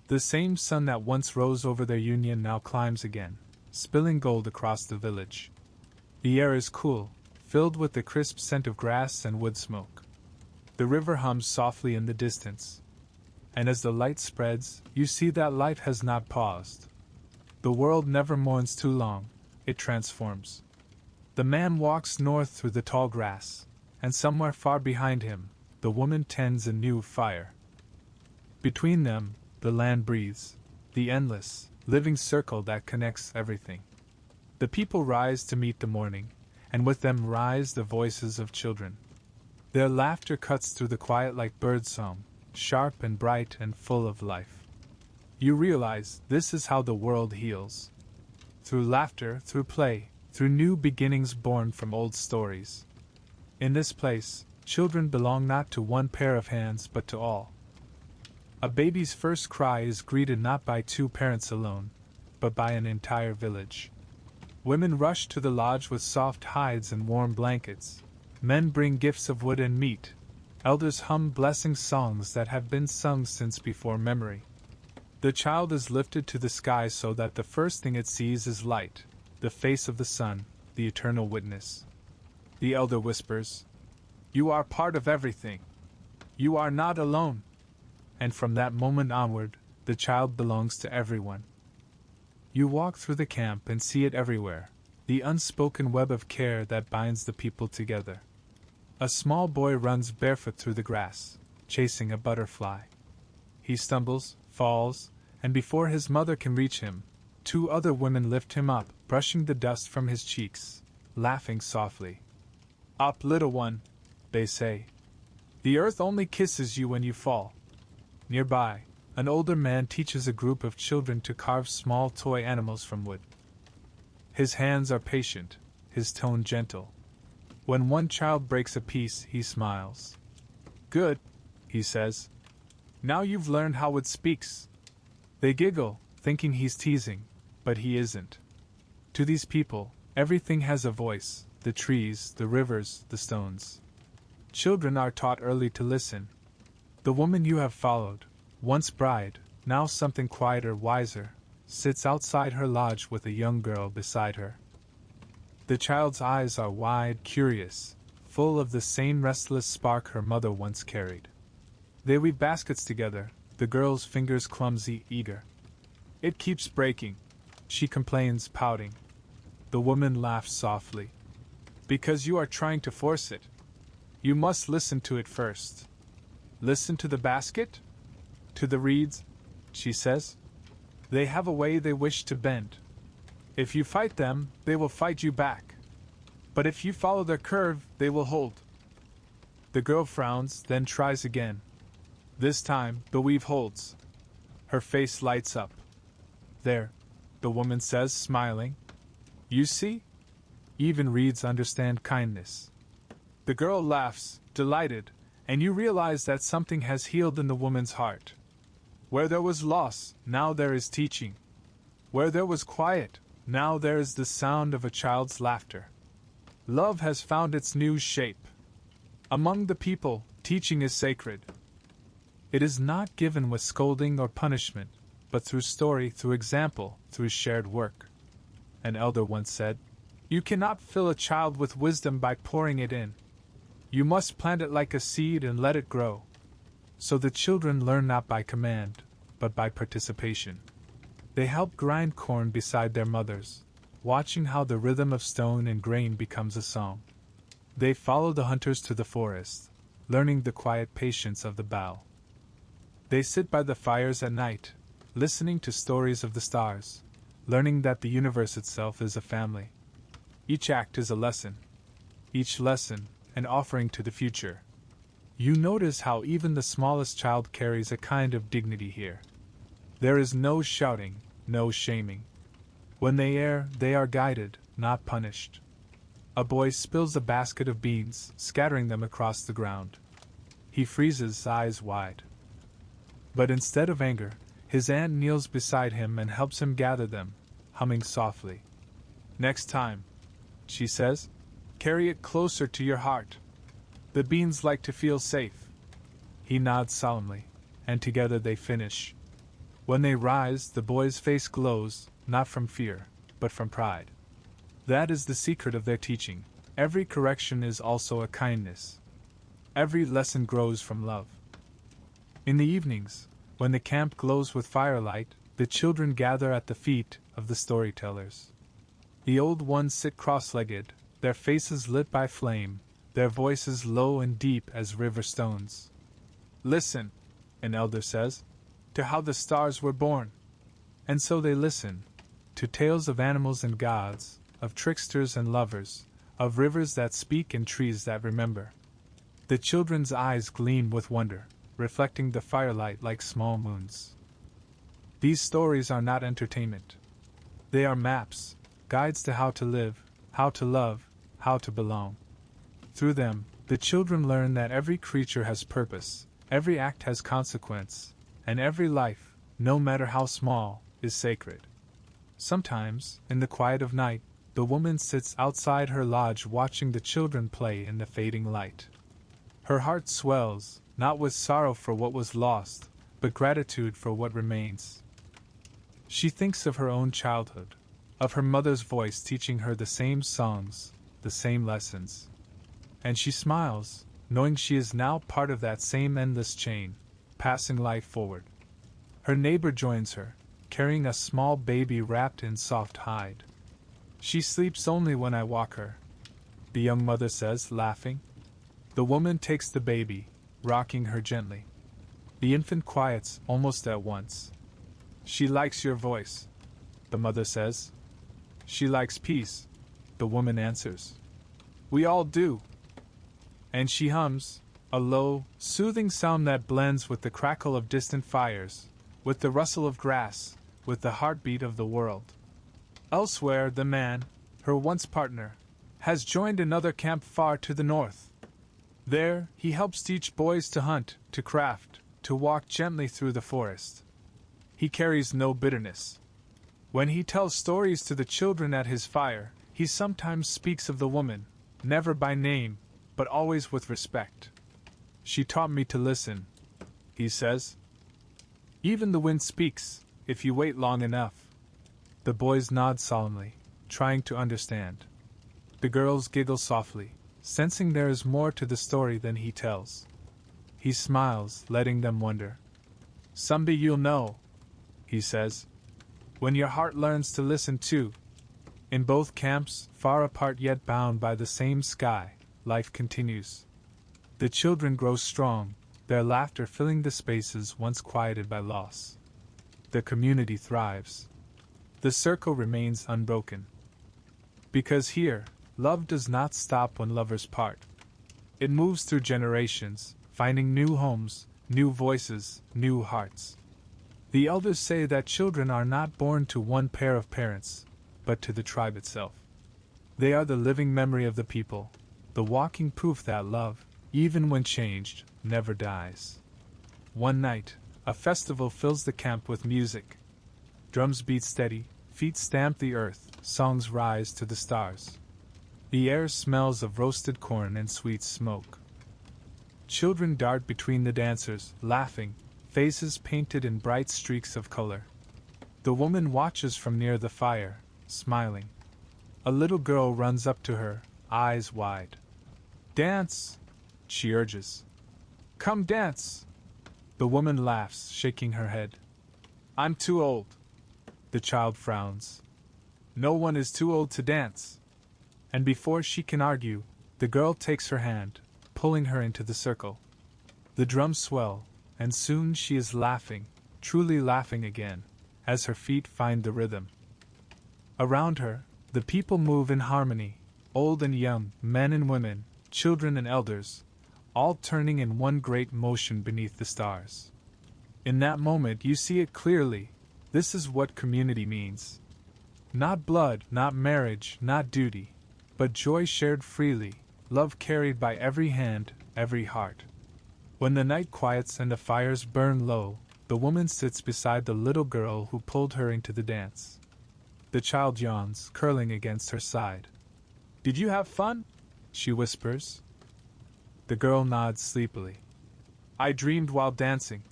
The same sun that once rose over their union now climbs again, spilling gold across the village. The air is cool, filled with the crisp scent of grass and wood smoke. The river hums softly in the distance. And as the light spreads, you see that life has not paused. The world never mourns too long, it transforms. The man walks north through the tall grass, and somewhere far behind him, the woman tends a new fire. Between them, the land breathes, the endless, living circle that connects everything. The people rise to meet the morning, and with them rise the voices of children. Their laughter cuts through the quiet like birdsong, sharp and bright and full of life. You realize this is how the world heals. Through laughter, through play, through new beginnings born from old stories. In this place, children belong not to one pair of hands but to all. A baby's first cry is greeted not by two parents alone, but by an entire village. Women rush to the lodge with soft hides and warm blankets. Men bring gifts of wood and meat. Elders hum blessing songs that have been sung since before memory. The child is lifted to the sky so that the first thing it sees is light, the face of the sun, the eternal witness. The elder whispers, "You are part of everything. You are not alone." And from that moment onward, the child belongs to everyone. You walk through the camp and see it everywhere, the unspoken web of care that binds the people together. A small boy runs barefoot through the grass, chasing a butterfly. He stumbles, falls, and before his mother can reach him, 2 other women lift him up, brushing the dust from his cheeks, laughing softly. "Up, little one," they say. "The earth only kisses you when you fall." Nearby, an older man teaches a group of children to carve small toy animals from wood. His hands are patient, his tone gentle. When one child breaks a piece, he smiles. "Good," he says. "Now you've learned how it speaks." They giggle, thinking he's teasing, but he isn't. To these people, everything has a voice, the trees, the rivers, the stones. Children are taught early to listen. The woman you have followed, once bride, now something quieter, wiser, sits outside her lodge with a young girl beside her. The child's eyes are wide, curious, full of the same restless spark her mother once carried. They weave baskets together, the girl's fingers clumsy, eager. "It keeps breaking," she complains, pouting. The woman laughs softly. "Because you are trying to force it. You must listen to it first." "Listen to the basket? To the reeds?" she says. "They have a way they wish to bend. If you fight them, they will fight you back. But if you follow their curve, they will hold." The girl frowns, then tries again. This time, the weave holds. Her face lights up. "There," the woman says, smiling. "You see? Even reeds understand kindness." The girl laughs, delighted, and you realize that something has healed in the woman's heart. Where there was loss, now there is teaching. Where there was quiet, now there is the sound of a child's laughter. Love has found its new shape. Among the people, teaching is sacred. It is not given with scolding or punishment, but through story, through example, through shared work. An elder once said, "You cannot fill a child with wisdom by pouring it in. You must plant it like a seed and let it grow." So the children learn not by command, but by participation. They help grind corn beside their mothers, watching how the rhythm of stone and grain becomes a song. They follow the hunters to the forest, learning the quiet patience of the bough. They sit by the fires at night, listening to stories of the stars, learning that the universe itself is a family. Each act is a lesson. Each lesson, an offering to the future. You notice how even the smallest child carries a kind of dignity here. There is no shouting, no shaming. When they err, they are guided, not punished. A boy spills a basket of beans, scattering them across the ground. He freezes, eyes wide. But instead of anger, his aunt kneels beside him and helps him gather them, humming softly. "Next time," she says, "carry it closer to your heart. The beans like to feel safe." He nods solemnly, and together they finish. When they rise, the boy's face glows, not from fear, but from pride. That is the secret of their teaching. Every correction is also a kindness. Every lesson grows from love. In the evenings, when the camp glows with firelight, the children gather at the feet of the storytellers. The old ones sit cross-legged, their faces lit by flame, their voices low and deep as river stones. "Listen," an elder says, "to how the stars were born." And so they listen, to tales of animals and gods, of tricksters and lovers, of rivers that speak and trees that remember. The children's eyes gleam with wonder, reflecting the firelight like small moons. These stories are not entertainment. They are maps, guides to how to live, how to love, how to belong. Through them, the children learn that every creature has purpose, every act has consequence, and every life, no matter how small, is sacred. Sometimes, in the quiet of night, the woman sits outside her lodge watching the children play in the fading light. Her heart swells, not with sorrow for what was lost, but gratitude for what remains. She thinks of her own childhood, of her mother's voice teaching her the same songs, the same lessons. And she smiles, knowing she is now part of that same endless chain, passing life forward. Her neighbor joins her, carrying a small baby wrapped in soft hide. She sleeps only when I walk her, the young mother says, laughing. The woman takes the baby, rocking her gently. The infant quiets almost at once. She likes your voice, the mother says. She likes peace, the woman answers. We all do. And she hums, a low, soothing sound that blends with the crackle of distant fires, with the rustle of grass, with the heartbeat of the world. Elsewhere, the man, her once partner, has joined another camp far to the north. There, he helps teach boys to hunt, to craft, to walk gently through the forest. He carries no bitterness. When he tells stories to the children at his fire, he sometimes speaks of the woman, never by name, but always with respect. She taught me to listen, he says. Even the wind speaks, if you wait long enough. The boys nod solemnly, trying to understand. The girls giggle softly, sensing there is more to the story than he tells. He smiles, letting them wonder. Someday you'll know, he says, when your heart learns to listen too. In both camps, far apart yet bound by the same sky, life continues. The children grow strong, their laughter filling the spaces once quieted by loss. The community thrives. The circle remains unbroken. Because here, love does not stop when lovers part. It moves through generations, finding new homes, new voices, new hearts. The elders say that children are not born to one pair of parents, but to the tribe itself. They are the living memory of the people, the walking proof that love, even when changed, never dies. One night, a festival fills the camp with music. Drums beat steady, feet stamp the earth, songs rise to the stars. The air smells of roasted corn and sweet smoke. Children dart between the dancers, laughing, faces painted in bright streaks of color. The woman watches from near the fire, smiling. A little girl runs up to her, eyes wide. Dance, she urges. Come dance. The woman laughs, shaking her head. I'm too old. The child frowns. No one is too old to dance. And before she can argue, the girl takes her hand, pulling her into the circle. The drums swell, and soon she is laughing, truly laughing again, as her feet find the rhythm. Around her, the people move in harmony, old and young, men and women, children and elders, all turning in one great motion beneath the stars. In that moment you see it clearly. This is what community means. Not blood, not marriage, not duty, but joy shared freely, love carried by every hand, every heart. When the night quiets and the fires burn low, the woman sits beside the little girl who pulled her into the dance. The child yawns, curling against her side. Did you have fun? She whispers. The girl nods sleepily. I dreamed while dancing,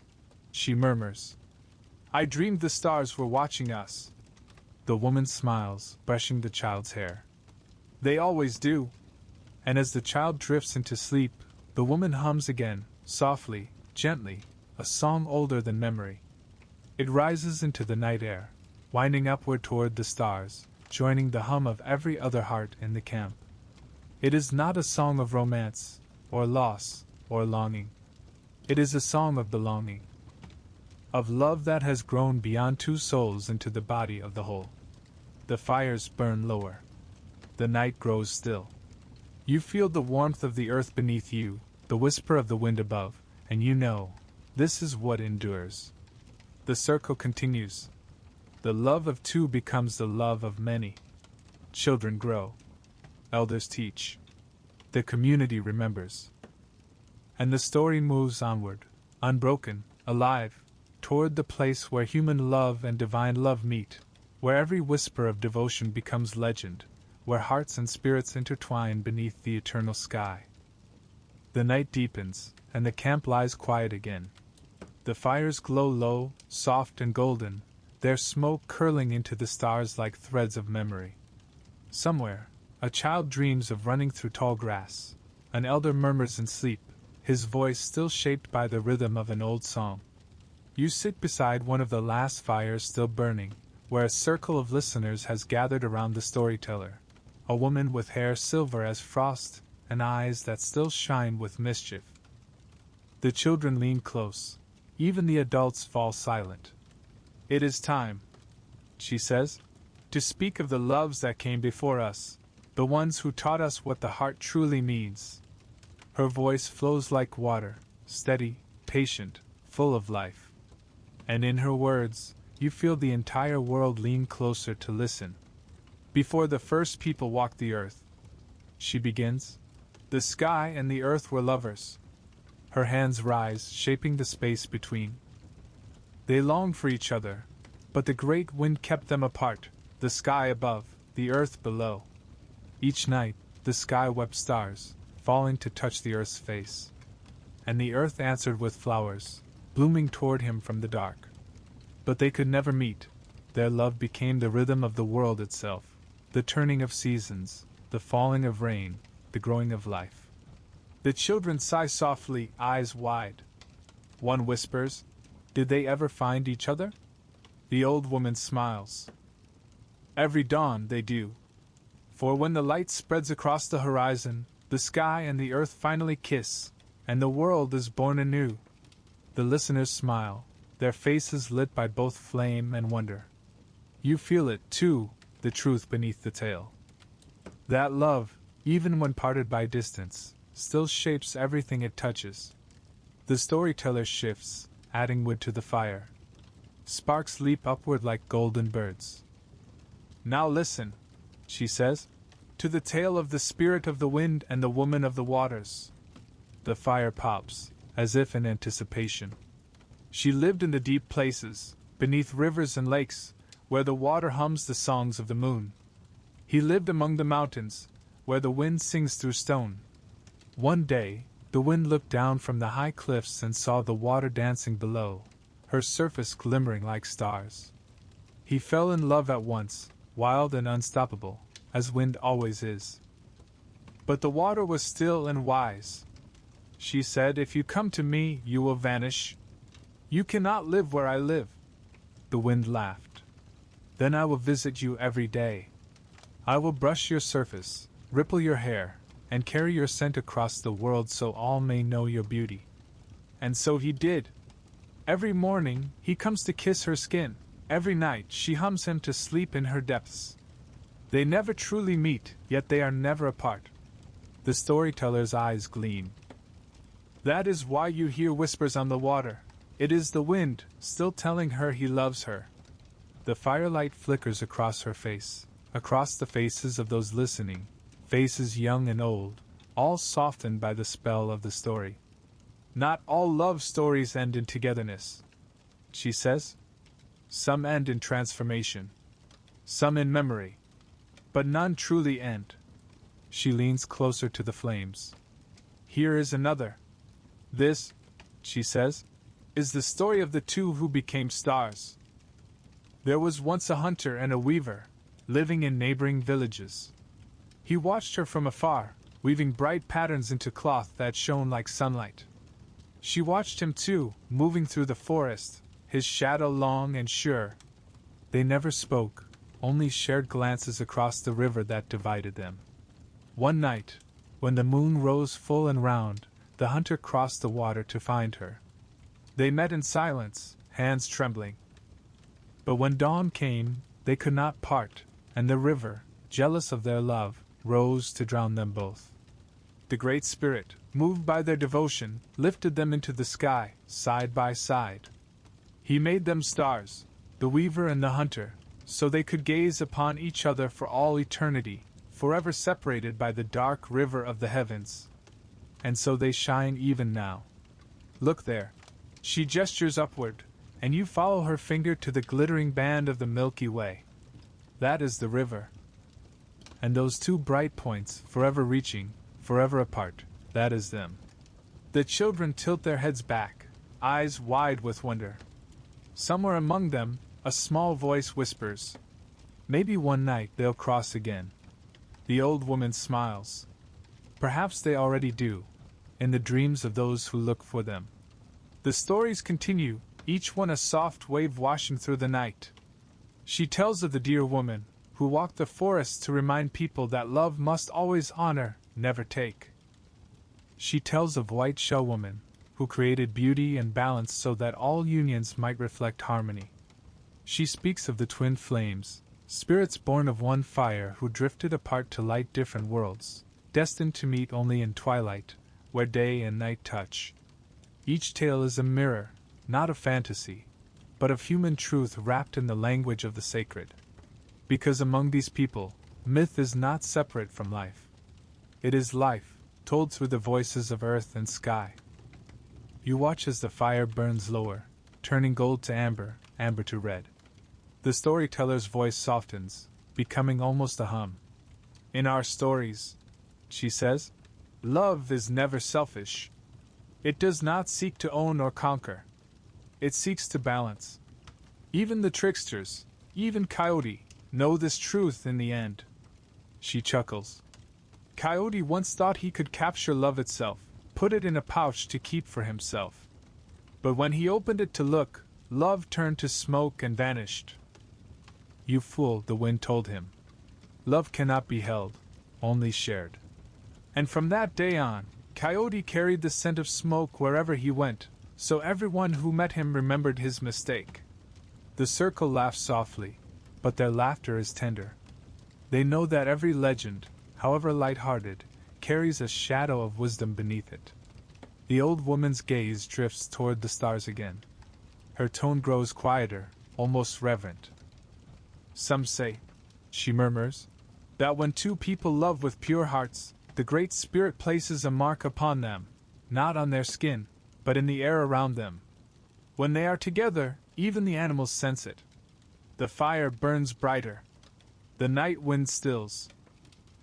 she murmurs. I dreamed the stars were watching us. The woman smiles, brushing the child's hair. They always do. And as the child drifts into sleep, the woman hums again, softly, gently, a song older than memory. It rises into the night air, winding upward toward the stars, joining the hum of every other heart in the camp. It is not a song of romance, or loss, or longing. It is a song of belonging. Of love that has grown beyond two souls into the body of the whole. The fires burn lower. The night grows still. You feel the warmth of the earth beneath you, the whisper of the wind above, and you know, this is what endures. The circle continues. The love of two becomes the love of many. Children grow. Elders teach. The community remembers. And the story moves onward, unbroken, alive, toward the place where human love and divine love meet, where every whisper of devotion becomes legend, where hearts and spirits intertwine beneath the eternal sky. The night deepens, and the camp lies quiet again. The fires glow low, soft and golden, their smoke curling into the stars like threads of memory. Somewhere, a child dreams of running through tall grass. An elder murmurs in sleep, his voice still shaped by the rhythm of an old song. You sit beside one of the last fires still burning, where a circle of listeners has gathered around the storyteller. A woman with hair silver as frost and eyes that still shine with mischief. The children lean close. Even the adults fall silent. It is time, she says, to speak of the loves that came before us, the ones who taught us what the heart truly means. Her voice flows like water, steady, patient, full of life. And in her words, you feel the entire world lean closer to listen. Before the first people walked the earth, she begins, the sky and the earth were lovers. Her hands rise, shaping the space between. They longed for each other, but the great wind kept them apart, the sky above, the earth below. Each night, the sky wept stars, falling to touch the earth's face. And the earth answered with flowers, blooming toward him from the dark. But they could never meet. Their love became the rhythm of the world itself, the turning of seasons, the falling of rain, the growing of life. The children sigh softly, eyes wide. One whispers, "Did they ever find each other?" The old woman smiles. Every dawn they do. For when the light spreads across the horizon, the sky and the earth finally kiss, and the world is born anew. The listeners smile, their faces lit by both flame and wonder. You feel it, too, the truth beneath the tale. That love, even when parted by distance, still shapes everything it touches. The storyteller shifts, adding wood to the fire. Sparks leap upward like golden birds. Now listen, she says, to the tale of the spirit of the wind and the woman of the waters. The fire pops, as if in anticipation. She lived in the deep places, beneath rivers and lakes, where the water hums the songs of the moon. He lived among the mountains, where the wind sings through stone. One day, the wind looked down from the high cliffs and saw the water dancing below, her surface glimmering like stars. He fell in love at once, wild and unstoppable, as wind always is. But the water was still and wise. She said, "If you come to me, you will vanish. You cannot live where I live." The wind laughed. "Then I will visit you every day. I will brush your surface, ripple your hair, and carry your scent across the world so all may know your beauty." And so he did. Every morning, he comes to kiss her skin. Every night, she hums him to sleep in her depths. They never truly meet, yet they are never apart. The storyteller's eyes gleam. That is why you hear whispers on the water. It is the wind, still telling her he loves her. The firelight flickers across her face, across the faces of those listening, faces young and old, all softened by the spell of the story. Not all love stories end in togetherness, she says. Some end in transformation, some in memory, but none truly end. She leans closer to the flames. Here is another. This, she says, is the story of the two who became stars. There was once a hunter and a weaver, living in neighboring villages. He watched her from afar, weaving bright patterns into cloth that shone like sunlight. She watched him too, moving through the forest, his shadow long and sure. They never spoke, only shared glances across the river that divided them. One night, when the moon rose full and round, the hunter crossed the water to find her. They met in silence, hands trembling. But when dawn came, they could not part, and the river, jealous of their love, rose to drown them both. The Great Spirit, moved by their devotion, lifted them into the sky, side by side. He made them stars, the weaver and the hunter, so they could gaze upon each other for all eternity, forever separated by the dark river of the heavens. And so they shine even now. Look there. She gestures upward, and you follow her finger to the glittering band of the Milky Way. That is the river. And those two bright points, forever reaching, forever apart, that is them. The children tilt their heads back, eyes wide with wonder. Somewhere among them, a small voice whispers, "Maybe one night they'll cross again." The old woman smiles. Perhaps they already do, in the dreams of those who look for them. The stories continue, each one a soft wave washing through the night. She tells of the dear woman, who walked the forest to remind people that love must always honor, never take. She tells of White Shell Woman, who created beauty and balance so that all unions might reflect harmony. She speaks of the twin flames, spirits born of one fire who drifted apart to light different worlds, destined to meet only in twilight, where day and night touch. Each tale is a mirror, not of fantasy, but of human truth wrapped in the language of the sacred. Because among these people, myth is not separate from life. It is life, told through the voices of earth and sky. You watch as the fire burns lower, turning gold to amber, amber to red. The storyteller's voice softens, becoming almost a hum. In our stories, she says, love is never selfish. It does not seek to own or conquer. It seeks to balance. Even the tricksters, even Coyote, know this truth in the end. She chuckles. Coyote once thought he could capture love itself, put it in a pouch to keep for himself. But when he opened it to look, love turned to smoke and vanished. You fool, the wind told him. Love cannot be held, only shared. And from that day on, Coyote carried the scent of smoke wherever he went, so everyone who met him remembered his mistake. The circle laughs softly, but their laughter is tender. They know that every legend, however light-hearted, carries a shadow of wisdom beneath it. The old woman's gaze drifts toward the stars again. Her tone grows quieter, almost reverent. Some say, she murmurs, that when two people love with pure hearts, the Great Spirit places a mark upon them, not on their skin, but in the air around them. When they are together, even the animals sense it. The fire burns brighter. The night wind stills.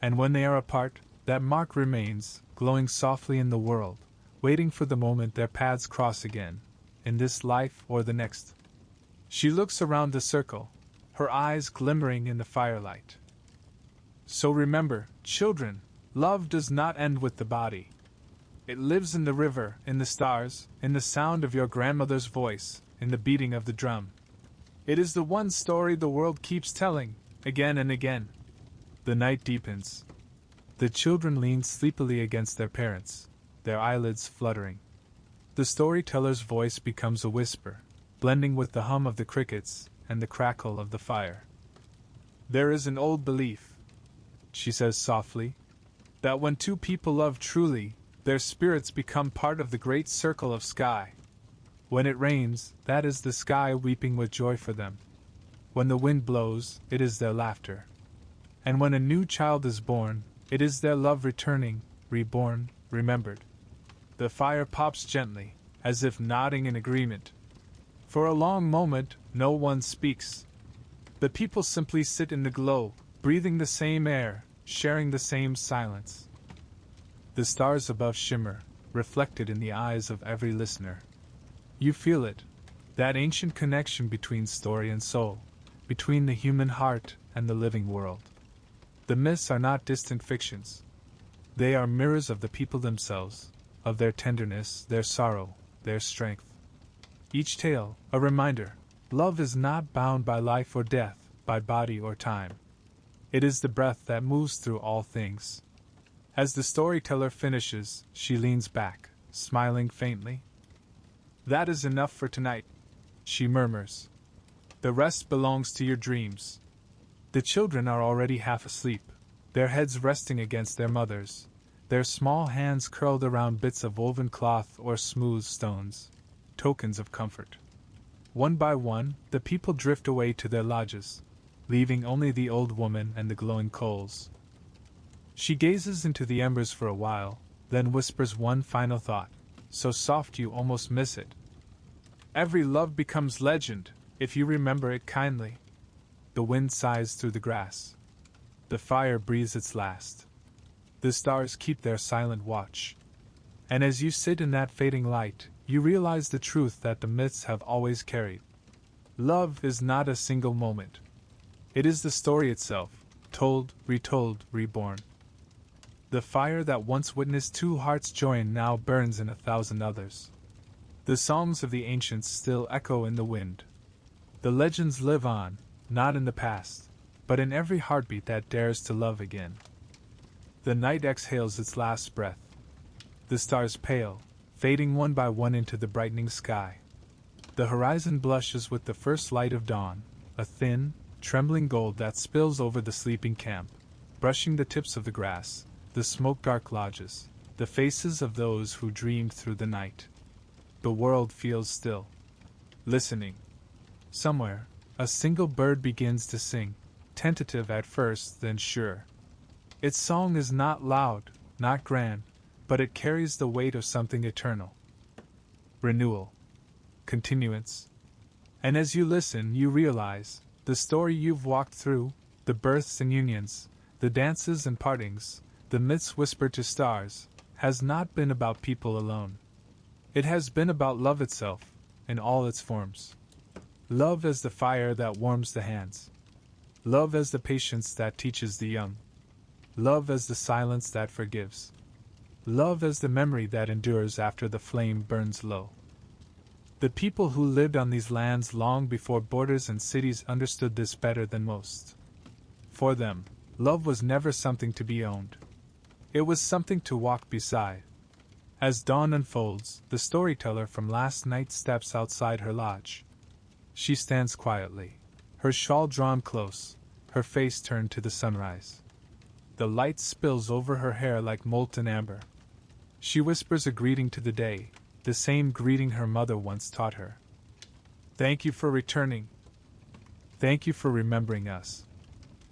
And when they are apart, that mark remains, glowing softly in the world, waiting for the moment their paths cross again, in this life or the next. She looks around the circle, her eyes glimmering in the firelight. So remember, children, love does not end with the body. It lives in the river, in the stars, in the sound of your grandmother's voice, in the beating of the drum. It is the one story the world keeps telling, again and again. The night deepens. The children lean sleepily against their parents, their eyelids fluttering. The storyteller's voice becomes a whisper, blending with the hum of the crickets and the crackle of the fire. There is an old belief, she says softly, that when two people love truly, their spirits become part of the great circle of sky. When it rains, that is the sky weeping with joy for them. When the wind blows, it is their laughter. And when a new child is born, it is their love returning, reborn, remembered. The fire pops gently, as if nodding in agreement. For a long moment, no one speaks. The people simply sit in the glow, breathing the same air, sharing the same silence. The stars above shimmer, reflected in the eyes of every listener. You feel it, that ancient connection between story and soul, between the human heart and the living world. The myths are not distant fictions. They are mirrors of the people themselves, of their tenderness, their sorrow, their strength. Each tale, a reminder, love is not bound by life or death, by body or time. It is the breath that moves through all things. As the storyteller finishes, she leans back, smiling faintly. That is enough for tonight, she murmurs. The rest belongs to your dreams. The children are already half asleep, their heads resting against their mothers, their small hands curled around bits of woven cloth or smooth stones, tokens of comfort. One by one, the people drift away to their lodges, leaving only the old woman and the glowing coals. She gazes into the embers for a while, then whispers one final thought, so soft you almost miss it. Every love becomes legend, if you remember it kindly. The wind sighs through the grass. The fire breathes its last. The stars keep their silent watch. And as you sit in that fading light, you realize the truth that the myths have always carried. Love is not a single moment. It is the story itself, told, retold, reborn. The fire that once witnessed two hearts join now burns in 1,000 others. The songs of the ancients still echo in the wind. The legends live on, not in the past, but in every heartbeat that dares to love again. The night exhales its last breath. The stars pale, fading one by one into the brightening sky. The horizon blushes with the first light of dawn, a thin, trembling gold that spills over the sleeping camp, brushing the tips of the grass, the smoke-dark lodges, the faces of those who dreamed through the night. The world feels still, listening. Somewhere, a single bird begins to sing, tentative at first, then sure. Its song is not loud, not grand, but it carries the weight of something eternal. Renewal. Continuance. And as you listen, you realize the story you've walked through, the births and unions, the dances and partings, the myths whispered to stars, has not been about people alone. It has been about love itself, in all its forms. Love as the fire that warms the hands. Love as the patience that teaches the young. Love as the silence that forgives. Love as the memory that endures after the flame burns low. The people who lived on these lands long before borders and cities understood this better than most. For them, love was never something to be owned. It was something to walk beside. As dawn unfolds, the storyteller from last night steps outside her lodge. She stands quietly, her shawl drawn close, her face turned to the sunrise. The light spills over her hair like molten amber. She whispers a greeting to the day, the same greeting her mother once taught her. Thank you for returning. Thank you for remembering us.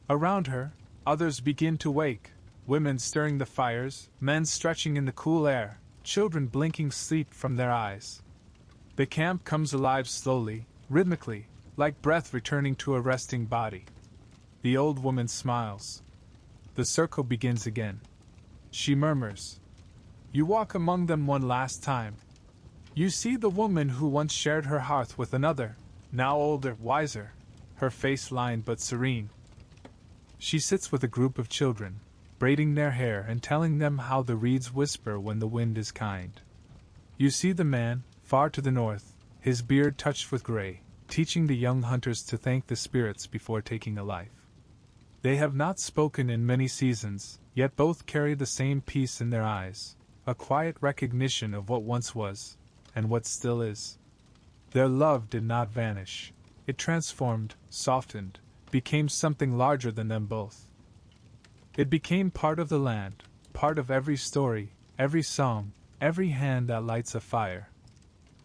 Around her, others begin to wake, women stirring the fires, men stretching in the cool air, children blinking sleep from their eyes. The camp comes alive slowly, rhythmically, like breath returning to a resting body. The old woman smiles. The circle begins again. She murmurs. You walk among them one last time. You see the woman who once shared her hearth with another, now older, wiser, her face lined but serene. She sits with a group of children, braiding their hair and telling them how the reeds whisper when the wind is kind. You see the man, far to the north, his beard touched with gray, teaching the young hunters to thank the spirits before taking a life. They have not spoken in many seasons, yet both carry the same peace in their eyes, a quiet recognition of what once was, and what still is. Their love did not vanish. It transformed, softened, became something larger than them both. It became part of the land, part of every story, every song, every hand that lights a fire.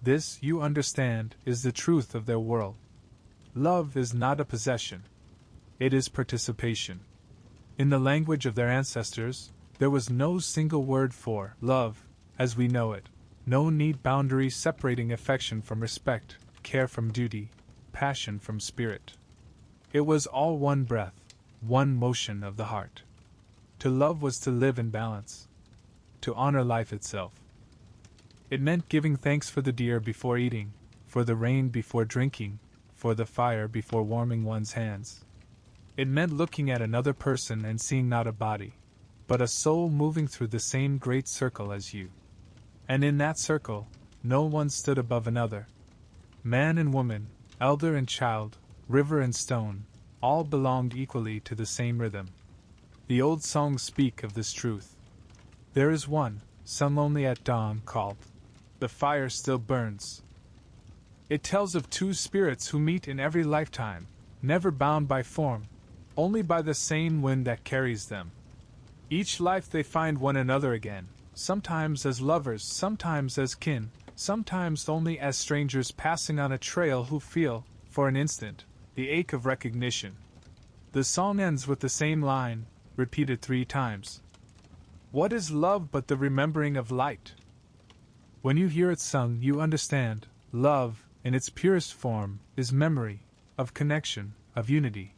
This, you understand, is the truth of their world. Love is not a possession. It is participation. In the language of their ancestors, there was no single word for love, as we know it, no neat boundary separating affection from respect, care from duty, passion from spirit. It was all one breath, one motion of the heart. To love was to live in balance, to honor life itself. It meant giving thanks for the deer before eating, for the rain before drinking, for the fire before warming one's hands. It meant looking at another person and seeing not a body, but a soul moving through the same great circle as you. And in that circle, no one stood above another. Man and woman, elder and child, river and stone, all belonged equally to the same rhythm. The old songs speak of this truth. There is one, sung only at dawn, called "The Fire Still Burns." It tells of two spirits who meet in every lifetime, never bound by form, only by the same wind that carries them. Each life they find one another again, sometimes as lovers, sometimes as kin, sometimes only as strangers passing on a trail who feel, for an instant, the ache of recognition. The song ends with the same line, repeated 3 times. What is love but the remembering of light? When you hear it sung, you understand. Love, in its purest form, is memory, of connection, of unity.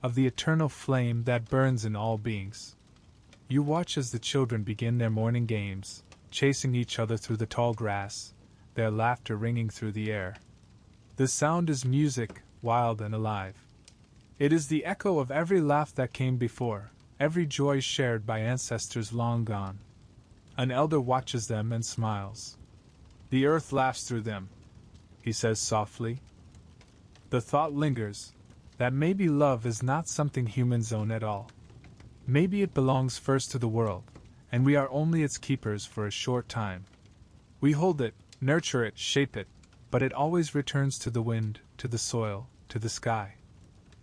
of the eternal flame that burns in all beings. You watch as the children begin their morning games, chasing each other through the tall grass, their laughter ringing through the air. The sound is music, wild and alive. It is the echo of every laugh that came before, every joy shared by ancestors long gone. An elder watches them and smiles. The earth laughs through them, he says softly. The thought lingers, that maybe love is not something humans own at all. Maybe it belongs first to the world, and we are only its keepers for a short time. We hold it, nurture it, shape it, but it always returns to the wind, to the soil, to the sky.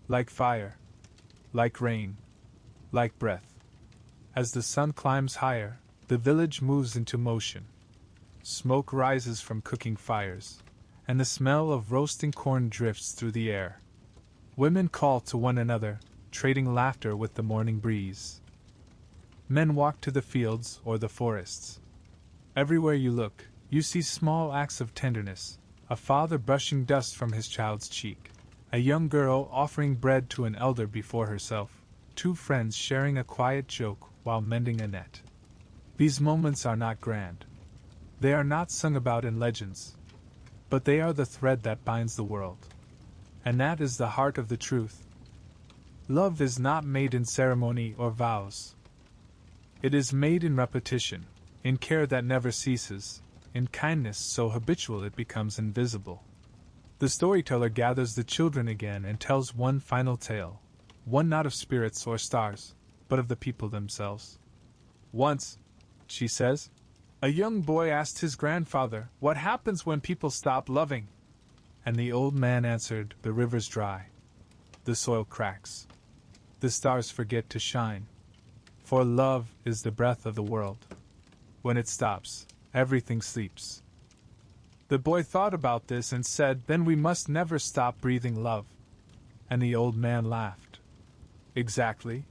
Like fire, like rain, like breath. As the sun climbs higher, the village moves into motion. Smoke rises from cooking fires, and the smell of roasting corn drifts through the air. Women call to one another, trading laughter with the morning breeze. Men walk to the fields or the forests. Everywhere you look, you see small acts of tenderness, a father brushing dust from his child's cheek, a young girl offering bread to an elder before herself, two friends sharing a quiet joke while mending a net. These moments are not grand. They are not sung about in legends. But they are the thread that binds the world. And that is the heart of the truth. Love is not made in ceremony or vows. It is made in repetition, in care that never ceases, in kindness so habitual it becomes invisible. The storyteller gathers the children again and tells one final tale, one not of spirits or stars, but of the people themselves. Once, she says, a young boy asked his grandfather, "What happens when people stop loving?" And the old man answered, "The river's dry. The soil cracks. The stars forget to shine. For love is the breath of the world. When it stops, everything sleeps." The boy thought about this and said, "Then we must never stop breathing love." And the old man laughed. Exactly.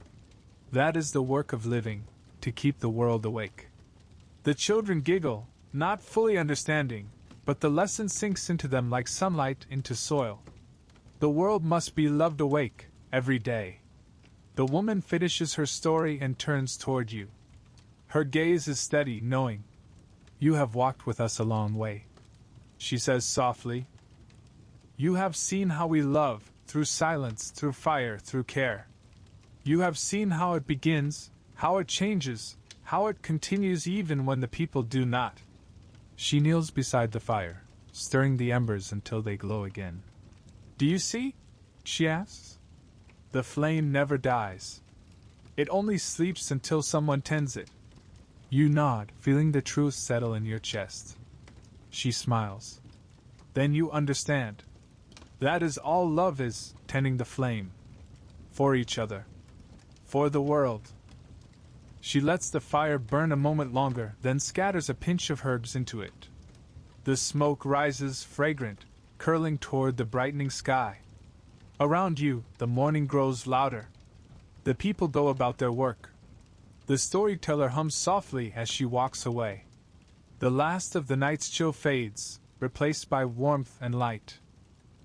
That is the work of living, to keep the world awake. The children giggle, not fully understanding, but the lesson sinks into them like sunlight into soil. The world must be loved awake, every day. The woman finishes her story and turns toward you. Her gaze is steady, knowing. "You have walked with us a long way," she says softly. "You have seen how we love, through silence, through fire, through care. You have seen how it begins, how it changes, how it continues even when the people do not." She kneels beside the fire, stirring the embers until they glow again. "Do you see?" she asks. "The flame never dies. It only sleeps until someone tends it." You nod, feeling the truth settle in your chest. She smiles. "Then you understand. That is all love is, tending the flame. For each other. For the world." She lets the fire burn a moment longer, then scatters a pinch of herbs into it. The smoke rises, fragrant, curling toward the brightening sky. Around you, the morning grows louder. The people go about their work. The storyteller hums softly as she walks away. The last of the night's chill fades, replaced by warmth and light.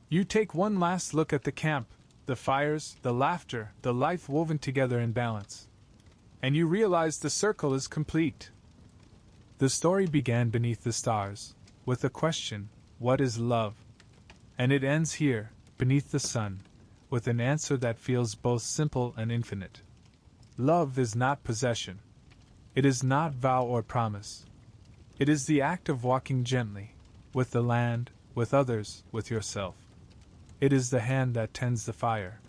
You take one last look at the camp, the fires, the laughter, the life woven together in balance. And you realize the circle is complete. The story began beneath the stars, with the question, "What is love?" And it ends here, beneath the sun, with an answer that feels both simple and infinite. Love is not possession. It is not vow or promise. It is the act of walking gently, with the land, with others, with yourself. It is the hand that tends the fire,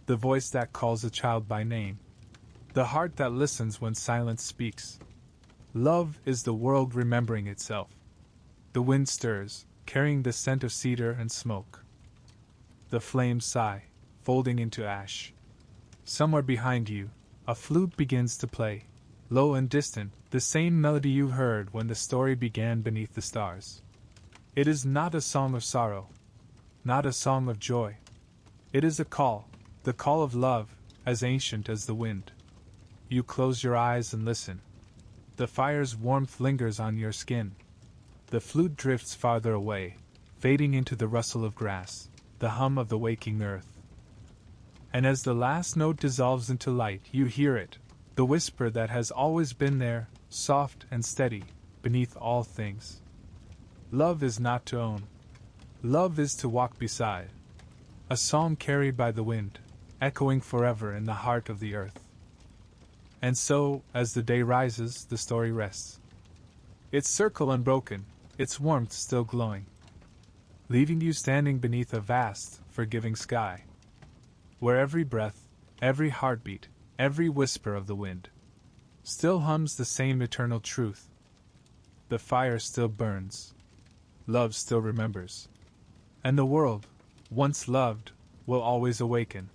the voice that calls a child by name, the heart that listens when silence speaks. Love is the world remembering itself. The wind stirs, carrying the scent of cedar and smoke. The flames sigh, folding into ash. Somewhere behind you, a flute begins to play, low and distant, the same melody you heard when the story began beneath the stars. It is not a song of sorrow, not a song of joy. It is a call, the call of love, as ancient as the wind. You close your eyes and listen. The fire's warmth lingers on your skin. The flute drifts farther away, fading into the rustle of grass, the hum of the waking earth. And as the last note dissolves into light, you hear it, the whisper that has always been there, soft and steady, beneath all things. Love is not to own. Love is to walk beside. A psalm carried by the wind, echoing forever in the heart of the earth. And so, as the day rises, the story rests. Its circle unbroken, its warmth still glowing, leaving you standing beneath a vast, forgiving sky, where every breath, every heartbeat, every whisper of the wind still hums the same eternal truth. The fire still burns. Love still remembers. And the world, once loved, will always awaken.